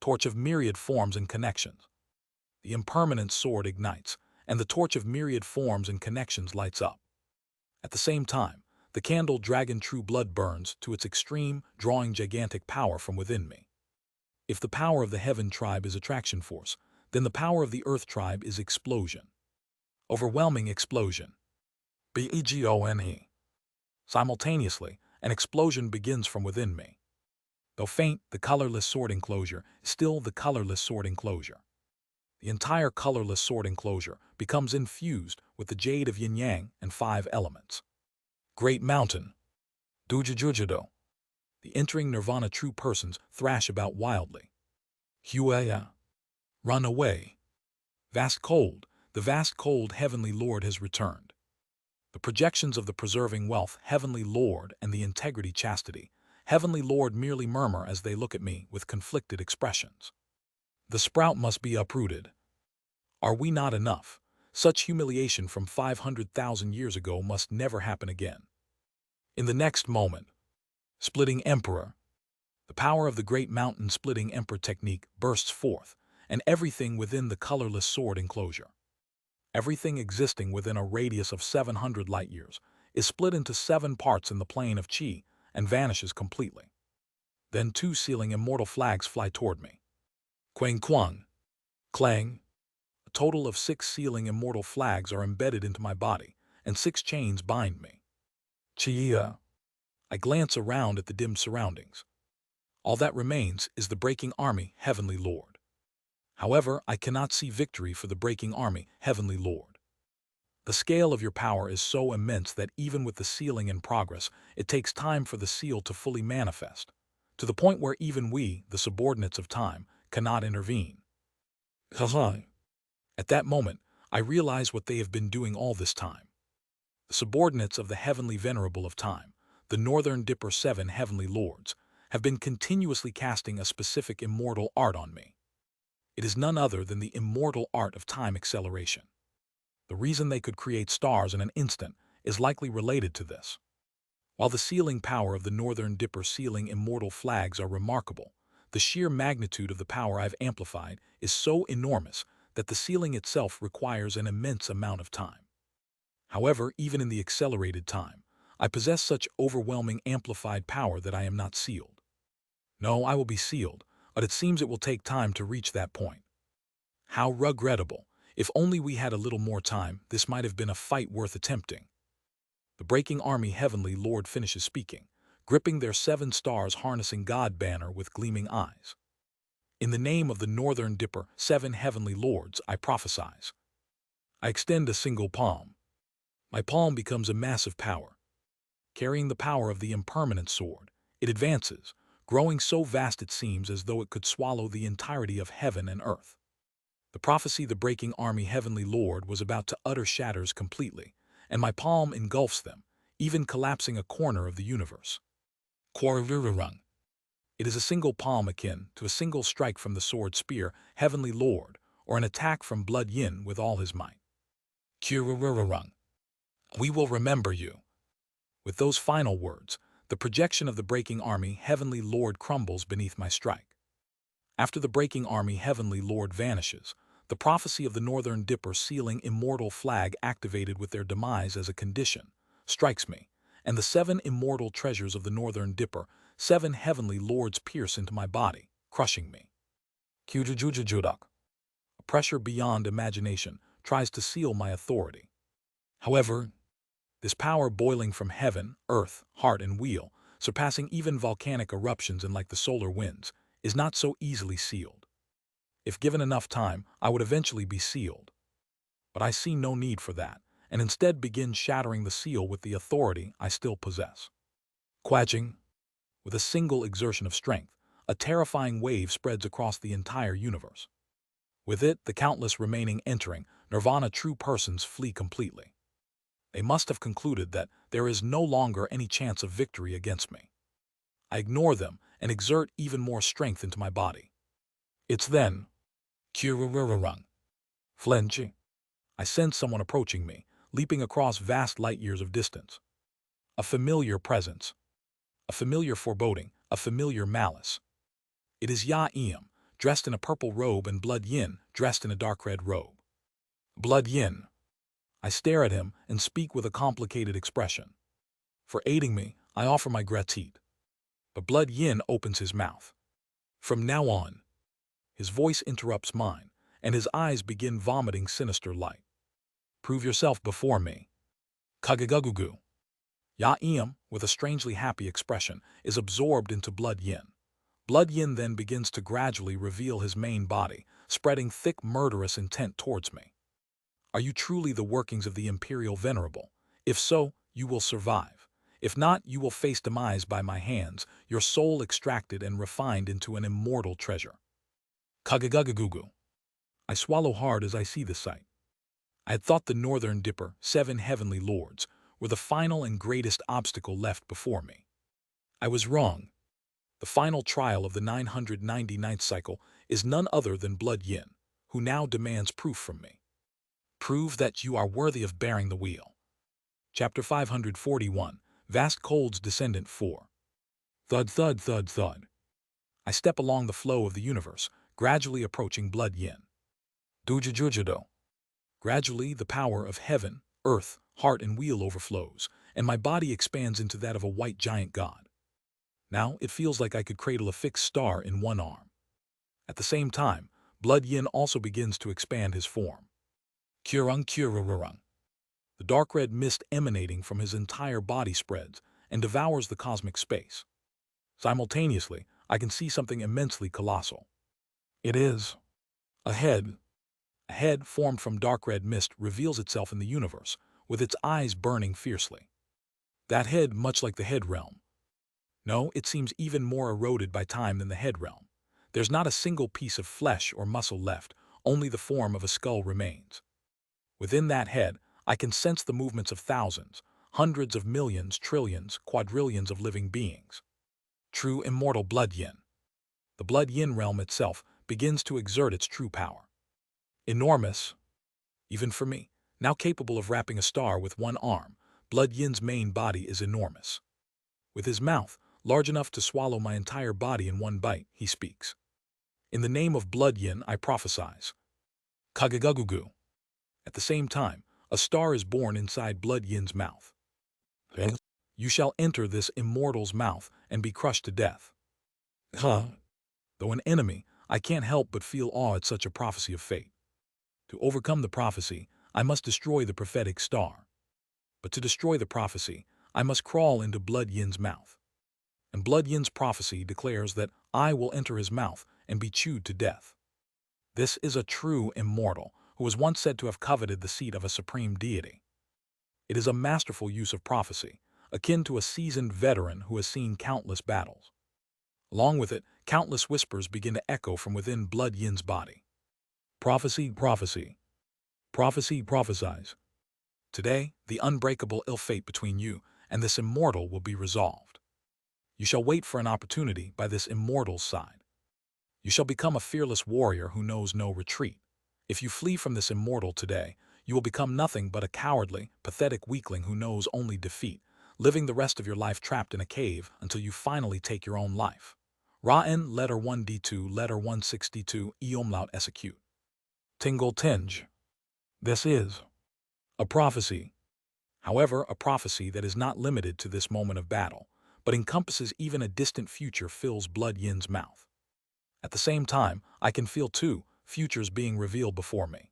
Torch of myriad forms and connections. The impermanent sword ignites, and the torch of myriad forms and connections lights up. At the same time, the candle dragon true blood burns to its extreme, drawing gigantic power from within me. If the power of the heaven tribe is attraction force, then the power of the earth tribe is explosion. Overwhelming explosion. B-E-G-O-N-E. Simultaneously, an explosion begins from within me. Though faint, the colorless sword enclosure is still the colorless sword enclosure. The entire colorless sword enclosure becomes infused with the jade of yin-yang and 5 elements. Great Mountain. Dujijujido. The entering nirvana true persons thrash about wildly. Huaya. Run away. Vast Cold. The Vast Cold Heavenly Lord has returned. The projections of the preserving wealth Heavenly Lord and the integrity chastity Heavenly Lord merely murmur as they look at me with conflicted expressions. The sprout must be uprooted. Are we not enough? Such humiliation from 500,000 years ago must never happen again. In the next moment, Splitting Emperor. The power of the Great Mountain Splitting Emperor technique bursts forth, and everything within the colorless sword enclosure, everything existing within a radius of 700 light-years, is split into 7 parts in the plane of Qi and vanishes completely. Then 2 sealing immortal flags fly toward me. Quang Quang. Clang. A total of 6 sealing immortal flags are embedded into my body, and 6 chains bind me. Chia. I glance around at the dim surroundings. All that remains is the breaking army, Heavenly Lord. However, I cannot see victory for the breaking army, Heavenly Lord. The scale of your power is so immense that even with the sealing in progress, it takes time for the seal to fully manifest. to the point where even we, the subordinates of time, cannot intervene. At that moment, I realize what they have been doing all this time. The subordinates of the heavenly venerable of time, the Northern Dipper 7 heavenly lords, have been continuously casting a specific immortal art on me. It is none other than the immortal art of time acceleration. The reason they could create stars in an instant is likely related to this. While the sealing power of the Northern Dipper sealing immortal flags are remarkable, the sheer magnitude of the power I've amplified is so enormous that the sealing itself requires an immense amount of time. However, even in the accelerated time, I possess such overwhelming amplified power that I am not sealed. No, I will be sealed, but it seems it will take time to reach that point. How regrettable. If only we had a little more time, this might have been a fight worth attempting. The breaking army heavenly lord finishes speaking, gripping their 7 stars harnessing God banner with gleaming eyes. In the name of the Northern Dipper 7 heavenly lords, I prophesize. I extend a single palm. My palm becomes a massive power. Carrying the power of the impermanent sword, it advances, growing so vast it seems as though it could swallow the entirety of heaven and earth. The prophecy the breaking army heavenly lord was about to utter shatters completely, and my palm engulfs them, even collapsing a corner of the universe. Quarvirurung. It is a single palm akin to a single strike from the sword spear, heavenly lord, or an attack from blood yin with all his might. Kurururung. We will remember you. With those final words, the projection of the breaking army heavenly lord crumbles beneath my strike. After the breaking army heavenly lord vanishes, the prophecy of the Northern Dipper sealing immortal flag activated with their demise as a condition strikes me, and the 7 immortal treasures of the Northern Dipper 7 heavenly lords pierce into my body, crushing me. Kujujujujuduk. A pressure beyond imagination tries to seal my authority. However, this power boiling from heaven, earth, heart, and wheel, surpassing even volcanic eruptions and like the solar winds, is not so easily sealed. If given enough time, I would eventually be sealed. But I see no need for that, and instead begin shattering the seal with the authority I still possess. Quaching. With a single exertion of strength, a terrifying wave spreads across the entire universe. With it, the countless remaining entering nirvana true persons flee completely. They must have concluded that there is no longer any chance of victory against me. I ignore them and exert even more strength into my body. It's then. Kurururung. Flinching. I sense someone approaching me, leaping across vast light years of distance. A familiar presence. A familiar foreboding, a familiar malice. It is Ya-Eum, dressed in a purple robe, and Blood Yin, dressed in a dark red robe. Blood Yin. I stare at him and speak with a complicated expression. For aiding me, I offer my gratitude. But Blood Yin opens his mouth. From now on. His voice interrupts mine, and his eyes begin vomiting sinister light. Prove yourself before me. Kagagugugu. Ya-Eum, with a strangely happy expression, is absorbed into Blood Yin. Blood Yin then begins to gradually reveal his main body, spreading thick murderous intent towards me. Are you truly the workings of the Imperial Venerable? If so, you will survive. If not, you will face demise by my hands, your soul extracted and refined into an immortal treasure. Kagagugugu. I swallow hard as I see the sight. I had thought the Northern Dipper 7 heavenly lords were the final and greatest obstacle left before me. I was wrong. The final trial of the 999th cycle is none other than Blood Yin, who now demands proof from me. Prove that you are worthy of bearing the wheel. Chapter 541, Vast Cold's Descendant 4. Thud, thud, thud, thud. I step along the flow of the universe, gradually approaching Blood Yin. Dujujujudo. Gradually, the power of heaven, earth, heart, and wheel overflows, and my body expands into that of a white giant god. Now, it feels like I could cradle a fixed star in one arm. At the same time, Blood Yin also begins to expand his form. Kurung kurururung. The dark red mist emanating from his entire body spreads and devours the cosmic space. Simultaneously, I can see something immensely colossal. It is a head. A head formed from dark red mist reveals itself in the universe, with its eyes burning fiercely. That head, much like the head realm. No, it seems even more eroded by time than the head realm. There's not a single piece of flesh or muscle left, only the form of a skull remains. Within that head, I can sense the movements of thousands, hundreds of millions, trillions, quadrillions of living beings. True immortal blood yin. The blood yin realm itself begins to exert its true power. Enormous, even for me, now capable of wrapping a star with one arm, blood yin's main body is enormous. With his mouth, large enough to swallow my entire body in one bite, he speaks. In the name of blood yin, I prophesize. Kagagugugu. At the same time, a star is born inside blood yin's mouth. You shall enter this immortal's mouth and be crushed to death. Though an enemy, I can't help but feel awe at such a prophecy of fate. To overcome the prophecy, I must destroy the prophetic star. But to destroy the prophecy, I must crawl into blood yin's mouth. And blood yin's prophecy declares that I will enter his mouth and be chewed to death. This is a true immortal who was once said to have coveted the seat of a supreme deity. It is a masterful use of prophecy, akin to a seasoned veteran who has seen countless battles. Along with it, countless whispers begin to echo from within blood yin's body. Prophecy, prophecy. Prophecy prophesies. Today, the unbreakable ill fate between you and this immortal will be resolved. You shall wait for an opportunity by this immortal's side. You shall become a fearless warrior who knows no retreat. If you flee from this immortal today, you will become nothing but a cowardly, pathetic weakling who knows only defeat, living the rest of your life trapped in a cave until you finally take your own life. Ra'en, letter 1D2, letter 162, Eomlaut execute. Tingle tinge. This is a prophecy. However, a prophecy that is not limited to this moment of battle, but encompasses even a distant future fills blood yin's mouth. At the same time, I can feel two futures being revealed before me.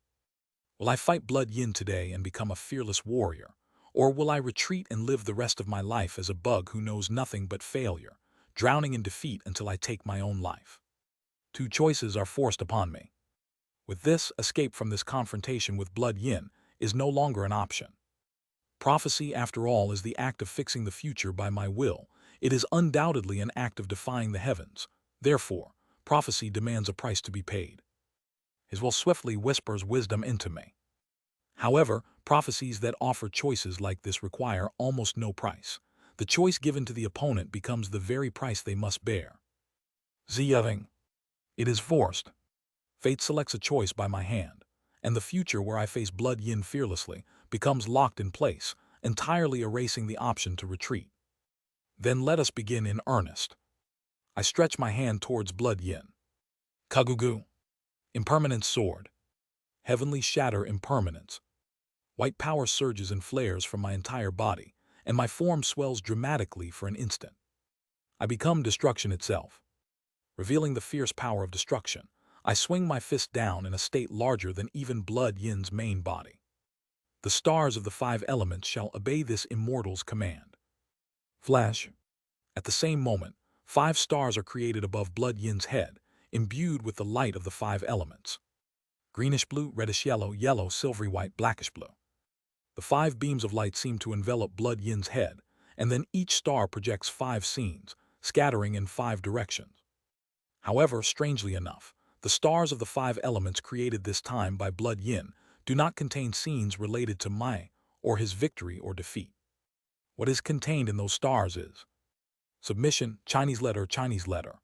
Will I fight blood yin today and become a fearless warrior, or will I retreat and live the rest of my life as a bug who knows nothing but failure, drowning in defeat until I take my own life? Two choices are forced upon me. With this, escape from this confrontation with blood yin is no longer an option. Prophecy, after all, is the act of fixing the future by my will. It is undoubtedly an act of defying the heavens. Therefore, prophecy demands a price to be paid. His will swiftly whispers wisdom into me. However, prophecies that offer choices like this require almost no price. The choice given to the opponent becomes the very price they must bear. Ziyeving. It is forced. Fate selects a choice by my hand, and the future where I face blood yin fearlessly becomes locked in place, entirely erasing the option to retreat. Then let us begin in earnest. I stretch my hand towards blood yin. Kagugu. Impermanence sword. Heavenly shatter impermanence. White power surges and flares from my entire body, and my form swells dramatically for an instant. I become destruction itself. Revealing the fierce power of destruction, I swing my fist down in a state larger than even blood yin's main body. The stars of the five elements shall obey this immortal's command. Flash. At the same moment, 5 stars are created above blood yin's head, imbued with the light of the 5 elements. Greenish blue, reddish yellow, yellow, silvery white, blackish blue. The 5 beams of light seem to envelop blood yin's head, and then each star projects 5 scenes, scattering in 5 directions. However, strangely enough, the stars of the 5 elements created this time by blood yin do not contain scenes related to Mai or his victory or defeat. What is contained in those stars is submission, Chinese letter, Chinese letter.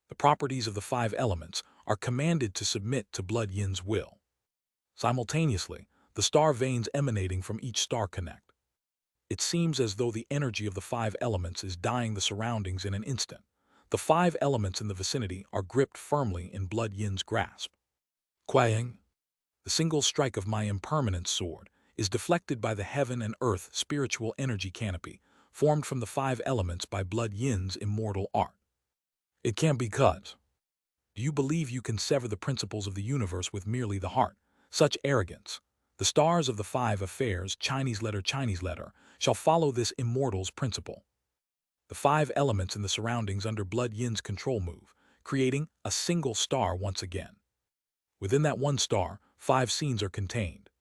The properties of the 5 elements are commanded to submit to blood yin's will. Simultaneously, the star veins emanating from each star connect. It seems as though the energy of the 5 elements is dyeing the surroundings in an instant. The 5 elements in the vicinity are gripped firmly in blood yin's grasp. Quaying. The single strike of my impermanence sword is deflected by the heaven and earth spiritual energy canopy formed from the 5 elements by blood yin's immortal art. It can't be cut. Do you believe you can sever the principles of the universe with merely the heart? Such arrogance. The stars of the 5 affairs, Chinese letter, shall follow this immortal's principle. The 5 elements in the surroundings under blood yin's control move, creating a single star once again. Within that one star, 5 scenes are contained.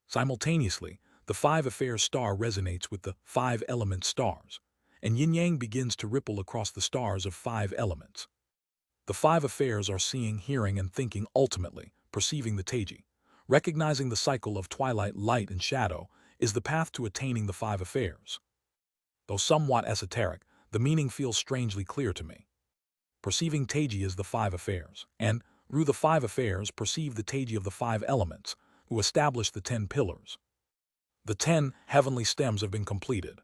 Simultaneously, the 5 affairs star resonates with the 5 element stars, and yin-yang begins to ripple across the stars of 5 elements. The 5 affairs are seeing, hearing, and thinking, ultimately perceiving the Taiji. Recognizing the cycle of twilight, light, and shadow is the path to attaining the 5 affairs. Though somewhat esoteric, the meaning feels strangely clear to me. Perceiving Taiji is the 5 affairs, and, through the 5 affairs, perceive the Taiji of the 5 elements, who establish the 10 pillars. The 10 heavenly stems have been completed.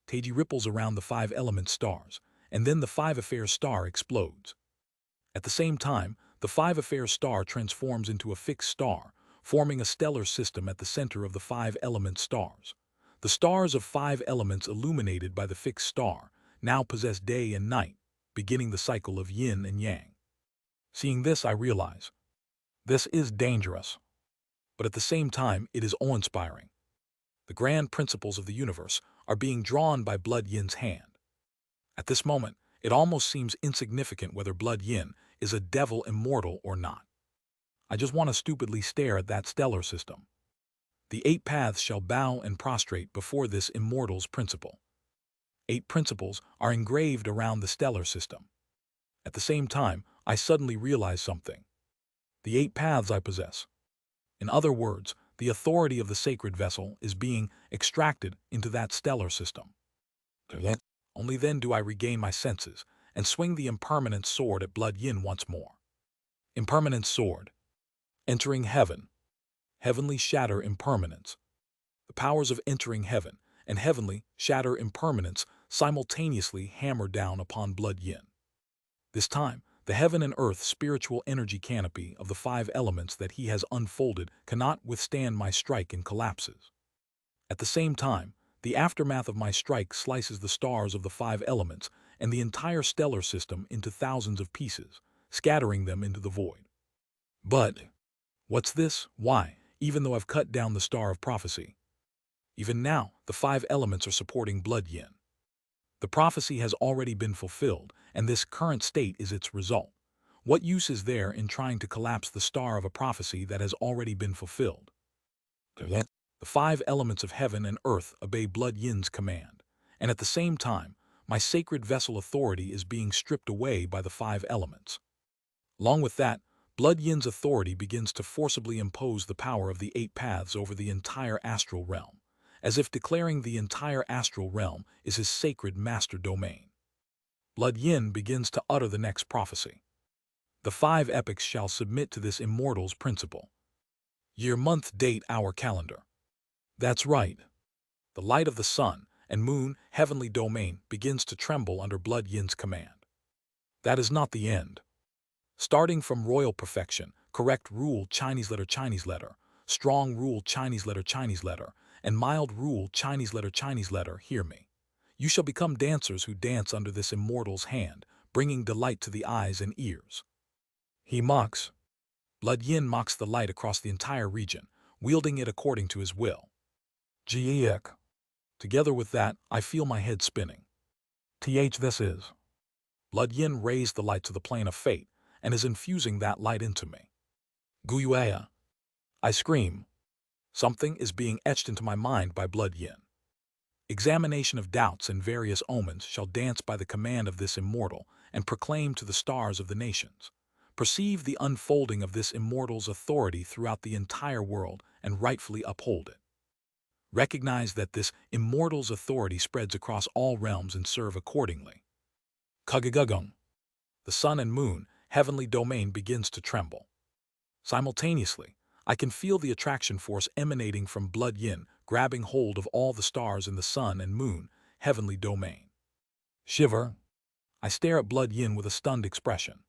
Taiji ripples around the 5 element stars, and then the 5 affairs star explodes. At the same time, the 5 affairs star transforms into a fixed star, forming a stellar system at the center of the 5 element stars. The stars of 5 elements illuminated by the fixed star now possess day and night, beginning the cycle of yin and yang. Seeing this, I realize this is dangerous, but at the same time, it is awe-inspiring. The grand principles of the universe are being drawn by Blood Yin's hand. At this moment, it almost seems insignificant whether Blood Yin is a devil immortal or not. I just want to stupidly stare at that stellar system. The 8 paths shall bow and prostrate before this immortal's principle. 8 principles are engraved around the stellar system. At the same time, I suddenly realize something. The 8 paths I possess. In other words, the authority of the sacred vessel is being extracted into that stellar system. Only then do I regain my senses and swing the impermanent sword at Blood Yin once more. Impermanent sword. Entering heaven. Heavenly shatter impermanence. The powers of entering heaven and heavenly shatter impermanence simultaneously hammer down upon Blood Yin. This time, the heaven and earth spiritual energy canopy of the 5 elements that he has unfolded cannot withstand my strike and collapses. At the same time, the aftermath of my strike slices the stars of the 5 elements and the entire stellar system into thousands of pieces, scattering them into the void. But, what's this? Why, even though I've cut down the star of prophecy, even now, the 5 elements are supporting Blood Yin. The prophecy has already been fulfilled, and this current state is its result. What use is there in trying to collapse the star of a prophecy that has already been fulfilled? The 5 elements of heaven and earth obey Blood Yin's command, and at the same time, my sacred vessel authority is being stripped away by the 5 elements. Along with that, Blood Yin's authority begins to forcibly impose the power of the 8 paths over the entire astral realm, as if declaring the entire astral realm is his sacred master domain. Blood Yin begins to utter the next prophecy. The 5 epochs shall submit to this immortal's principle. Year, month, date, hour, calendar. That's right. The light of the sun and moon, heavenly domain, begins to tremble under Blood Yin's command. That is not the end. Starting from royal perfection, correct rule, Chinese letter, strong rule, Chinese letter, and mild rule, Chinese letter, hear me. You shall become dancers who dance under this immortal's hand, bringing delight to the eyes and ears. He mocks. Blood Yin mocks the light across the entire region, wielding it according to his will. Jiek. Together with that, I feel my head spinning. This is. Blood Yin raised the light to the plane of fate, and is infusing that light into me. Guyuaya. I scream. Something is being etched into my mind by Blood Yin. Examination of doubts and various omens shall dance by the command of this immortal and proclaim to the stars of the nations. Perceive the unfolding of this immortal's authority throughout the entire world and rightfully uphold it. Recognize that this immortal's authority spreads across all realms and serve accordingly. Kagagung. The sun and moon, heavenly domain begins to tremble. Simultaneously, I can feel the attraction force emanating from Blood Yin, grabbing hold of all the stars in the sun and moon, heavenly domain. Shiver. I stare at Blood Yin with a stunned expression.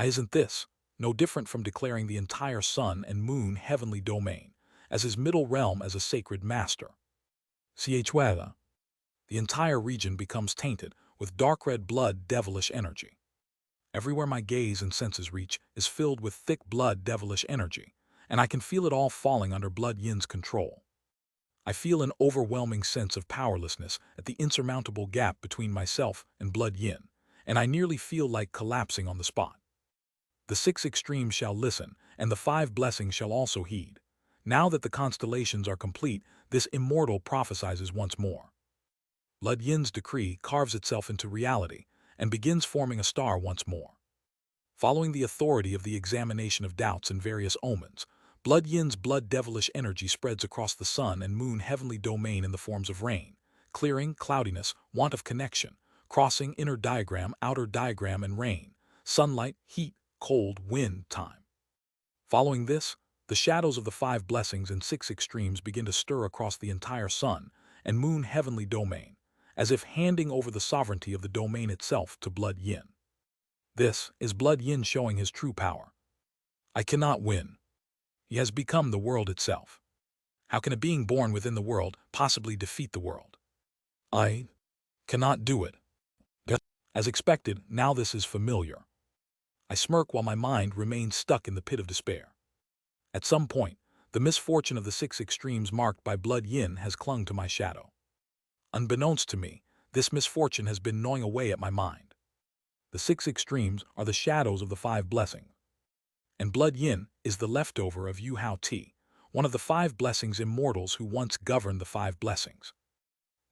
Isn't this no different from declaring the entire sun and moon heavenly domain as his middle realm as a sacred master? The entire region becomes tainted with dark red blood devilish energy. Everywhere my gaze and senses reach is filled with thick blood devilish energy, and I can feel it all falling under Blood Yin's control. I feel an overwhelming sense of powerlessness at the insurmountable gap between myself and Blood Yin, and I nearly feel like collapsing on the spot. The 6 extremes shall listen, and the 5 blessings shall also heed. Now that the constellations are complete, this immortal prophesizes once more. Blood Yin's decree carves itself into reality and begins forming a star once more. Following the authority of the examination of doubts and various omens, Blood Yin's blood devilish energy spreads across the sun and moon heavenly domain in the forms of rain, clearing, cloudiness, want of connection, crossing, inner diagram, outer diagram, and rain, sunlight, heat, cold, wind, time. Following this, the shadows of the 5 blessings and 6 extremes begin to stir across the entire sun and moon heavenly domain, as if handing over the sovereignty of the domain itself to Blood Yin. This is Blood Yin showing his true power. I cannot win. He has become the world itself. How can a being born within the world possibly defeat the world? I cannot do it. As expected, now this is familiar. I smirk while my mind remains stuck in the pit of despair. At some point, the misfortune of the 6 extremes marked by Blood Yin has clung to my shadow. Unbeknownst to me, this misfortune has been gnawing away at my mind. The 6 extremes are the shadows of the 5 blessings, and Blood Yin is the leftover of Yu Hao Ti, one of the 5 blessings immortals who once governed the 5 blessings.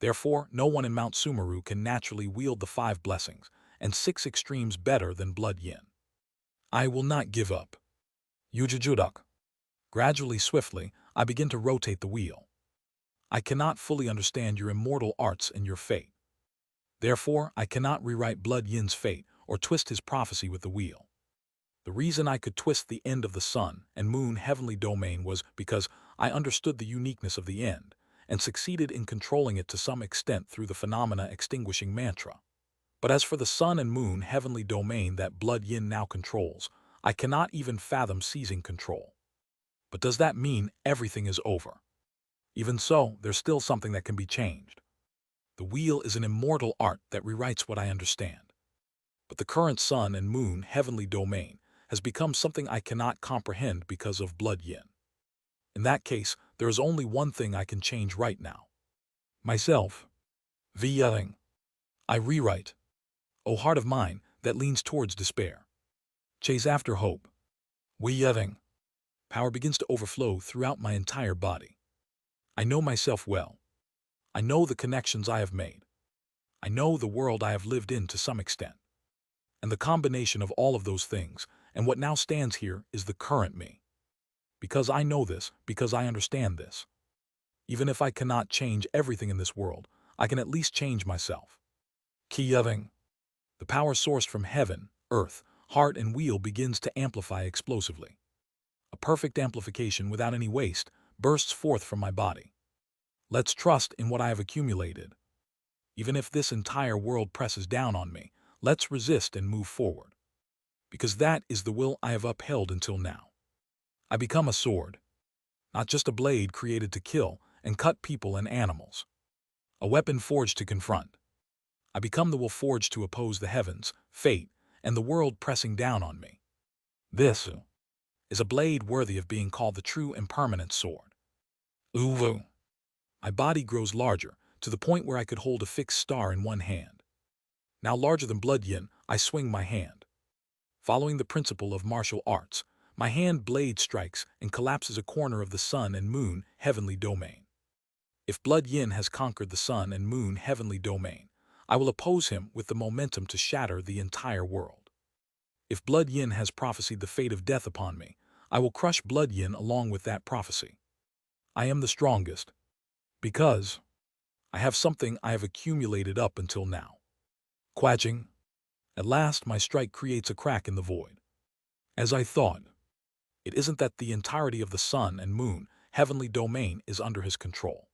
Therefore, no one in Mount Sumeru can naturally wield the 5 blessings and 6 extremes better than Blood Yin. I will not give up. Yujujuduk. Gradually, swiftly, I begin to rotate the wheel. I cannot fully understand your immortal arts and your fate. Therefore, I cannot rewrite Blood Yin's fate or twist his prophecy with the wheel. The reason I could twist the end of the sun and moon heavenly domain was because I understood the uniqueness of the end and succeeded in controlling it to some extent through the phenomena extinguishing mantra. But as for the sun and moon heavenly domain that Blood Yin now controls, I cannot even fathom seizing control. But does that mean everything is over? Even so, there's still something that can be changed. The wheel is an immortal art that rewrites what I understand. But the current sun and moon heavenly domain has become something I cannot comprehend because of Blood Yin. In that case, there is only one thing I can change right now. Myself. Yelling. I rewrite. O heart of mine that leans towards despair. Chase after hope. Yelling. Power begins to overflow throughout my entire body. I know myself well. I know the connections I have made. I know the world I have lived in to some extent. And the combination of all of those things and what now stands here is the current me. Because I know this, because I understand this. Even if I cannot change everything in this world, I can at least change myself. Kiyeving. The power sourced from heaven, earth, heart, and wheel begins to amplify explosively. A perfect amplification without any waste bursts forth from my body. Let's trust in what I have accumulated. Even if this entire world presses down on me, let's resist and move forward. Because that is the will I have upheld until now. I become a sword, not just a blade created to kill and cut people and animals. A weapon forged to confront. I become the will forged to oppose the heavens, fate, and the world pressing down on me. This is a blade worthy of being called the true and permanent sword. Uwu. My body grows larger, to the point where I could hold a fixed star in one hand. Now larger than Blood Yin, I swing my hand. Following the principle of martial arts, my hand blade strikes and collapses a corner of the sun and moon heavenly domain. If Blood Yin has conquered the sun and moon heavenly domain, I will oppose him with the momentum to shatter the entire world. If Blood Yin has prophesied the fate of death upon me, I will crush Blood Yin along with that prophecy. I am the strongest, because I have something I have accumulated up until now. Quaching. At last my strike creates a crack in the void. As I thought, it isn't that the entirety of the sun and moon heavenly domain is under his control.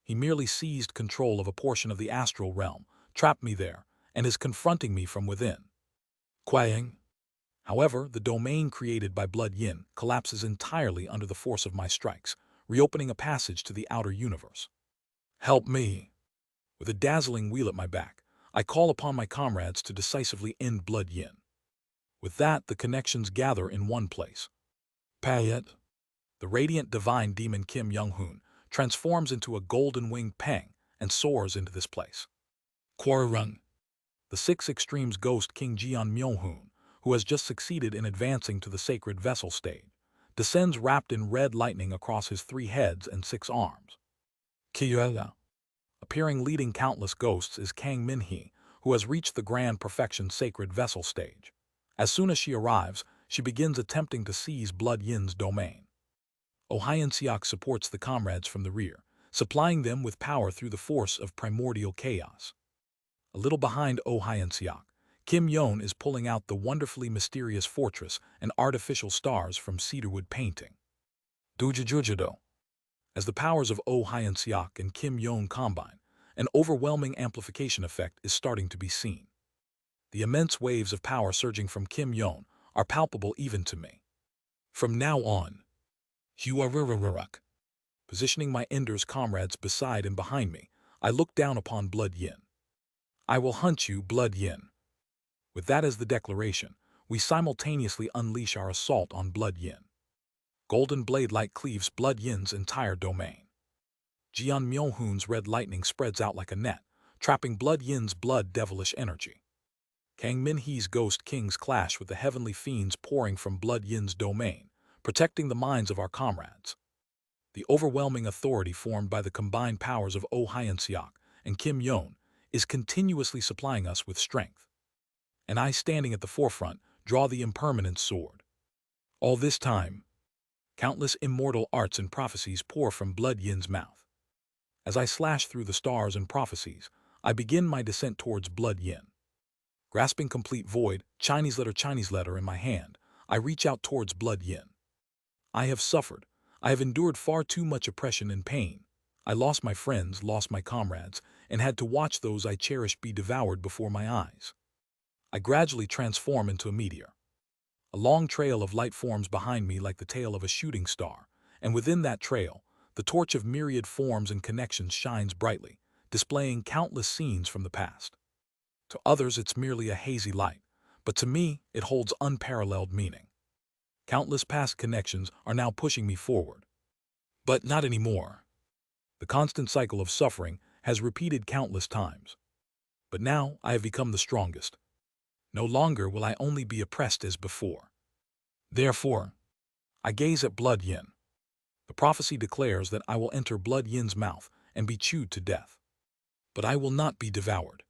He merely seized control of a portion of the astral realm, trapped me there, and is confronting me from within. Quaying. However, the domain created by Blood Yin collapses entirely under the force of my strikes, reopening a passage to the outer universe. Help me. With a dazzling wheel at my back, I call upon my comrades to decisively end Blood Yin. With that, the connections gather in one place. Payet. The radiant divine demon Kim Young-hoon transforms into a golden-winged Peng and soars into this place. Kwarung. The 6 extremes ghost King Jeon Myo-hoon, who has just succeeded in advancing to the sacred vessel stage, descends wrapped in red lightning across his 3 heads and 6 arms. Kiyuela. Appearing leading countless ghosts is Kang Min-hee, who has reached the grand perfection sacred vessel stage. As soon as she arrives, she begins attempting to seize Blood Yin's domain. Oh Hyun-seok supports the comrades from the rear, supplying them with power through the force of primordial chaos. A little behind Oh Hyun-seok, Kim Yeon is pulling out the wonderfully mysterious fortress and artificial stars from cedarwood painting. Dujijujido. As the powers of Oh Hyun-seok and Kim Yeon combine, an overwhelming amplification effect is starting to be seen. The immense waves of power surging from Kim Yeon are palpable even to me. From now on, Huarurururuk. Positioning my Ender's comrades beside and behind me, I look down upon Blood Yin. I will hunt you, Blood Yin. With that as the declaration, we simultaneously unleash our assault on Blood Yin. Golden blade light cleaves Blood Yin's entire domain. Jeon Myeonhoon's red lightning spreads out like a net, trapping Blood Yin's blood devilish energy. Kang Min-hee's ghost kings clash with the heavenly fiends pouring from Blood Yin's domain, protecting the minds of our comrades. The overwhelming authority formed by the combined powers of Oh Hyun-seok and Kim Yeon is continuously supplying us with strength. And I, standing at the forefront, draw the impermanent sword. All this time, countless immortal arts and prophecies pour from Blood Yin's mouth. As I slash through the stars and prophecies, I begin my descent towards Blood Yin. Grasping complete void, Chinese letter in my hand, I reach out towards Blood Yin. I have suffered. I have endured far too much oppression and pain. I lost my friends, lost my comrades, and had to watch those I cherished be devoured before my eyes. I gradually transform into a meteor. A long trail of light forms behind me like the tail of a shooting star, and within that trail, the torch of myriad forms and connections shines brightly, displaying countless scenes from the past. To others, it's merely a hazy light, but to me, it holds unparalleled meaning. Countless past connections are now pushing me forward. But not anymore. The constant cycle of suffering has repeated countless times. But now I have become the strongest. No longer will I only be oppressed as before. Therefore, I gaze at Blood Yin. The prophecy declares that I will enter Blood Yin's mouth and be chewed to death. But I will not be devoured.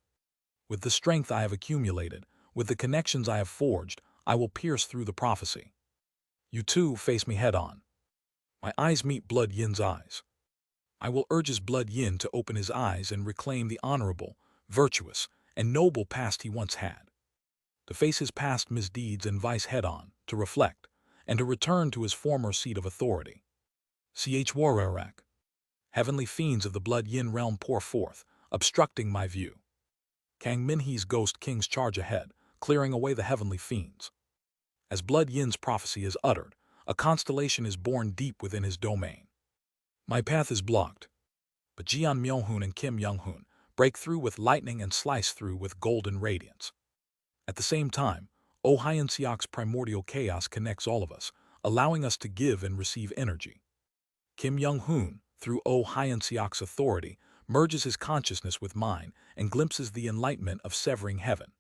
With the strength I have accumulated, with the connections I have forged, I will pierce through the prophecy. You too face me head-on. My eyes meet Blood Yin's eyes. I will urge his Blood Yin to open his eyes and reclaim the honorable, virtuous, and noble past he once had. To face his past misdeeds and vice head-on, to reflect, and to return to his former seat of authority. Chwararak. Heavenly fiends of the Blood Yin realm pour forth, obstructing my view. Kang Min-hee's ghost kings charge ahead, clearing away the heavenly fiends. As Blood Yin's prophecy is uttered, a constellation is born deep within his domain. My path is blocked, but Jeon Myeonhoon and Kim Young-hoon break through with lightning and slice through with golden radiance. At the same time, Oh Hyun-seok's primordial chaos connects all of us, allowing us to give and receive energy. Kim Young-hoon, through Oh Hyun-seok's authority, merges his consciousness with mine and glimpses the enlightenment of severing heaven.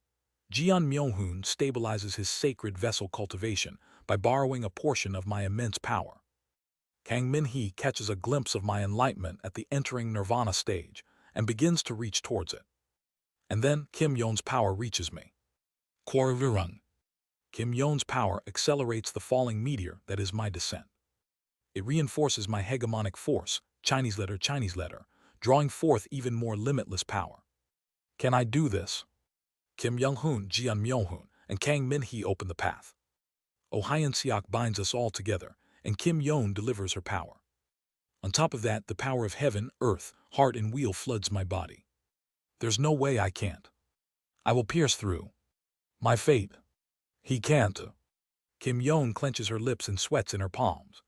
Jeon Myeonhoon stabilizes his sacred vessel cultivation by borrowing a portion of my immense power. Kang Min-hee catches a glimpse of my enlightenment at the entering nirvana stage and begins to reach towards it. And then Kim Yeon's power reaches me. Kwarurung. Kim Yeon's power accelerates the falling meteor that is my descent. It reinforces my hegemonic force, Chinese letter, drawing forth even more limitless power. Can I do this? Kim Young-hoon, Jeon Myeonhoon, and Kang Min-hee open the path. Oh Hyun-seok binds us all together, and Kim Yeon delivers her power. On top of that, the power of heaven, earth, heart, and wheel floods my body. There's no way I can't. I will pierce through. My fate. He can't. Kim Yeon clenches her lips and sweats in her palms.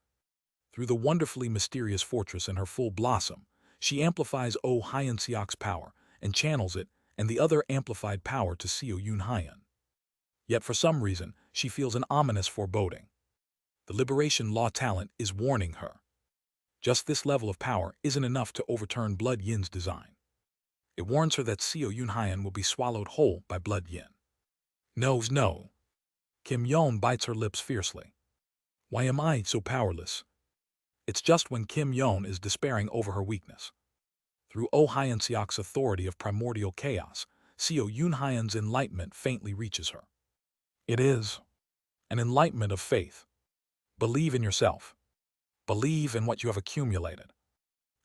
Through the wonderfully mysterious fortress in her full blossom, she amplifies Oh Hyun-seok's power and channels it and the other amplified power to Seo Yoon-hyun. Yet for some reason, she feels an ominous foreboding. The Liberation Law talent is warning her. Just this level of power isn't enough to overturn Blood Yin's design. It warns her that Seo Yoon-hyun will be swallowed whole by Blood Yin. No. Kim Yeon bites her lips fiercely. Why am I so powerless? It's just when Kim Yeon is despairing over her weakness. Through Oh Hyen Seok's authority of primordial chaos, Seo Yun Hyen's enlightenment faintly reaches her. It is an enlightenment of faith. Believe in yourself. Believe in what you have accumulated.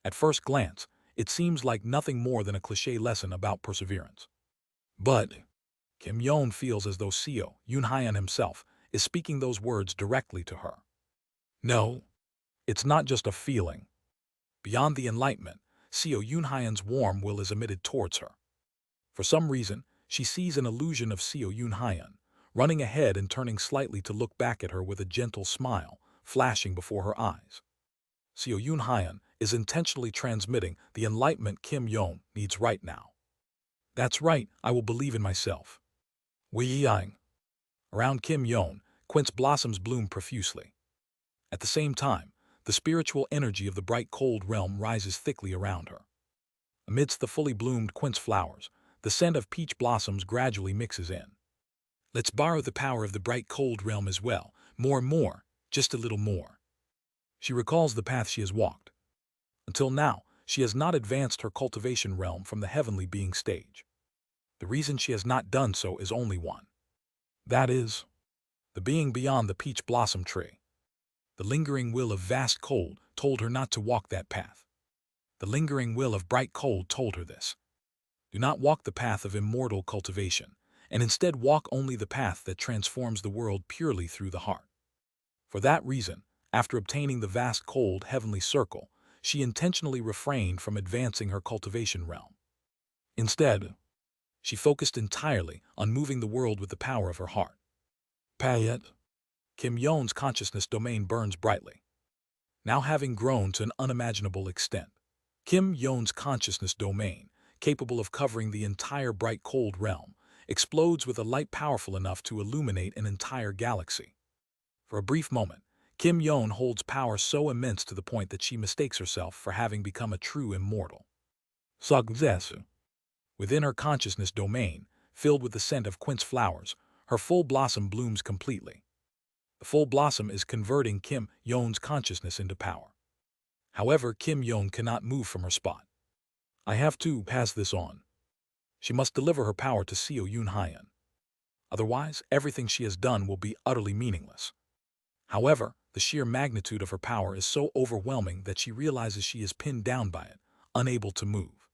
At first glance, it seems like nothing more than a cliché lesson about perseverance. But Kim Yeon feels as though Seo Yun Hyen himself is speaking those words directly to her. No, it's not just a feeling. Beyond the enlightenment, Seo Yun Hyen's warm will is emitted towards her. For some reason, she sees an illusion of Seo Yun Hyen, running ahead and turning slightly to look back at her with a gentle smile flashing before her eyes. Seo Yun Hyen is intentionally transmitting the enlightenment Kim Yeon needs right now. That's right, I will believe in myself. Wei Yang. Around Kim Yeon, quince blossoms bloom profusely. At the same time, the spiritual energy of the bright cold realm rises thickly around her. Amidst the fully bloomed quince flowers, the scent of peach blossoms gradually mixes in. Let's borrow the power of the bright cold realm as well, more and more, just a little more. She recalls the path she has walked. Until now, she has not advanced her cultivation realm from the heavenly being stage. The reason she has not done so is only one. That is, the being beyond the peach blossom tree. The lingering will of vast cold told her not to walk that path. The lingering will of bright cold told her this. Do not walk the path of immortal cultivation, and instead walk only the path that transforms the world purely through the heart. For that reason, after obtaining the vast cold heavenly circle, she intentionally refrained from advancing her cultivation realm. Instead, she focused entirely on moving the world with the power of her heart. Payet. Kim Yeon's consciousness domain burns brightly. Now having grown to an unimaginable extent, Kim Yeon's consciousness domain, capable of covering the entire bright cold realm, explodes with a light powerful enough to illuminate an entire galaxy. For a brief moment, Kim Yeon holds power so immense to the point that she mistakes herself for having become a true immortal. Success. Within her consciousness domain, filled with the scent of quince flowers, her full blossom blooms completely. The full blossom is converting Kim Yeon's consciousness into power. However, Kim Yeon cannot move from her spot. I have to pass this on. She must deliver her power to Seo Yun Hyen. Otherwise, everything she has done will be utterly meaningless. However, the sheer magnitude of her power is so overwhelming that she realizes she is pinned down by it, unable to move.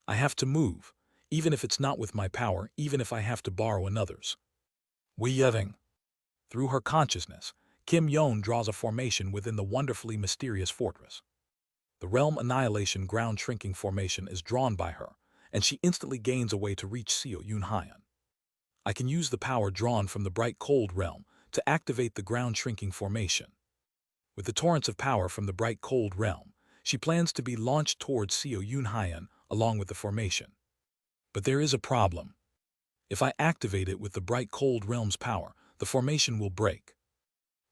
I have to move, even if it's not with my power, even if I have to borrow another's. Yetting. Through her consciousness, Kim Yeon draws a formation within the wonderfully mysterious fortress. The realm annihilation ground shrinking formation is drawn by her, and she instantly gains a way to reach Seo Yun Hyen. I can use the power drawn from the bright cold realm to activate the ground shrinking formation. With the torrents of power from the bright cold realm, she plans to be launched towards Seo Yun Hyen along with the formation. But there is a problem. If I activate it with the bright cold realm's power, the formation will break.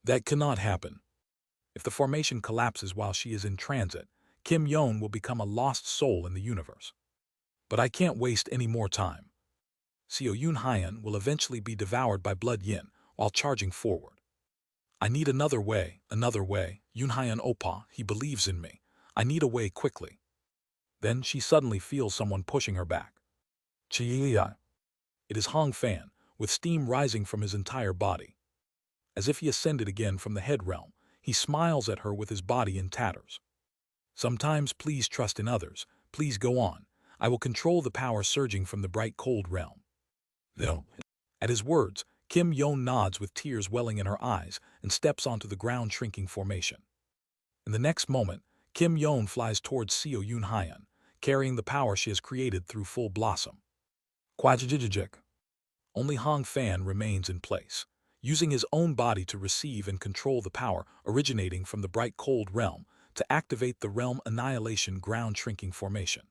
That cannot happen. If the formation collapses while she is in transit, Kim Yeon will become a lost soul in the universe. But I can't waste any more time. Seo Yun Hyen will eventually be devoured by Blood Yin while charging forward. I need another way, Yun Hyen Oppa, he believes in me. I need a way quickly. Then she suddenly feels someone pushing her back. Chia. It is Hong Fan, with steam rising from his entire body. As if he ascended again from the head realm, he smiles at her with his body in tatters. Sometimes please trust in others, please go on. I will control the power surging from the bright cold realm. No. At his words, Kim Yeon nods with tears welling in her eyes and steps onto the ground shrinking formation. In the next moment, Kim Yeon flies towards Seo Yun Hyen, carrying the power she has created through full blossom. Quajijijik. Only Hong Fan remains in place, using his own body to receive and control the power originating from the bright cold realm to activate the realm annihilation ground shrinking formation.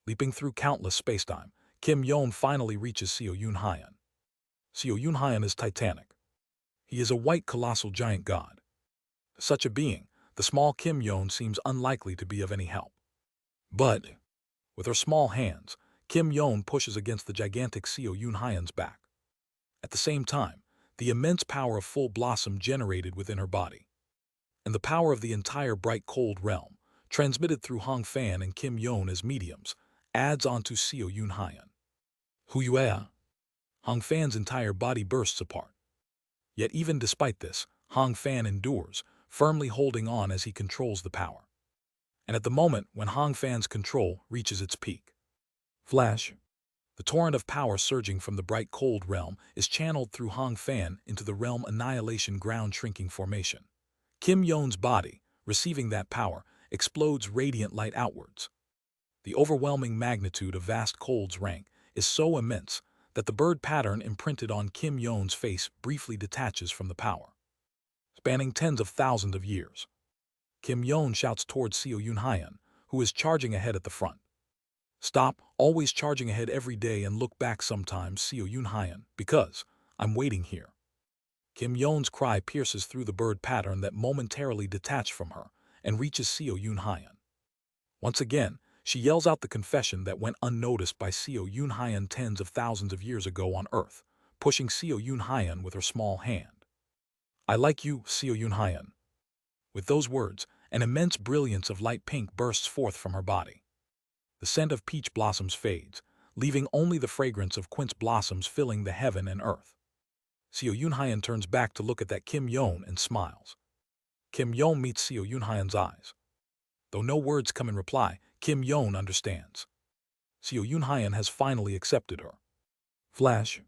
Leaping through countless spacetime, Kim Yeon finally reaches Seo Yun Hyen. Seo Yun Hyen is titanic. He is a white colossal giant god. To such a being, the small Kim Yeon seems unlikely to be of any help. But, with her small hands, Kim Yeon pushes against the gigantic Seo Yun Hyen's back. At the same time, the immense power of full blossom generated within her body, and the power of the entire bright cold realm, transmitted through Hong Fan and Kim Yon as mediums, adds onto Seo Yun Hyan. Huyue. Hong Fan's entire body bursts apart. Yet even despite this, Hong Fan endures, firmly holding on as he controls the power. And at the moment when Hong Fan's control reaches its peak, flash, the torrent of power surging from the bright cold realm is channeled through Hong Fan into the realm annihilation ground shrinking formation. Kim Yon's body, receiving that power, explodes radiant light outwards. The overwhelming magnitude of vast cold's rank is so immense that the bird pattern imprinted on Kim Yon's face briefly detaches from the power. Spanning tens of thousands of years, Kim Yon shouts towards Seo Yun Hyan, who is charging ahead at the front. Stop always charging ahead every day and look back sometimes, Seo Yun Hyan, because I'm waiting here. Kim Yon's cry pierces through the bird pattern that momentarily detached from her and reaches Seo Yun Hyan. Once again, she yells out the confession that went unnoticed by Seo Yun Hyan tens of thousands of years ago on Earth, pushing Seo Yun Hyan with her small hand. I like you, Seo Yun Hyan. With those words, an immense brilliance of light pink bursts forth from her body. The scent of peach blossoms fades, leaving only the fragrance of quince blossoms filling the heaven and earth. Seo Yun Hyan turns back to look at that Kim Yon and smiles. Kim Yon meets Seo Yun Hyan's eyes. Though no words come in reply, Kim Yon understands. Seo Yun Hyan has finally accepted her. Flash.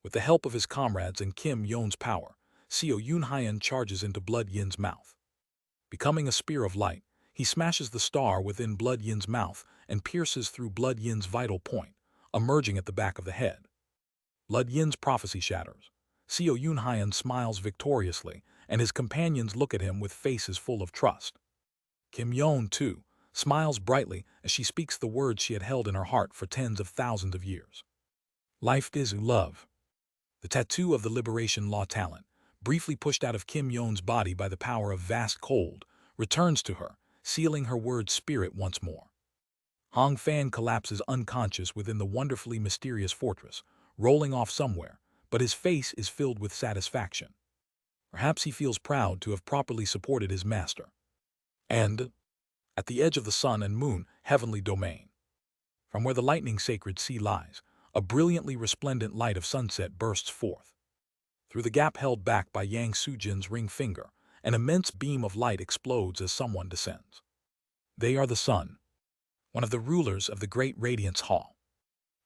With the help of his comrades and Kim Yon's power, Seo Yun Hyan charges into Blood Yin's mouth. Becoming a spear of light, he smashes the star within Blood Yin's mouth and pierces through Blood Yin's vital point, emerging at the back of the head. Blood Yin's prophecy shatters. Seo Yun Hyan smiles victoriously, and his companions look at him with faces full of trust. Kim Yon, too, smiles brightly as she speaks the words she had held in her heart for tens of thousands of years. Life is love. The tattoo of the liberation law talent, briefly pushed out of Kim Yon's body by the power of vast cold, returns to her, sealing her word spirit once more. Hong Fan collapses unconscious within the wonderfully mysterious fortress, rolling off somewhere, but his face is filled with satisfaction. Perhaps he feels proud to have properly supported his master. And, at the edge of the sun and moon heavenly domain, from where the lightning sacred sea lies, a brilliantly resplendent light of sunset bursts forth. Through the gap held back by Yang Sujin's ring finger, an immense beam of light explodes as someone descends. They are the sun, one of the rulers of the Great Radiance Hall.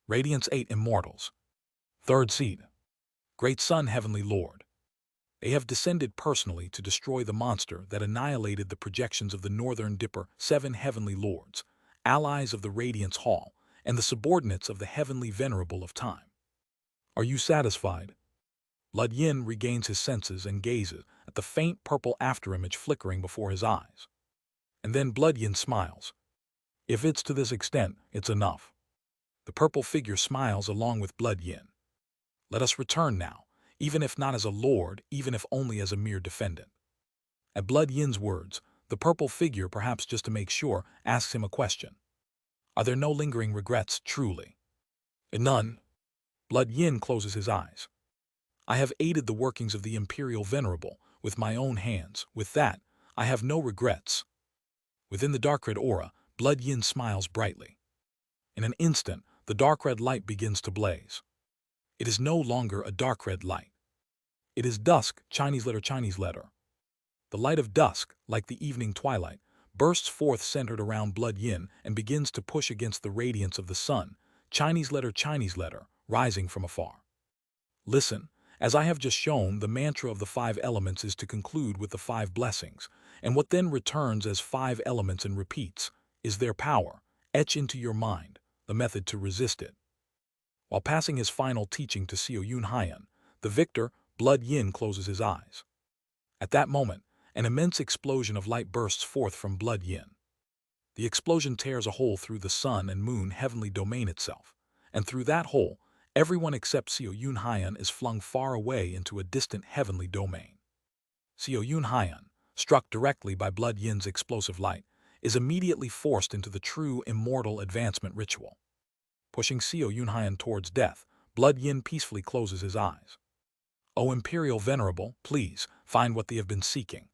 Radiance 8 Immortals. Third Seed. Great Sun, Heavenly Lord. They have descended personally to destroy the monster that annihilated the projections of the Northern Dipper 7 Heavenly Lords, allies of the Radiance Hall, and the subordinates of the Heavenly Venerable of Time. Are you satisfied? Blood Yin regains his senses and gazes at the faint purple afterimage flickering before his eyes. And then Blood Yin smiles. If it's to this extent, it's enough. The purple figure smiles along with Blood Yin. Let us return now, even if not as a lord, even if only as a mere defendant. At Blood Yin's words, the purple figure, perhaps just to make sure, asks him a question. Are there no lingering regrets, truly? None. Blood Yin closes his eyes. I have aided the workings of the Imperial Venerable with my own hands. With that, I have no regrets. Within the dark red aura, Blood Yin smiles brightly. In an instant, the dark red light begins to blaze. It is no longer a dark red light. It is dusk, Chinese letter. The light of dusk, like the evening twilight, bursts forth centered around Blood Yin and begins to push against the radiance of the sun, Chinese letter, rising from afar. Listen, as I have just shown, the mantra of the 5 elements is to conclude with the 5 blessings, and what then returns as 5 elements and repeats is their power. Etch into your mind the method to resist it. While passing his final teaching to Seo Yun Hyan, the victor, Blood Yin, closes his eyes. At that moment, an immense explosion of light bursts forth from Blood Yin. The explosion tears a hole through the sun and moon heavenly domain itself, and through that hole, everyone except Seo Yun Hyan is flung far away into a distant heavenly domain. Seo Yun Hyan, struck directly by Blood Yin's explosive light, is immediately forced into the true immortal advancement ritual. Pushing Seo Yun Hyan towards death, Blood Yin peacefully closes his eyes. O Imperial Venerable, please, find what they have been seeking.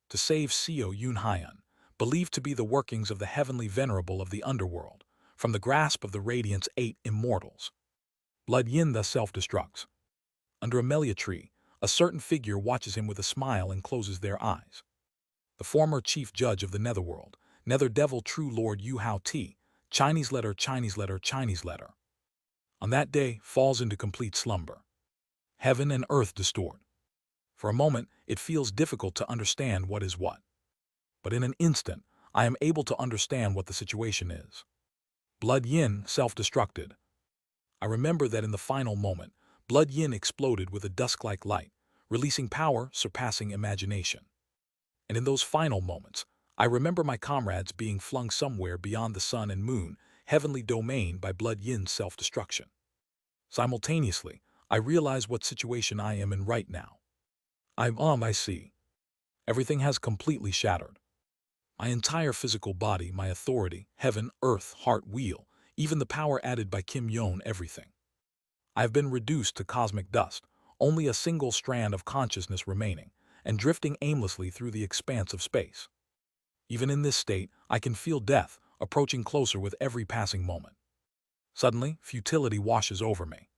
To save Seo Yun Hyan, believed to be the workings of the heavenly venerable of the underworld, from the grasp of the Radiant's 8 immortals. Blood Yin thus self-destructs. Under a melia tree, a certain figure watches him with a smile and closes their eyes. The former chief judge of the netherworld, nether devil true lord Yu Hao Ti, Chinese letter, Chinese letter, Chinese letter. On that day, falls into complete slumber. Heaven and earth distort. For a moment, it feels difficult to understand what is what. But in an instant, I am able to understand what the situation is. Blood Yin self-destructed. I remember that in the final moment, Blood Yin exploded with a dusk-like light, releasing power surpassing imagination. And in those final moments, I remember my comrades being flung somewhere beyond the sun and moon, heavenly domain by Blood Yin's self-destruction. Simultaneously, I realize what situation I am in right now. I see. Everything has completely shattered. My entire physical body, my authority, heaven, earth, heart, wheel, even the power added by Kim Yon, everything. I have been reduced to cosmic dust, only a single strand of consciousness remaining, and drifting aimlessly through the expanse of space. Even in this state, I can feel death approaching closer with every passing moment. Suddenly, futility washes over me.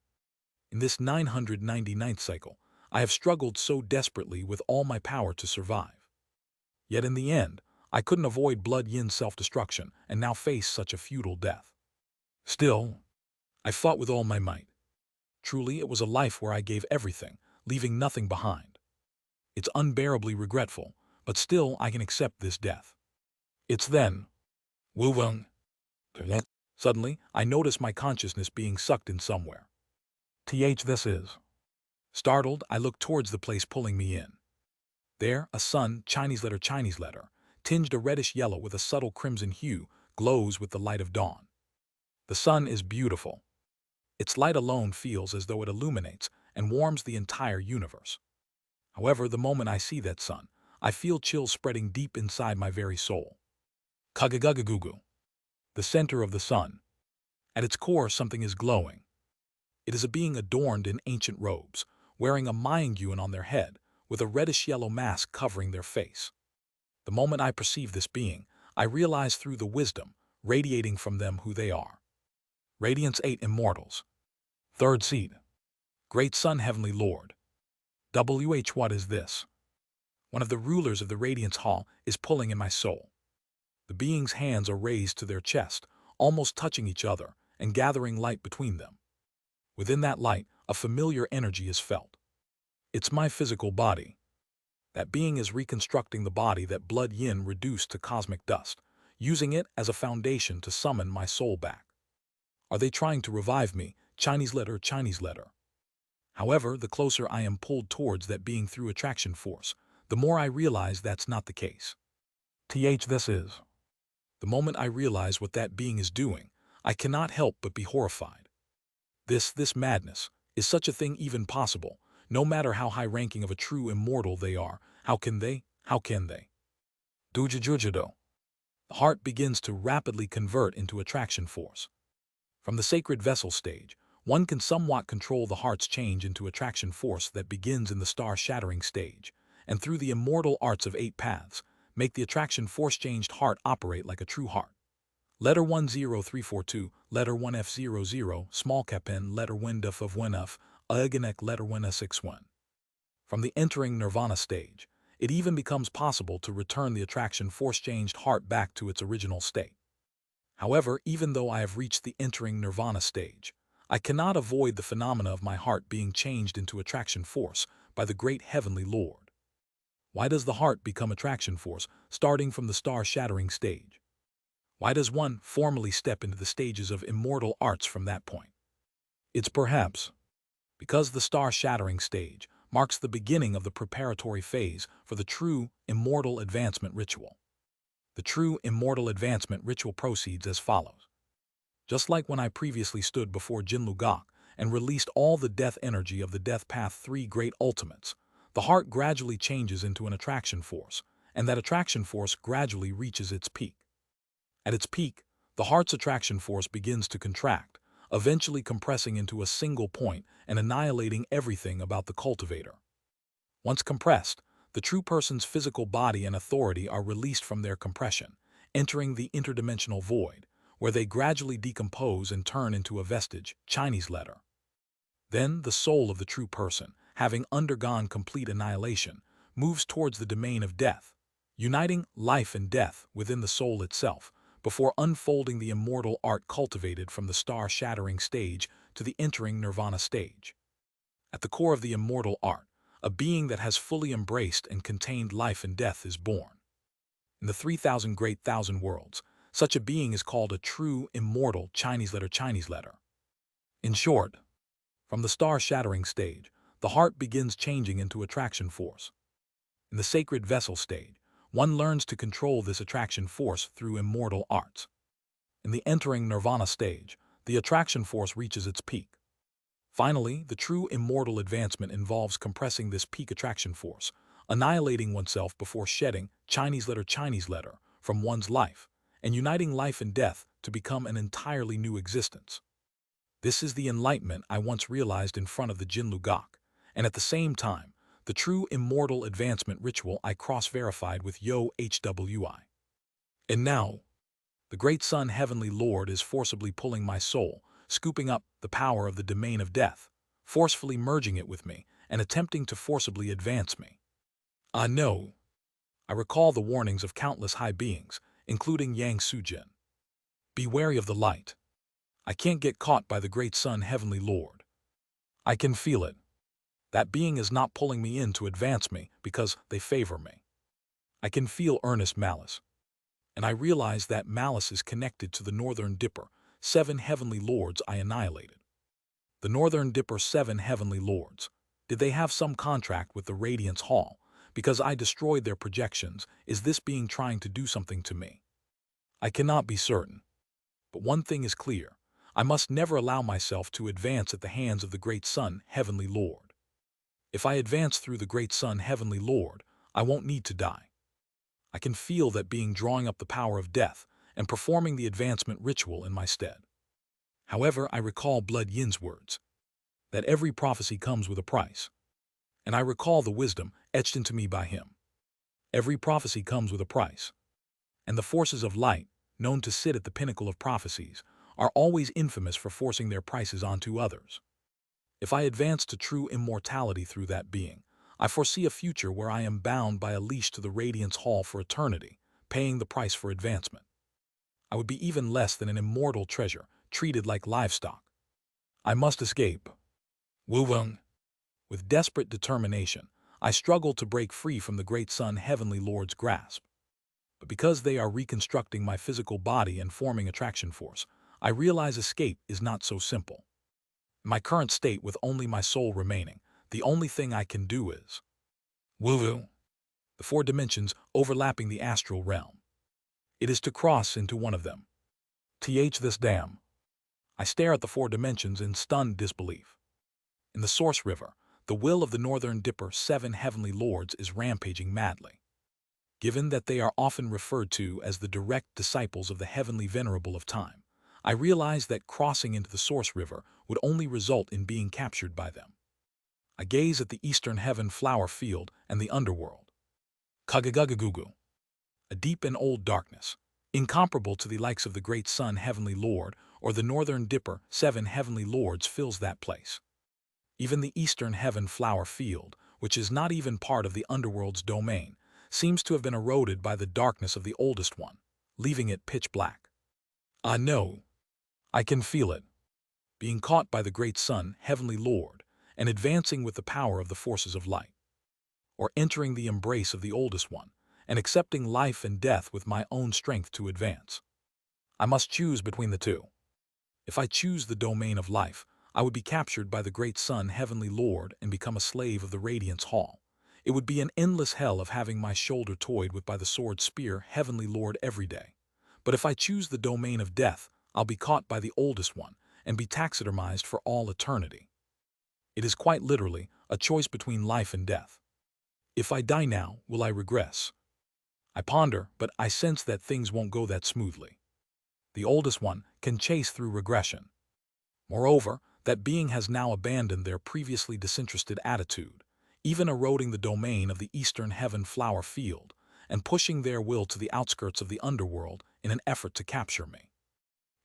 In this 999th cycle, I have struggled so desperately with all my power to survive. Yet in the end, I couldn't avoid Blood Yin's self-destruction and now face such a futile death. Still, I fought with all my might. Truly, it was a life where I gave everything, leaving nothing behind. It's unbearably regretful, but still I can accept this death. It's then. Wu Weng. Suddenly, I notice my consciousness being sucked in somewhere. This is. Startled, I look towards the place pulling me in. There, a sun, Chinese letter, tinged a reddish yellow with a subtle crimson hue, glows with the light of dawn. The sun is beautiful. Its light alone feels as though it illuminates and warms the entire universe. However, the moment I see that sun, I feel chills spreading deep inside my very soul. Kagagagugu. The center of the sun. At its core, something is glowing. It is a being adorned in ancient robes, wearing a Mayangyuan on their head, with a reddish-yellow mask covering their face. The moment I perceive this being, I realize through the wisdom, radiating from them who they are. Radiant's 8 immortals. Third seed. Great Sun Heavenly Lord. What is this? One of the rulers of the Radiance Hall is pulling in my soul. The being's hands are raised to their chest, almost touching each other and gathering light between them. Within that light, a familiar energy is felt. It's my physical body. That being is reconstructing the body that Blood Yin reduced to cosmic dust, using it as a foundation to summon my soul back. Are they trying to revive me? Chinese letter. However, the closer I am pulled towards that being through attraction force, the more I realize that's not the case. This is. The moment I realize what that being is doing, I cannot help but be horrified. This madness, is such a thing even possible? No matter how high-ranking of a true immortal they are, how can they? Dujajujido. The heart begins to rapidly convert into attraction force. From the sacred vessel stage, one can somewhat control the heart's change into attraction force that begins in the star-shattering stage, and through the immortal arts of 8 paths, make the attraction force-changed heart operate like a true heart. Letter 10342, letter 1F00, small capen, letter Winduf of Winuf, Aganek letter 1S61. From the entering nirvana stage, it even becomes possible to return the attraction force-changed heart back to its original state. However, even though I have reached the entering nirvana stage, I cannot avoid the phenomena of my heart being changed into attraction force by the great heavenly Lord. Why does the heart become attraction force starting from the star-shattering stage? Why does one formally step into the stages of immortal arts from that point? It's perhaps because the star-shattering stage marks the beginning of the preparatory phase for the true immortal advancement ritual. The true immortal advancement ritual proceeds as follows. Just like when I previously stood before Jinlu Gok and released all the death energy of the Death Path 3 Great Ultimates, the heart gradually changes into an attraction force, and that attraction force gradually reaches its peak. At its peak, the heart's attraction force begins to contract, eventually compressing into a single point and annihilating everything about the cultivator. Once compressed, the true person's physical body and authority are released from their compression, entering the interdimensional void, where they gradually decompose and turn into a vestige, Chinese letter. Then the soul of the true person, having undergone complete annihilation, moves towards the domain of death, uniting life and death within the soul itself, before unfolding the immortal art cultivated from the star-shattering stage to the entering nirvana stage. At the core of the immortal art, a being that has fully embraced and contained life and death is born. In the 3,000 great thousand worlds, such a being is called a true immortal Chinese letter. In short, from the star-shattering stage, the heart begins changing into attraction force. In the sacred vessel stage, one learns to control this attraction force through immortal arts. In the entering nirvana stage, the attraction force reaches its peak. Finally, the true immortal advancement involves compressing this peak attraction force, annihilating oneself before shedding Chinese letter from one's life, and uniting life and death to become an entirely new existence. This is the enlightenment I once realized in front of the Jinlu Gok, and at the same time, the true immortal advancement ritual I cross-verified with Yo HWI. And now, the great Sun Heavenly Lord is forcibly pulling my soul, scooping up the power of the domain of death, forcefully merging it with me, and attempting to forcibly advance me. Ah no! I recall the warnings of countless high beings, including Yang Sujin. Be wary of the light. I can't get caught by the great Sun Heavenly Lord. I can feel it. That being is not pulling me in to advance me because they favor me. I can feel earnest malice. And I realize that malice is connected to the Northern Dipper, 7 heavenly lords I annihilated. The Northern Dipper 7 heavenly lords, did they have some contract with the Radiance Hall? Because I destroyed their projections, is this being trying to do something to me? I cannot be certain. But one thing is clear, I must never allow myself to advance at the hands of the Great Sun Heavenly Lord. If I advance through the Great Sun Heavenly Lord, I won't need to die. I can feel that being drawing up the power of death and performing the advancement ritual in my stead. However, I recall Blood Yin's words, that every prophecy comes with a price. And I recall the wisdom etched into me by him. Every prophecy comes with a price. And the forces of light, known to sit at the pinnacle of prophecies, are always infamous for forcing their prices onto others. If I advance to true immortality through that being, I foresee a future where I am bound by a leash to the Radiance Hall for eternity, paying the price for advancement. I would be even less than an immortal treasure, treated like livestock. I must escape. Wu Weng. With desperate determination, I struggle to break free from the Great Sun Heavenly Lord's grasp. But because they are reconstructing my physical body and forming attraction force, I realize escape is not so simple. In my current state with only my soul remaining, the only thing I can do is Wu-Wu, the 4 dimensions overlapping the astral realm. It is to cross into one of them. This damn. I stare at the 4 dimensions in stunned disbelief. In the Source River, the will of the Northern Dipper 7 heavenly lords is rampaging madly. Given that they are often referred to as the direct disciples of the heavenly venerable of time, I realize that crossing into the Source River would only result in being captured by them. I gaze at the Eastern Heaven flower field and the underworld. Kagagagugu. A deep and old darkness, incomparable to the likes of the Great Sun Heavenly Lord or the Northern Dipper 7 heavenly lords fills that place. Even the Eastern Heaven flower field, which is not even part of the underworld's domain, seems to have been eroded by the darkness of the oldest one, leaving it pitch black. Ah no, I can feel it. Being caught by the Great Sun Heavenly Lord and advancing with the power of the forces of light. Or entering the embrace of the oldest one and accepting life and death with my own strength to advance. I must choose between the two. If I choose the domain of life, I would be captured by the Great Sun Heavenly Lord and become a slave of the Radiance Hall. It would be an endless hell of having my shoulder toyed with by the sword spear Heavenly Lord every day. But if I choose the domain of death, I'll be caught by the oldest one and be taxidermized for all eternity. It is quite literally a choice between life and death. If I die now, will I regress? I ponder, but I sense that things won't go that smoothly. The oldest one can chase through regression. Moreover, that being has now abandoned their previously disinterested attitude. even eroding the domain of the eastern heaven flower field and pushing their will to the outskirts of the underworld in an effort to capture me.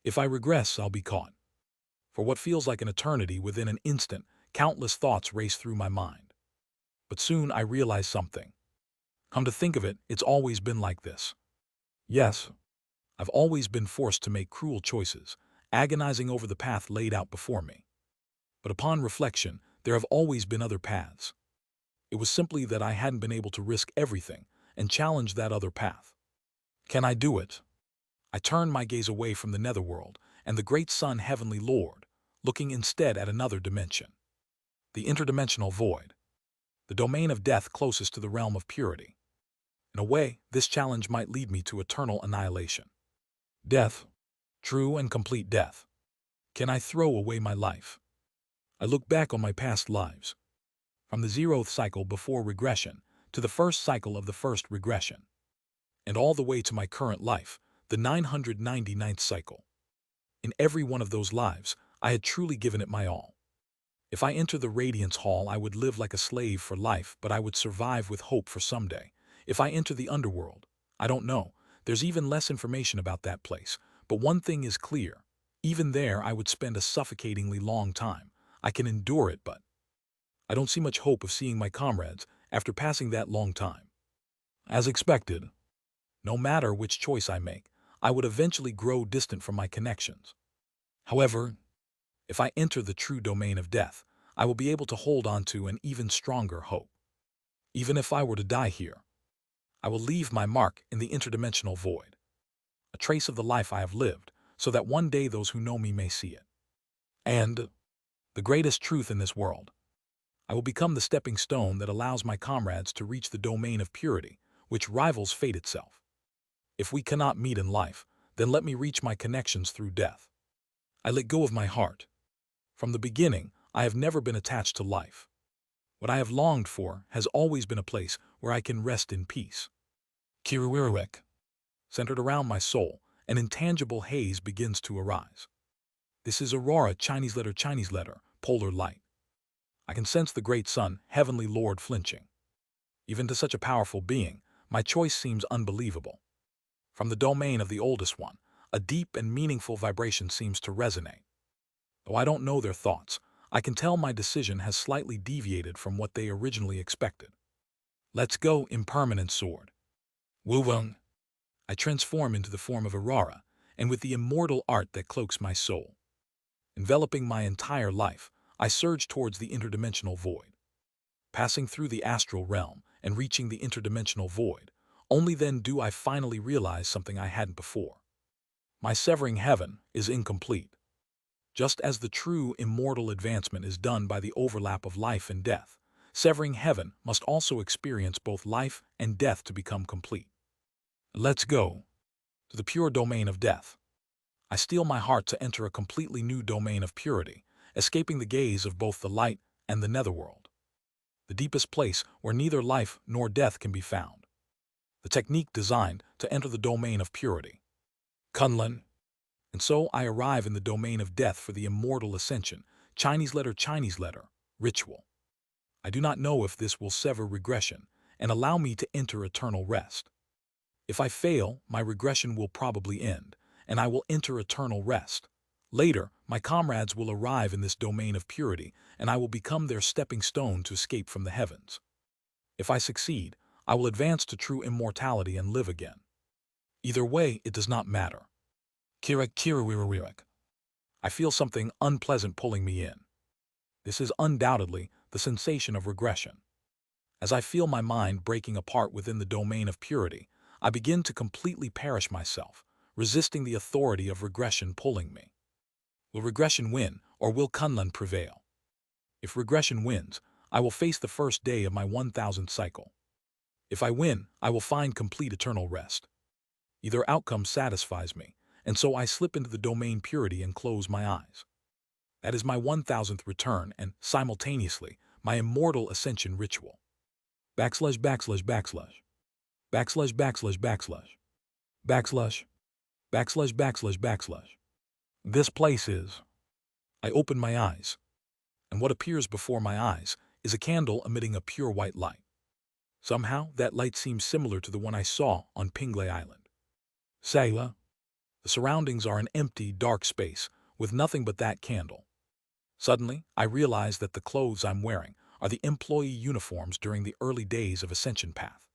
If I regress, I'll be caught. For what feels like an eternity, within an instant, countless thoughts race through my mind. But soon I realize something. Come to think of it, it's always been like this. Yes, I've always been forced to make cruel choices, agonizing over the path laid out before me. But upon reflection, there have always been other paths. It was simply that I hadn't been able to risk everything and challenge that other path. Can I do it? I turned my gaze away from the netherworld and the great sun heavenly lord, looking instead at another dimension. The interdimensional void. The domain of death closest to the realm of purity. In a way, this challenge might lead me to eternal annihilation. Death. True and complete death. Can I throw away my life? I look back on my past lives. From the 0th cycle before regression to the first cycle of the first regression. And all the way to my current life, the 999th cycle. In every one of those lives, I had truly given it my all. If I enter the Radiance Hall, I would live like a slave for life, but I would survive with hope for someday. If I enter the underworld, I don't know. There's even less information about that place. But one thing is clear. Even there, I would spend a suffocatingly long time. I can endure it, but I don't see much hope of seeing my comrades after passing that long time. As expected, no matter which choice I make, I would eventually grow distant from my connections. However, if I enter the true domain of death, I will be able to hold on to an even stronger hope. Even if I were to die here, I will leave my mark in the interdimensional void, a trace of the life I have lived, so that one day those who know me may see it. And the greatest truth in this world, I will become the stepping stone that allows my comrades to reach the domain of purity, which rivals fate itself. If we cannot meet in life, then let me reach my connections through death. I let go of my heart. From the beginning, I have never been attached to life. What I have longed for has always been a place where I can rest in peace. Kiruwiruwek. Centered around my soul, an intangible haze begins to arise. This is Aurora, Chinese letter, polar light. I can sense the great sun, heavenly lord, flinching. Even to such a powerful being, my choice seems unbelievable. From the domain of the oldest one, a deep and meaningful vibration seems to resonate. Though I don't know their thoughts, I can tell my decision has slightly deviated from what they originally expected. Let's go, impermanent sword. Wu-wung. I transform into the form of Aurora, and with the immortal art that cloaks my soul. Enveloping my entire life, I surge towards the interdimensional void. Passing through the astral realm and reaching the interdimensional void, only then do I finally realize something I hadn't before. My severing heaven is incomplete. Just as the true immortal advancement is done by the overlap of life and death, severing heaven must also experience both life and death to become complete. Let's go to the pure domain of death. I steel my heart to enter a completely new domain of purity, escaping the gaze of both the light and the netherworld. The deepest place where neither life nor death can be found. The technique designed to enter the domain of purity. Kunlun. And so I arrive in the domain of death for the immortal ascension, Chinese letter, ritual. I do not know if this will sever regression and allow me to enter eternal rest. If I fail, my regression will probably end, and I will enter eternal rest. Later, my comrades will arrive in this domain of purity, and I will become their stepping stone to escape from the heavens. If I succeed, I will advance to true immortality and live again. Either way, it does not matter. Kiriwiriwirek. I feel something unpleasant pulling me in. This is undoubtedly the sensation of regression. As I feel my mind breaking apart within the domain of purity, I begin to completely perish myself, resisting the authority of regression pulling me. Will regression win, or will Kunlun prevail? If regression wins, I will face the first day of my 1000th cycle. If I win, I will find complete eternal rest. Either outcome satisfies me, and so I slip into the domain purity and close my eyes. That is my 1000th return and, simultaneously, my immortal ascension ritual. Backslash, backslash, backslash. Backslash, backslash, backslash. Backslash. Backslash, backslash, backslash. This place is. I open my eyes, and what appears before my eyes is a candle emitting a pure white light. Somehow, that light seems similar to the one I saw on Pingley Island. Sayla. The surroundings are an empty, dark space, with nothing but that candle. Suddenly, I realize that the clothes I'm wearing are the employee uniforms during the early days of Ascension Path.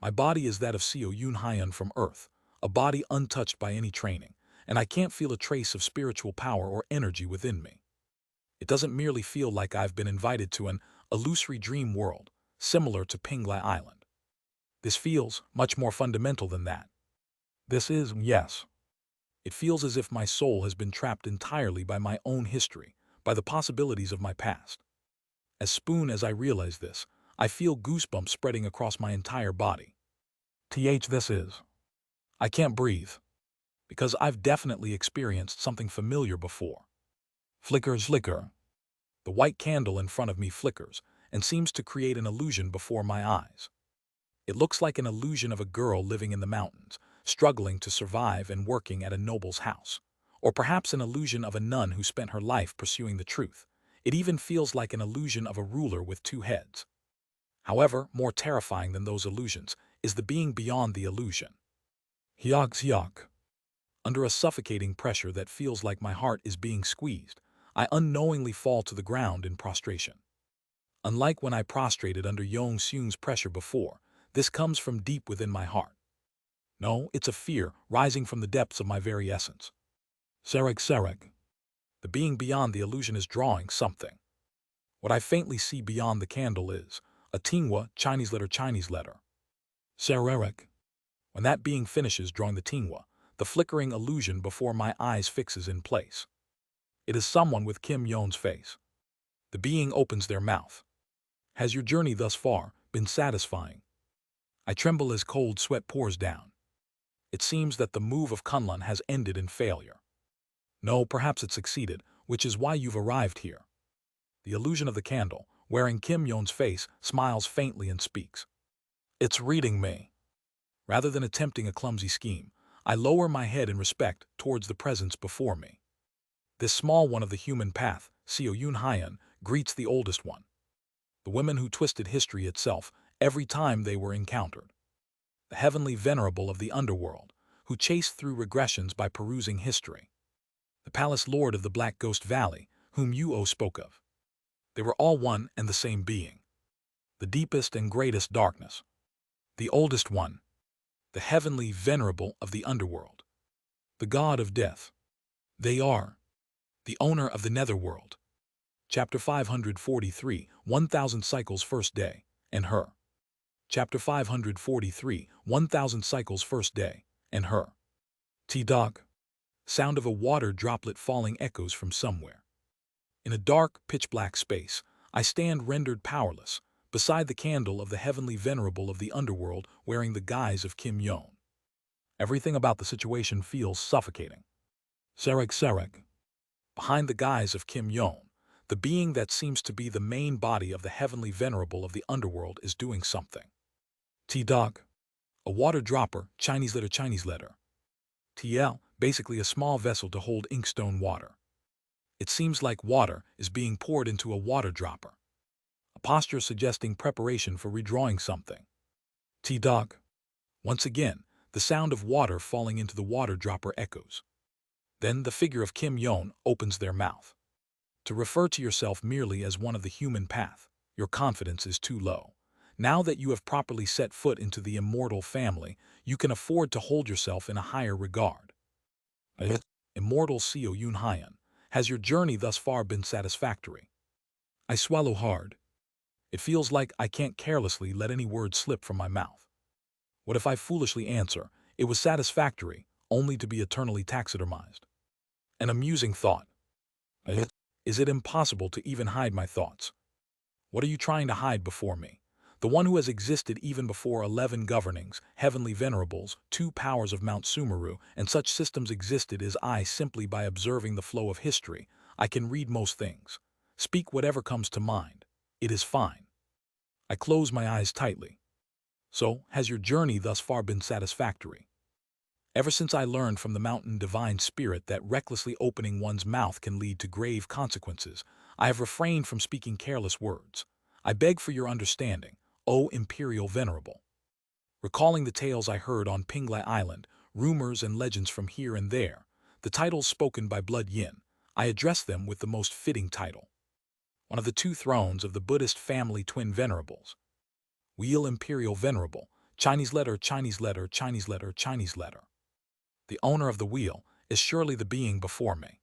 My body is that of Seo Yun Hyan from Earth, a body untouched by any training, and I can't feel a trace of spiritual power or energy within me. It doesn't merely feel like I've been invited to an illusory dream world, similar to Pingley Island. This feels much more fundamental than that. This is, yes. It feels as if my soul has been trapped entirely by my own history, by the possibilities of my past. As soon as I realize this, I feel goosebumps spreading across my entire body. This is. I can't breathe, because I've definitely experienced something familiar before. Flicker. The white candle in front of me flickers and seems to create an illusion before my eyes. It looks like an illusion of a girl living in the mountains, struggling to survive and working at a noble's house. Or perhaps an illusion of a nun who spent her life pursuing the truth. It even feels like an illusion of a ruler with two heads. However, more terrifying than those illusions is the being beyond the illusion. Hyok. Under a suffocating pressure that feels like my heart is being squeezed, I unknowingly fall to the ground in prostration. Unlike when I prostrated under Yong Seung's pressure before, this comes from deep within my heart. No, it's a fear rising from the depths of my very essence. Serek. The being beyond the illusion is drawing something. What I faintly see beyond the candle is a Tingwa Chinese letter. Serek. When that being finishes drawing the Tingwa, the flickering illusion before my eyes fixes in place. It is someone with Kim Yon's face. The being opens their mouth. Has your journey thus far been satisfying? I tremble as cold sweat pours down. It seems that the move of Kunlun has ended in failure. No, perhaps it succeeded, which is why you've arrived here. The illusion of the candle, wearing Kim Yon's face, smiles faintly and speaks. It's reading me. Rather than attempting a clumsy scheme, I lower my head in respect towards the presence before me. This small one of the human path, Seo Yun Hyan, greets the oldest one. The women who twisted history itself every time they were encountered. The heavenly venerable of the underworld, who chased through regressions by perusing history. The palace lord of the Black Ghost Valley, whom Yuo spoke of. They were all one and the same being. The deepest and greatest darkness. The oldest one. The heavenly venerable of the underworld. The god of death. They are the owner of the netherworld. Chapter 543, 1000 cycles first day, and her. Chapter 543, 1000 cycles first day, and her. T-dog. Sound of a water droplet falling echoes from somewhere. In a dark, pitch-black space, I stand rendered powerless, beside the candle of the heavenly venerable of the underworld wearing the guise of Kim Yon. Everything about the situation feels suffocating. Serek. Behind the guise of Kim Yon, the being that seems to be the main body of the heavenly venerable of the underworld is doing something. T-dog. A water dropper, Chinese letter. TL, basically a small vessel to hold inkstone water. It seems like water is being poured into a water dropper. A posture suggesting preparation for redrawing something. T-dog. Once again, the sound of water falling into the water dropper echoes. Then the figure of Kim Yon opens their mouth. To refer to yourself merely as one of the human path, your confidence is too low. Now that you have properly set foot into the immortal family, you can afford to hold yourself in a higher regard. Immortal Seo Yun Hyan, has your journey thus far been satisfactory? I swallow hard. It feels like I can't carelessly let any word slip from my mouth. What if I foolishly answer, it was satisfactory, only to be eternally taxidermized? An amusing thought. Is it impossible to even hide my thoughts? What are you trying to hide before me? The one who has existed even before 11 governings, heavenly venerables, 2 powers of Mount Sumeru, and such systems existed as I simply by observing the flow of history. I can read most things. Speak whatever comes to mind. It is fine. I close my eyes tightly. So, has your journey thus far been satisfactory? Ever since I learned from the mountain divine spirit that recklessly opening one's mouth can lead to grave consequences, I have refrained from speaking careless words. I beg for your understanding, O Imperial Venerable. Recalling the tales I heard on Pinglai Island, rumors and legends from here and there, the titles spoken by Blood Yin, I address them with the most fitting title. One of the two thrones of the Buddhist family twin venerables. Wheel Imperial Venerable, Chinese letter, Chinese letter, Chinese letter, Chinese letter. The owner of the wheel is surely the being before me.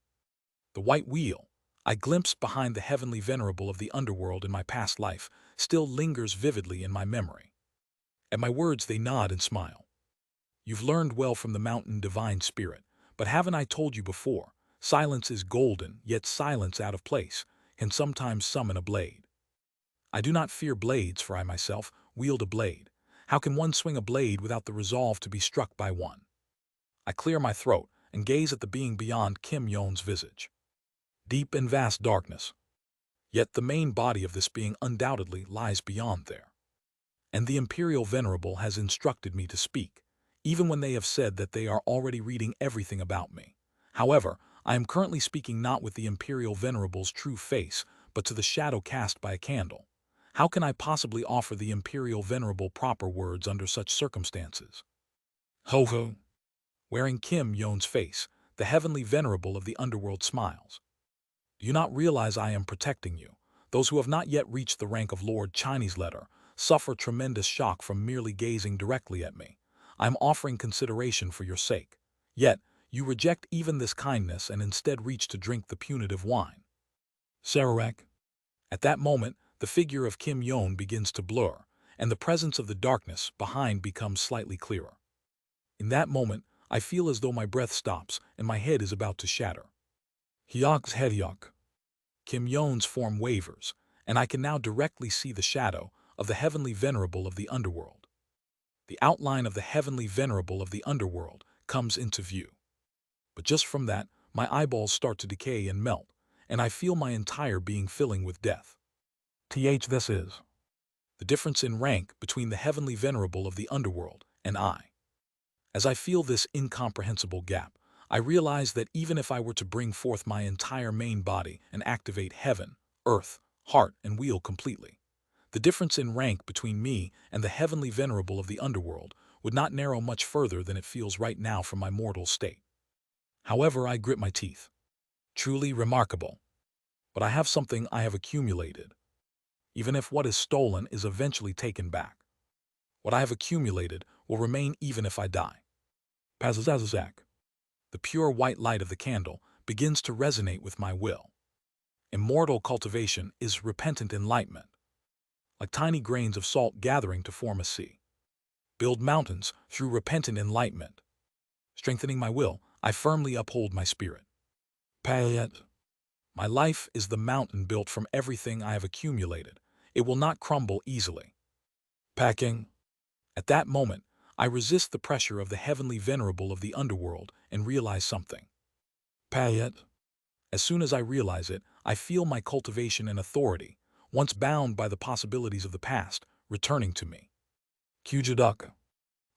The white wheel, I glimpsed behind the heavenly venerable of the underworld in my past life, still lingers vividly in my memory. At my words they nod and smile. You've learned well from the mountain divine spirit, but haven't I told you before, silence is golden, yet silence out of place can sometimes summon a blade. I do not fear blades, for I myself wield a blade. How can one swing a blade without the resolve to be struck by one? I clear my throat and gaze at the being beyond Kim Yon's visage. Deep and vast darkness. Yet the main body of this being undoubtedly lies beyond there. And the Imperial Venerable has instructed me to speak, even when they have said that they are already reading everything about me. However, I am currently speaking not with the Imperial Venerable's true face, but to the shadow cast by a candle. How can I possibly offer the Imperial Venerable proper words under such circumstances? Ho ho! Wearing Kim Yon's face, the heavenly Venerable of the underworld smiles. Do you not realize I am protecting you? Those who have not yet reached the rank of Lord Chinese letter suffer tremendous shock from merely gazing directly at me. I am offering consideration for your sake. Yet, you reject even this kindness and instead reach to drink the punitive wine. Sarawak. At that moment, the figure of Kim Yon begins to blur, and the presence of the darkness behind becomes slightly clearer. In that moment, I feel as though my breath stops and my head is about to shatter. Hyok's head Hyok. Kim Yon's form wavers, and I can now directly see the shadow of the heavenly venerable of the underworld. The outline of the heavenly venerable of the underworld comes into view. But just from that, my eyeballs start to decay and melt, and I feel my entire being filling with death. This is the difference in rank between the heavenly venerable of the underworld and I. As I feel this incomprehensible gap, I realize that even if I were to bring forth my entire main body and activate heaven, earth, heart, and wheel completely, the difference in rank between me and the heavenly venerable of the underworld would not narrow much further than it feels right now from my mortal state. However, I grit my teeth. Truly remarkable. But I have something I have accumulated. Even if what is stolen is eventually taken back, what I have accumulated will remain even if I die. Pazazazazak. The pure white light of the candle begins to resonate with my will. Immortal cultivation is repentant enlightenment, like tiny grains of salt gathering to form a sea. Build mountains through repentant enlightenment. Strengthening my will, I firmly uphold my spirit. Payet. My life is the mountain built from everything I have accumulated. It will not crumble easily. Packing. At that moment, I resist the pressure of the heavenly venerable of the underworld and realize something. Payet. As soon as I realize it, I feel my cultivation and authority, once bound by the possibilities of the past, returning to me. Kujadaka.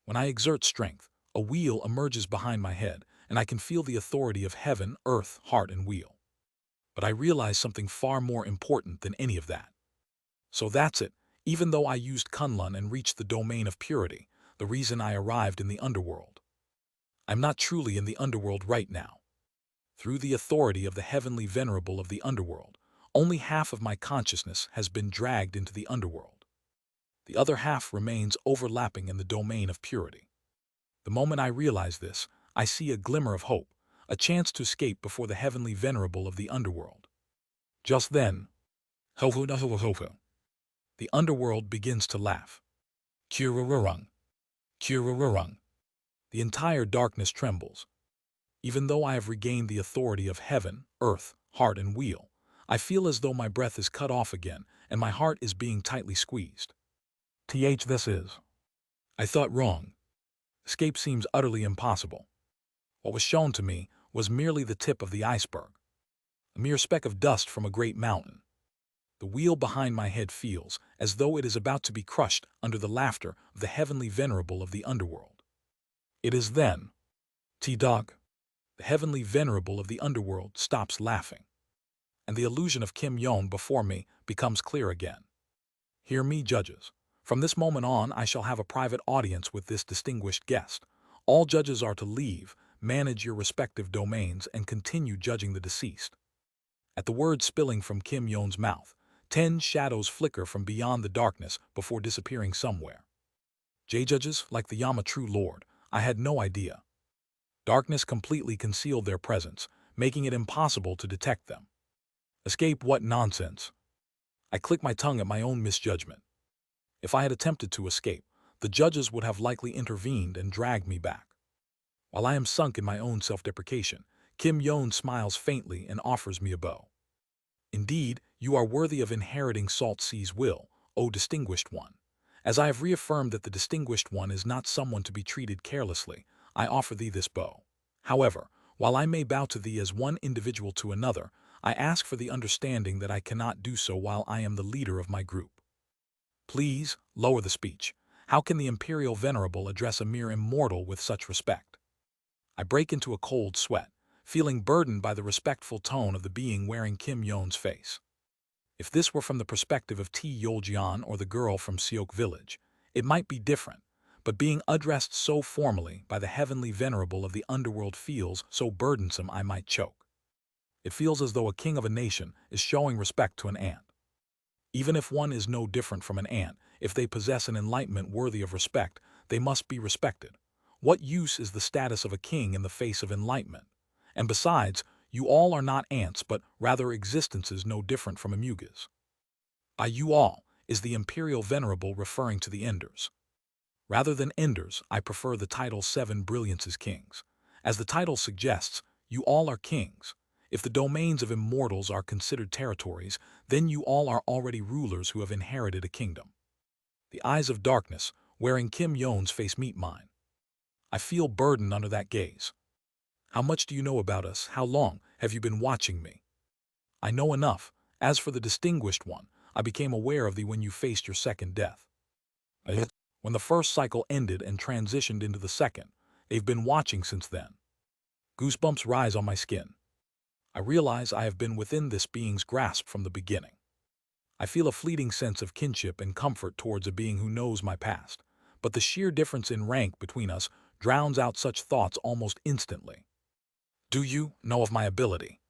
When I exert strength, a wheel emerges behind my head, and I can feel the authority of heaven, earth, heart, and wheel. But I realize something far more important than any of that. So that's it. Even though I used Kunlun and reached the domain of purity, the reason I arrived in the underworld. I'm not truly in the underworld right now. Through the authority of the heavenly venerable of the underworld, only half of my consciousness has been dragged into the underworld. The other half remains overlapping in the domain of purity. The moment I realize this, I see a glimmer of hope, a chance to escape before the heavenly venerable of the underworld. Just then, the underworld begins to laugh. Kurururung. Kurururung. The entire darkness trembles. Even though I have regained the authority of heaven, earth, heart, and wheel, I feel as though my breath is cut off again and my heart is being tightly squeezed. This is. I thought wrong. Escape seems utterly impossible. What was shown to me was merely the tip of the iceberg, a mere speck of dust from a great mountain. The wheel behind my head feels as though it is about to be crushed under the laughter of the heavenly venerable of the underworld. It is then, T-Dog, the heavenly venerable of the underworld stops laughing, and the illusion of Kim Yon before me becomes clear again. Hear me, judges. From this moment on, I shall have a private audience with this distinguished guest. All judges are to leave, manage your respective domains, and continue judging the deceased. At the words spilling from Kim Yoon's mouth, 10 shadows flicker from beyond the darkness before disappearing somewhere. Judges, like the Yama true lord, I had no idea. Darkness completely concealed their presence, making it impossible to detect them. Escape? What nonsense! I clicked my tongue at my own misjudgment. If I had attempted to escape, the judges would have likely intervened and dragged me back. While I am sunk in my own self-deprecation, Kim Yoon smiles faintly and offers me a bow. Indeed, you are worthy of inheriting Salt Sea's will, O Distinguished One. As I have reaffirmed that the Distinguished One is not someone to be treated carelessly, I offer thee this bow. However, while I may bow to thee as one individual to another, I ask for the understanding that I cannot do so while I am the leader of my group. Please, lower the speech. How can the Imperial Venerable address a mere immortal with such respect? I break into a cold sweat, feeling burdened by the respectful tone of the being wearing Kim Yoon's face. If this were from the perspective of T. Yoljian or the girl from Seok Village, it might be different, but being addressed so formally by the heavenly venerable of the underworld feels so burdensome I might choke. It feels as though a king of a nation is showing respect to an ant. Even if one is no different from an ant, if they possess an enlightenment worthy of respect, they must be respected. What use is the status of a king in the face of enlightenment? And besides, you all are not ants, but rather existences no different from amoebas. By you all, is the Imperial Venerable referring to the Enders? Rather than Enders, I prefer the title 7 Brilliance's Kings. As the title suggests, you all are kings. If the domains of immortals are considered territories, then you all are already rulers who have inherited a kingdom. The eyes of darkness, wearing Kim Yoon's face, meet mine. I feel burdened under that gaze. How much do you know about us? How long have you been watching me? I know enough. As for the Distinguished One, I became aware of thee when you faced your second death. When the first cycle ended and transitioned into the second, they've been watching since then. Goosebumps rise on my skin. I realize I have been within this being's grasp from the beginning. I feel a fleeting sense of kinship and comfort towards a being who knows my past, but the sheer difference in rank between us drowns out such thoughts almost instantly. Do you know of my ability?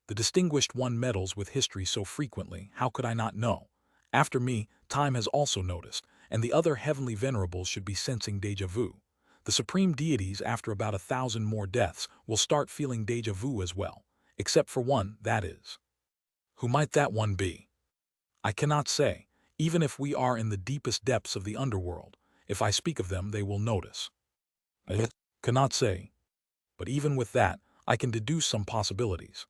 The Distinguished One meddles with history so frequently, how could I not know? After me, time has also noticed, and the other heavenly venerables should be sensing déjà vu. The supreme deities, after about 1,000 more deaths, will start feeling déjà vu as well. Except for one, that is. Who might that one be? I cannot say, even if we are in the deepest depths of the underworld. If I speak of them, they will notice. I cannot say. But even with that, I can deduce some possibilities.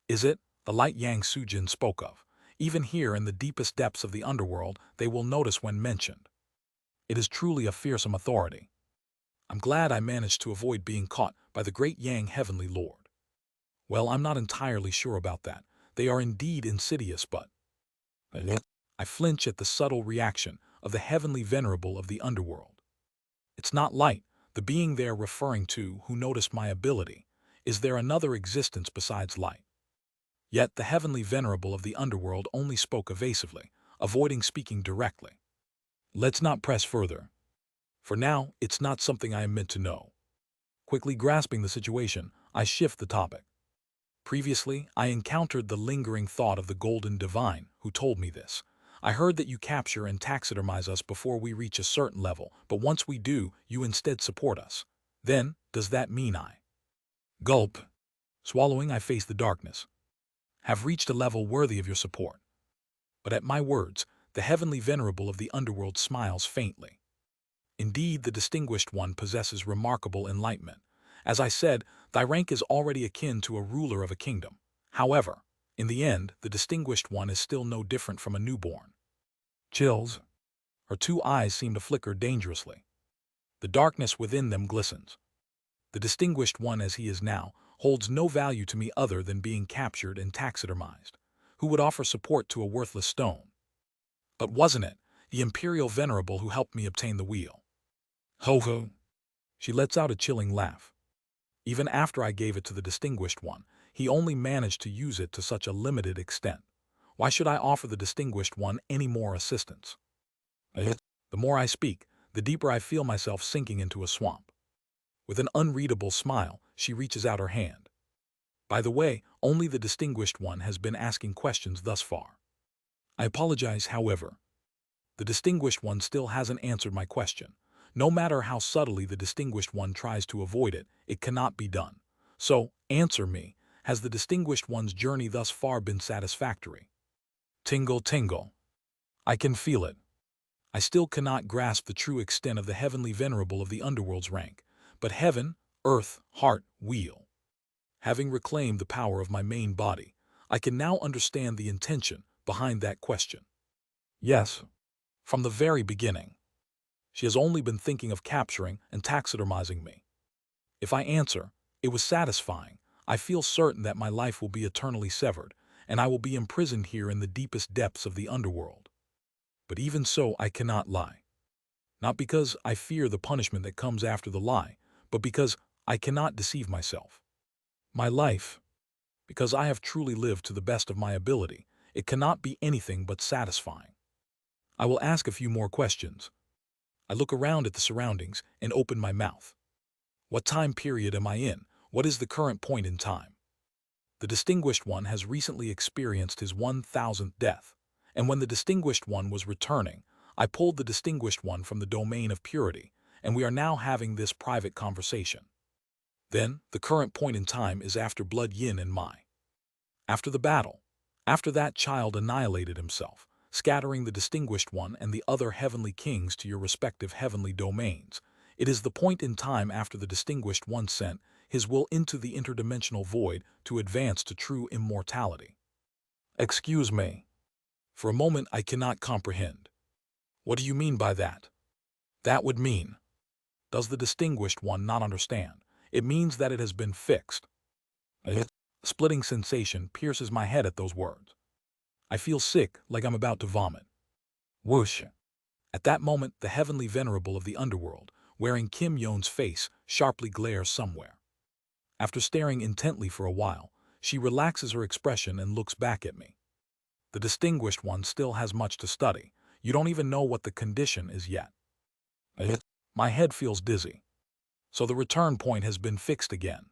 Is it the light Yang Sujin spoke of? Even here in the deepest depths of the underworld, they will notice when mentioned. It is truly a fearsome authority. I'm glad I managed to avoid being caught by the great Yang Heavenly Lord. Well, I'm not entirely sure about that. They are indeed insidious, but I flinch at the subtle reaction of the heavenly venerable of the underworld. It's not light, the being they're referring to, who noticed my ability. Is there another existence besides light? Yet the heavenly venerable of the underworld only spoke evasively, avoiding speaking directly. Let's not press further. For now, it's not something I am meant to know. Quickly grasping the situation, I shift the topic. Previously, I encountered the lingering thought of the Golden Divine, who told me this. I heard that you capture and taxidermize us before we reach a certain level, but once we do, you instead support us. Then, does that mean I? Gulp. Swallowing, I face the darkness. Have reached a level worthy of your support. But at my words, the heavenly venerable of the underworld smiles faintly. Indeed, the Distinguished One possesses remarkable enlightenment. As I said, thy rank is already akin to a ruler of a kingdom. However, in the end, the Distinguished One is still no different from a newborn. Chills. Her two eyes seem to flicker dangerously. The darkness within them glistens. The Distinguished One as he is now holds no value to me other than being captured and taxidermized. Who would offer support to a worthless stone? But wasn't it the Imperial Venerable who helped me obtain the wheel? Ho ho. She lets out a chilling laugh. Even after I gave it to the Distinguished One, he only managed to use it to such a limited extent. Why should I offer the Distinguished One any more assistance? The more I speak, the deeper I feel myself sinking into a swamp. With an unreadable smile, she reaches out her hand. By the way, only the Distinguished One has been asking questions thus far. I apologize, however. The Distinguished One still hasn't answered my question. No matter how subtly the Distinguished One tries to avoid it, it cannot be done. So, answer me, has the Distinguished One's journey thus far been satisfactory? Tingle, tingle. I can feel it. I still cannot grasp the true extent of the heavenly venerable of the underworld's rank, but heaven, earth, heart, wheel. Having reclaimed the power of my main body, I can now understand the intention behind that question. Yes, from the very beginning. She has only been thinking of capturing and taxidermizing me. If I answer, it was satisfying, I feel certain that my life will be eternally severed, and I will be imprisoned here in the deepest depths of the underworld. But even so, I cannot lie. Not because I fear the punishment that comes after the lie, but because I cannot deceive myself. My life, because I have truly lived to the best of my ability, it cannot be anything but satisfying. I will ask a few more questions. I look around at the surroundings and open my mouth. What time period am I in? What is the current point in time? The Distinguished One has recently experienced his 1000th death, and when the Distinguished One was returning, I pulled the Distinguished One from the domain of purity, and we are now having this private conversation. Then, the current point in time is after Blood Yin and Mai. After the battle, after that child annihilated himself, scattering the Distinguished One and the other heavenly kings to your respective heavenly domains, it is the point in time after the Distinguished One sent his will into the interdimensional void to advance to true immortality. Excuse me. For a moment I cannot comprehend. What do you mean by that? That would mean. Does the Distinguished One not understand? It means that it has been fixed. A splitting sensation pierces my head at those words. I feel sick, like I'm about to vomit. Whoosh. At that moment, the heavenly venerable of the underworld, wearing Kim Yon's face, sharply glares somewhere. After staring intently for a while, she relaxes her expression and looks back at me. The Distinguished One still has much to study. You don't even know what the condition is yet. My head feels dizzy. So the return point has been fixed again.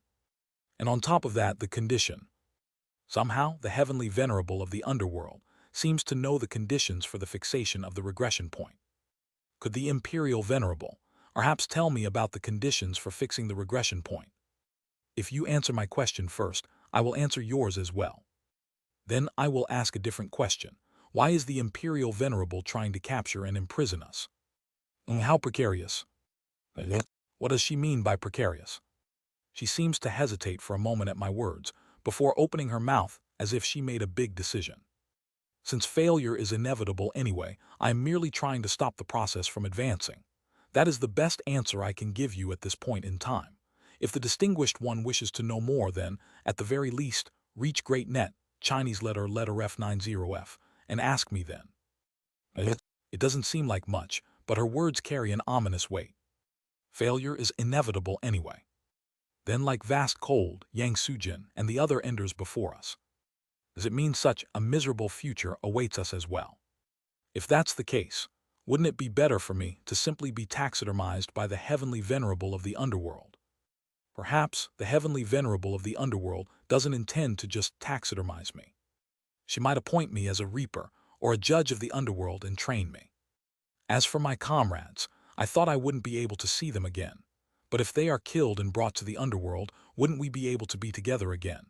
And on top of that, the condition. Somehow, the heavenly venerable of the underworld seems to know the conditions for the fixation of the regression point. Could the imperial venerable perhaps tell me about the conditions for fixing the regression point? If you answer my question first, I will answer yours as well. Then I will ask a different question. Why is the imperial venerable trying to capture and imprison us? And how precarious? What does she mean by precarious? She seems to hesitate for a moment at my words, before opening her mouth as if she made a big decision. Since failure is inevitable anyway, I am merely trying to stop the process from advancing. That is the best answer I can give you at this point in time. If the Distinguished One wishes to know more, then, at the very least, reach Great Net, Chinese letter F90F, and ask me then. It doesn't seem like much, but her words carry an ominous weight. Failure is inevitable anyway. Then, like vast cold, Yang Sujin and the other enders before us. Does it mean such a miserable future awaits us as well? If that's the case, wouldn't it be better for me to simply be taxidermized by the heavenly venerable of the underworld? Perhaps the heavenly venerable of the underworld doesn't intend to just taxidermize me. She might appoint me as a reaper or a judge of the underworld and train me. As for my comrades, I thought I wouldn't be able to see them again. But if they are killed and brought to the underworld, wouldn't we be able to be together again?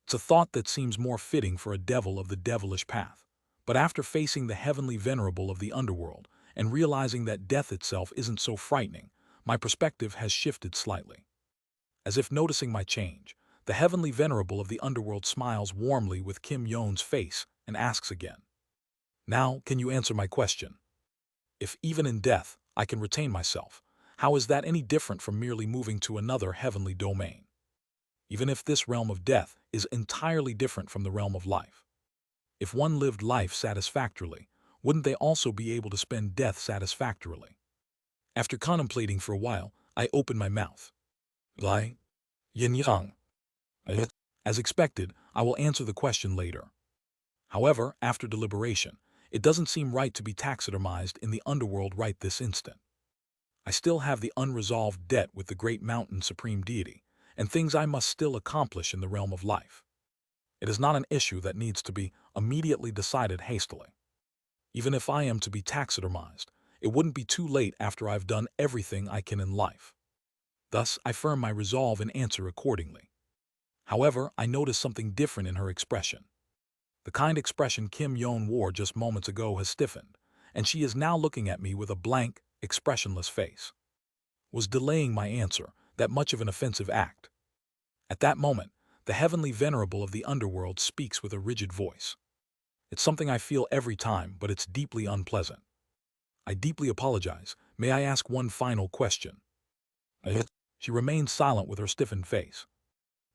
It's a thought that seems more fitting for a devil of the devilish path. But after facing the heavenly venerable of the underworld and realizing that death itself isn't so frightening, my perspective has shifted slightly. As if noticing my change, the heavenly venerable of the underworld smiles warmly with Kim Yon's face and asks again. Now, can you answer my question? If even in death I can retain myself, how is that any different from merely moving to another heavenly domain? Even if this realm of death is entirely different from the realm of life. If one lived life satisfactorily, wouldn't they also be able to spend death satisfactorily? After contemplating for a while, I open my mouth. Lai, yin yang. As expected, I will answer the question later. However, after deliberation, it doesn't seem right to be taxidermized in the underworld right this instant. I still have the unresolved debt with the great mountain supreme deity, and things I must still accomplish in the realm of life. It is not an issue that needs to be immediately decided hastily. Even if I am to be taxidermized, it wouldn't be too late after I've done everything I can in life. Thus, I firm my resolve and answer accordingly. However, I notice something different in her expression. The kind expression Kim Yeon wore just moments ago has stiffened, and she is now looking at me with a blank, expressionless face. Was delaying my answer that much of an offensive act? At that moment, the heavenly venerable of the underworld speaks with a rigid voice. It's something I feel every time, but it's deeply unpleasant. I deeply apologize. May I ask one final question? She remains silent with her stiffened face.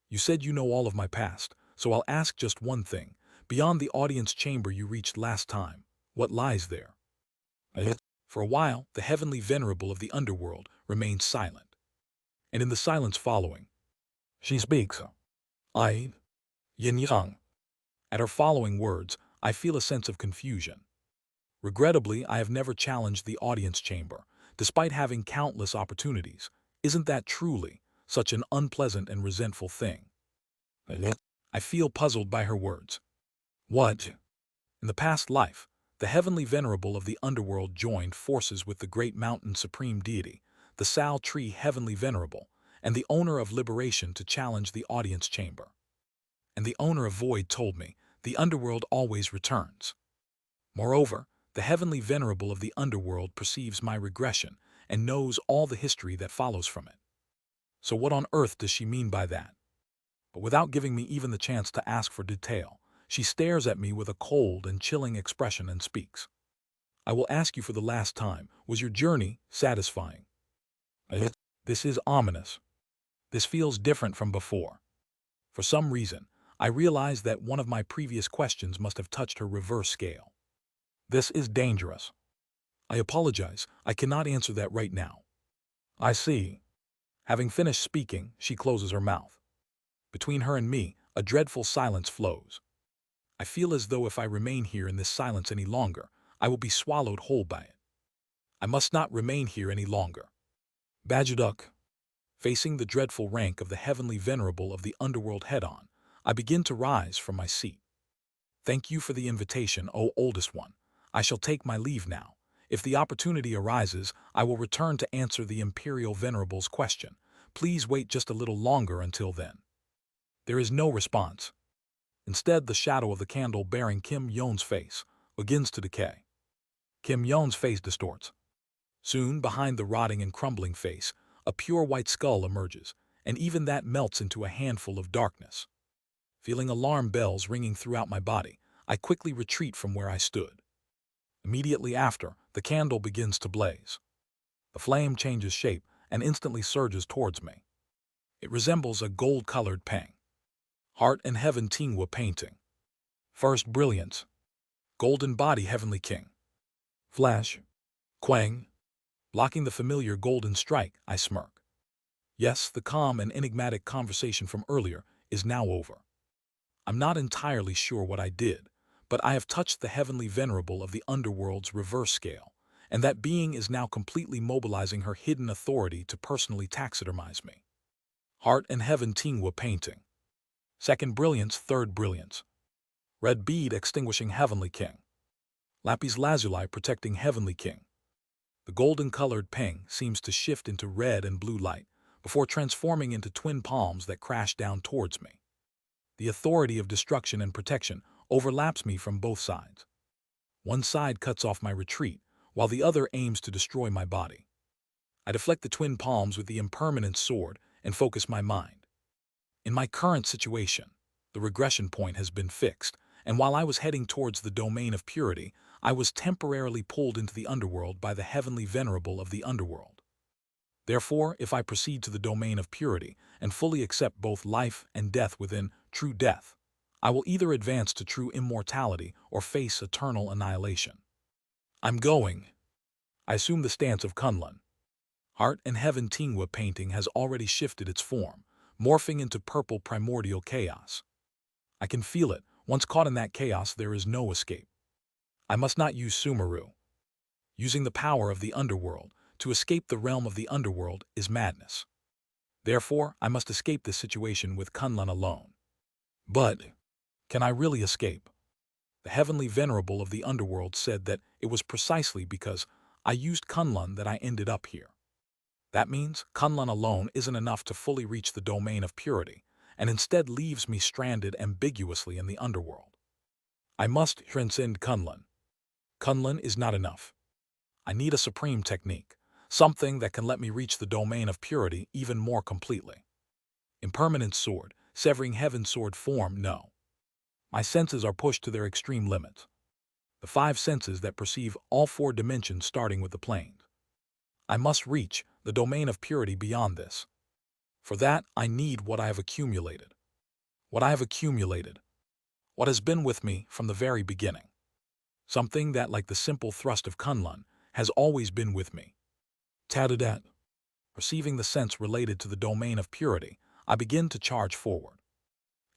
You said you know all of my past, so I'll ask just one thing. Beyond the audience chamber you reached last time, what lies there? For a while, the heavenly venerable of the underworld remains silent. And in the silence following, she speaks. I, Yin Yang. At her following words, I feel a sense of confusion. Regrettably, I have never challenged the audience chamber, despite having countless opportunities. Isn't that truly such an unpleasant and resentful thing? I feel puzzled by her words. What? In the past life, the heavenly venerable of the underworld joined forces with the great mountain supreme deity, the Sal Tree heavenly venerable, and the owner of liberation to challenge the audience chamber. And the owner of void told me, the underworld always returns. Moreover, the heavenly venerable of the underworld perceives my regression and knows all the history that follows from it. So what on earth does she mean by that? But without giving me even the chance to ask for detail, she stares at me with a cold and chilling expression and speaks. I will ask you for the last time, was your journey satisfying? This is ominous. This feels different from before. For some reason, I realize that one of my previous questions must have touched her reverse scale. This is dangerous. I apologize, I cannot answer that right now. I see. Having finished speaking, she closes her mouth. Between her and me, a dreadful silence flows. I feel as though if I remain here in this silence any longer, I will be swallowed whole by it. I must not remain here any longer. Bajuduk. Facing the dreadful rank of the heavenly venerable of the underworld head-on, I begin to rise from my seat. Thank you for the invitation, O oldest one. I shall take my leave now. If the opportunity arises, I will return to answer the imperial venerable's question. Please wait just a little longer until then. There is no response. Instead, the shadow of the candle bearing Kim Yeon's face begins to decay. Kim Yeon's face distorts. Soon, behind the rotting and crumbling face, a pure white skull emerges, and even that melts into a handful of darkness. Feeling alarm bells ringing throughout my body, I quickly retreat from where I stood. Immediately after, the candle begins to blaze. The flame changes shape and instantly surges towards me. It resembles a gold-colored pang. Heart and Heaven Tingwa painting. First brilliance. Golden body heavenly king. Flash. Quang. Blocking the familiar golden strike, I smirk. Yes, the calm and enigmatic conversation from earlier is now over. I'm not entirely sure what I did, but I have touched the heavenly venerable of the underworld's reverse scale, and that being is now completely mobilizing her hidden authority to personally taxidermize me. Heart and Heaven Tingwa painting. Second brilliance, third brilliance. Red bead extinguishing heavenly king. Lapis lazuli protecting heavenly king. The golden-colored ping seems to shift into red and blue light before transforming into twin palms that crash down towards me. The authority of destruction and protection overlaps me from both sides. One side cuts off my retreat, while the other aims to destroy my body. I deflect the twin palms with the impermanent sword and focus my mind. In my current situation, the regression point has been fixed, and while I was heading towards the domain of purity, I was temporarily pulled into the underworld by the heavenly venerable of the underworld. Therefore, if I proceed to the domain of purity and fully accept both life and death within true death, I will either advance to true immortality or face eternal annihilation. I'm going. I assume the stance of Kunlun. Heart and Heaven Tingwa painting has already shifted its form, morphing into purple primordial chaos. I can feel it, Once caught in that chaos, there is no escape. I must not use Sumeru. Using the power of the underworld to escape the realm of the underworld is madness. Therefore, I must escape this situation with Kunlun alone. But can I really escape? The heavenly venerable of the underworld said that it was precisely because I used Kunlun that I ended up here. That means Kunlun alone isn't enough to fully reach the domain of purity, and instead leaves me stranded ambiguously in the underworld. I must transcend Kunlun. Kunlun is not enough. I need a supreme technique, something that can let me reach the domain of purity even more completely. Impermanent sword, severing heaven's sword form, no. My senses are pushed to their extreme limits. The 5 senses that perceive all 4 dimensions starting with the planes. I must reach the domain of purity beyond this. For that, I need what I have accumulated. What I have accumulated. What has been with me from the very beginning. Something that, like the simple thrust of Kunlun, has always been with me. Tadadat. Perceiving the sense related to the domain of purity, I begin to charge forward.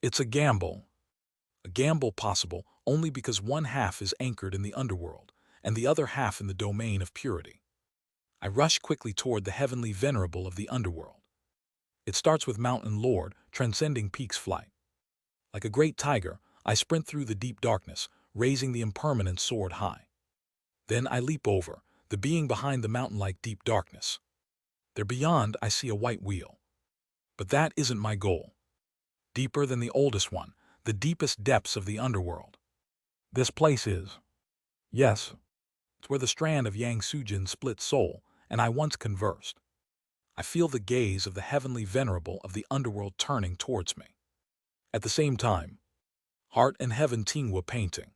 It's a gamble possible only because one half is anchored in the underworld and the other half in the domain of purity. I rush quickly toward the heavenly venerable of the underworld. It starts with Mountain Lord, transcending peak's flight. Like a great tiger, I sprint through the deep darkness, raising the impermanent sword high. Then I leap over, the being behind the mountain-like deep darkness. There beyond, I see a white wheel. But that isn't my goal. Deeper than the oldest one, the deepest depths of the underworld. This place is. Yes, it's where the strand of Yang Sujin's split soul and I once conversed. I feel the gaze of the heavenly venerable of the underworld turning towards me. At the same time, heart and heaven Tingwa painting.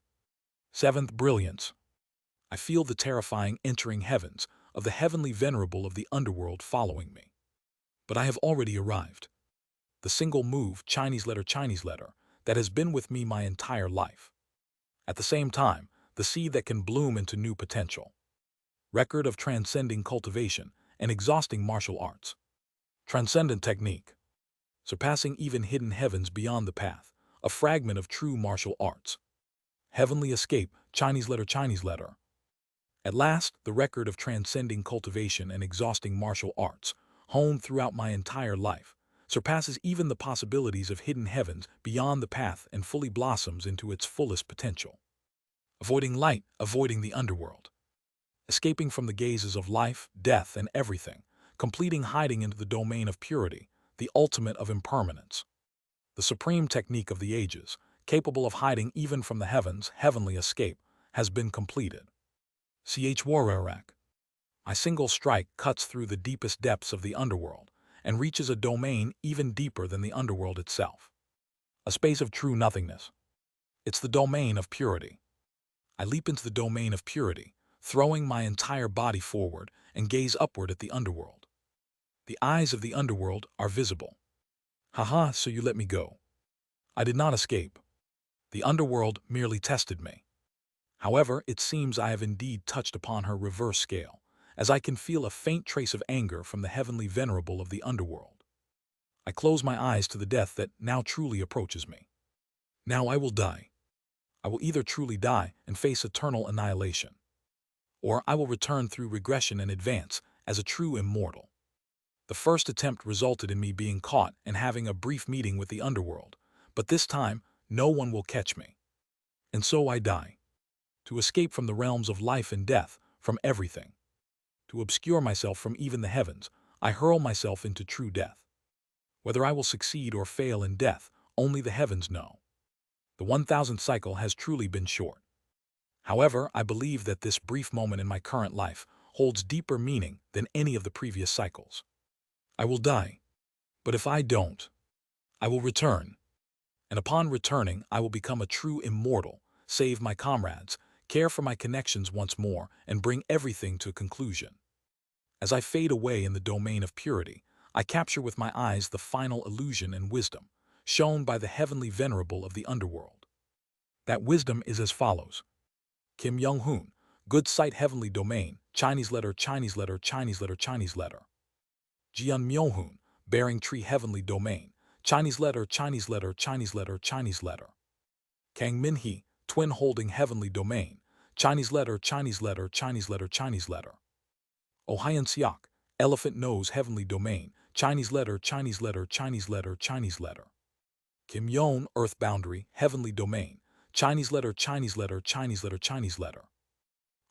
7th brilliance. I feel the terrifying entering heavens of the heavenly venerable of the underworld following me. But I have already arrived. The single move, Chinese letter, that has been with me my entire life. At the same time, the seed that can bloom into new potential. Record of transcending cultivation and exhausting martial arts. Transcendent technique. Surpassing even hidden heavens beyond the path, a fragment of true martial arts. Heavenly escape, Chinese letter. At last, the record of transcending cultivation and exhausting martial arts, honed throughout my entire life, surpasses even the possibilities of hidden heavens beyond the path and fully blossoms into its fullest potential. Avoiding light, avoiding the underworld. Escaping from the gazes of life, death, and everything, completing hiding into the domain of purity, the ultimate of impermanence. The supreme technique of the ages, capable of hiding even from the heavens, heavenly escape, has been completed. Chwararak. My single strike cuts through the deepest depths of the underworld and reaches a domain even deeper than the underworld itself. A space of true nothingness. It's the domain of purity. I leap into the domain of purity, throwing my entire body forward and gaze upward at the underworld. The eyes of the underworld are visible. Haha, so you let me go. I did not escape. The underworld merely tested me. However, it seems I have indeed touched upon her reverse scale, as I can feel a faint trace of anger from the heavenly venerable of the underworld. I close my eyes to the death that now truly approaches me. Now I will die. I will either truly die and face eternal annihilation, or I will return through regression and advance as a true immortal. The first attempt resulted in me being caught and having a brief meeting with the underworld, but this time no one will catch me. And so I die. To escape from the realms of life and death, from everything. To obscure myself from even the heavens, I hurl myself into true death. Whether I will succeed or fail in death, only the heavens know. The 1000th cycle has truly been short. However, I believe that this brief moment in my current life holds deeper meaning than any of the previous cycles. I will die. But if I don't, I will return. And upon returning, I will become a true immortal, save my comrades, care for my connections once more, and bring everything to a conclusion. As I fade away in the domain of purity, I capture with my eyes the final illusion and wisdom, shown by the heavenly venerable of the underworld. That wisdom is as follows. Kim Young-hoon, good sight heavenly domain, Chinese letter. Jian Myo-hoon, bearing tree heavenly domain, Chinese letter. Kang Min He, twin holding heavenly domain, Chinese letter, Chinese letter, Chinese letter, Chinese letter. Oh Hyan Siak, elephant nose heavenly domain, Chinese letter, Chinese letter, Chinese letter, Chinese letter. Kim Yon, earth boundary, heavenly domain, Chinese letter, Chinese letter, Chinese letter, Chinese letter.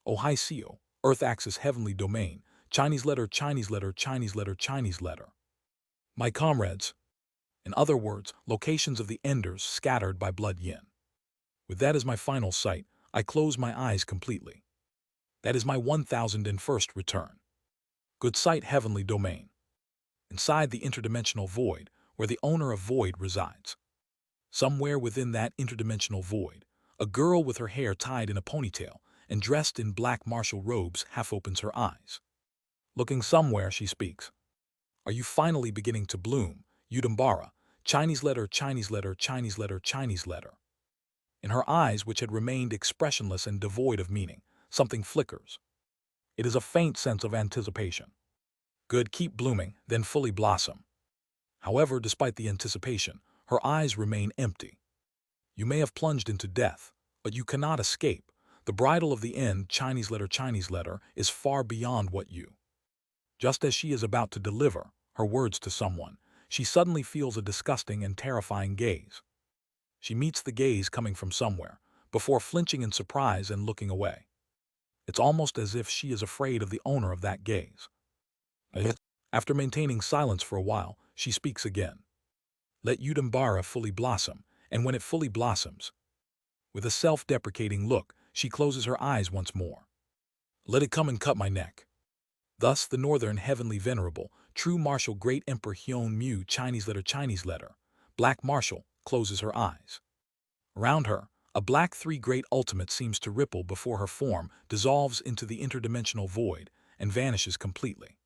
Oh Hai Seo, earth axis heavenly domain, Chinese letter, Chinese letter, Chinese letter, Chinese letter. My comrades, in other words, locations of the enders scattered by blood yin. With that as my final sight, I close my eyes completely. That is my 1001st return. Good sight heavenly domain. Inside the interdimensional void, where the owner of void resides. Somewhere within that interdimensional void, a girl with her hair tied in a ponytail and dressed in black martial robes half opens her eyes. Looking somewhere, she speaks. Are you finally beginning to bloom, Udambara, Chinese letter, Chinese letter, Chinese letter, Chinese letter? In her eyes, which had remained expressionless and devoid of meaning, something flickers. It is a faint sense of anticipation. Good, keep blooming, then fully blossom. However, despite the anticipation, her eyes remain empty. You may have plunged into death, but you cannot escape. The bridle of the end, Chinese letter, is far beyond what you. Just as she is about to deliver her words to someone, she suddenly feels a disgusting and terrifying gaze. She meets the gaze coming from somewhere, before flinching in surprise and looking away. It's almost as if she is afraid of the owner of that gaze. After maintaining silence for a while, she speaks again. Let Udambara fully blossom, and when it fully blossoms, with a self-deprecating look, she closes her eyes once more. Let it come and cut my neck. Thus, the northern heavenly venerable, true martial great emperor Hyun Mu Chinese letter, black martial, closes her eyes. Around her, a black three great ultimate seems to ripple before her form, dissolves into the interdimensional void, and vanishes completely.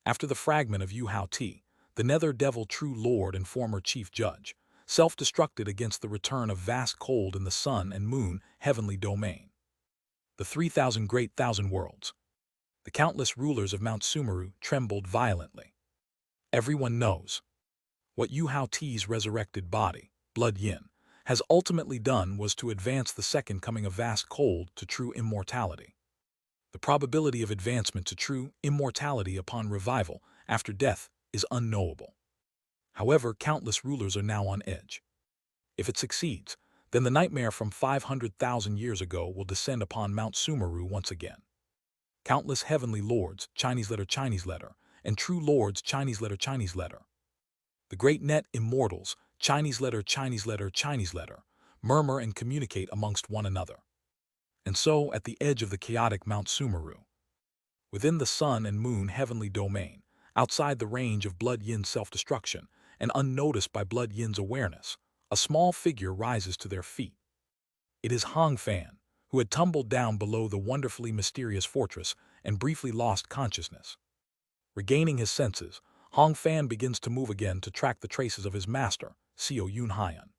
After the fragment of Yu Hao Ti, the nether devil true lord and former chief judge, self-destructed against the return of vast cold in the sun and moon heavenly domain. The 3,000 great thousand worlds. The countless rulers of Mount Sumeru trembled violently. Everyone knows what Yu Hao Ti's resurrected body, blood yin, has ultimately done was to advance the second coming of vast cold to true immortality. The probability of advancement to true immortality upon revival after death is unknowable. However, countless rulers are now on edge. If it succeeds, then the nightmare from 500,000 years ago will descend upon Mount Sumeru once again. Countless heavenly lords, Chinese letter, and true lords, Chinese letter. The great net immortals, Chinese letter, murmur and communicate amongst one another. And so, at the edge of the chaotic Mount Sumeru, within the sun and moon heavenly domain, outside the range of blood yin's self-destruction, and unnoticed by blood yin's awareness, a small figure rises to their feet. It is Hong Fan, who had tumbled down below the wonderfully mysterious fortress and briefly lost consciousness. Regaining his senses, Hong Fan begins to move again to track the traces of his master, Seo Yun Hyan.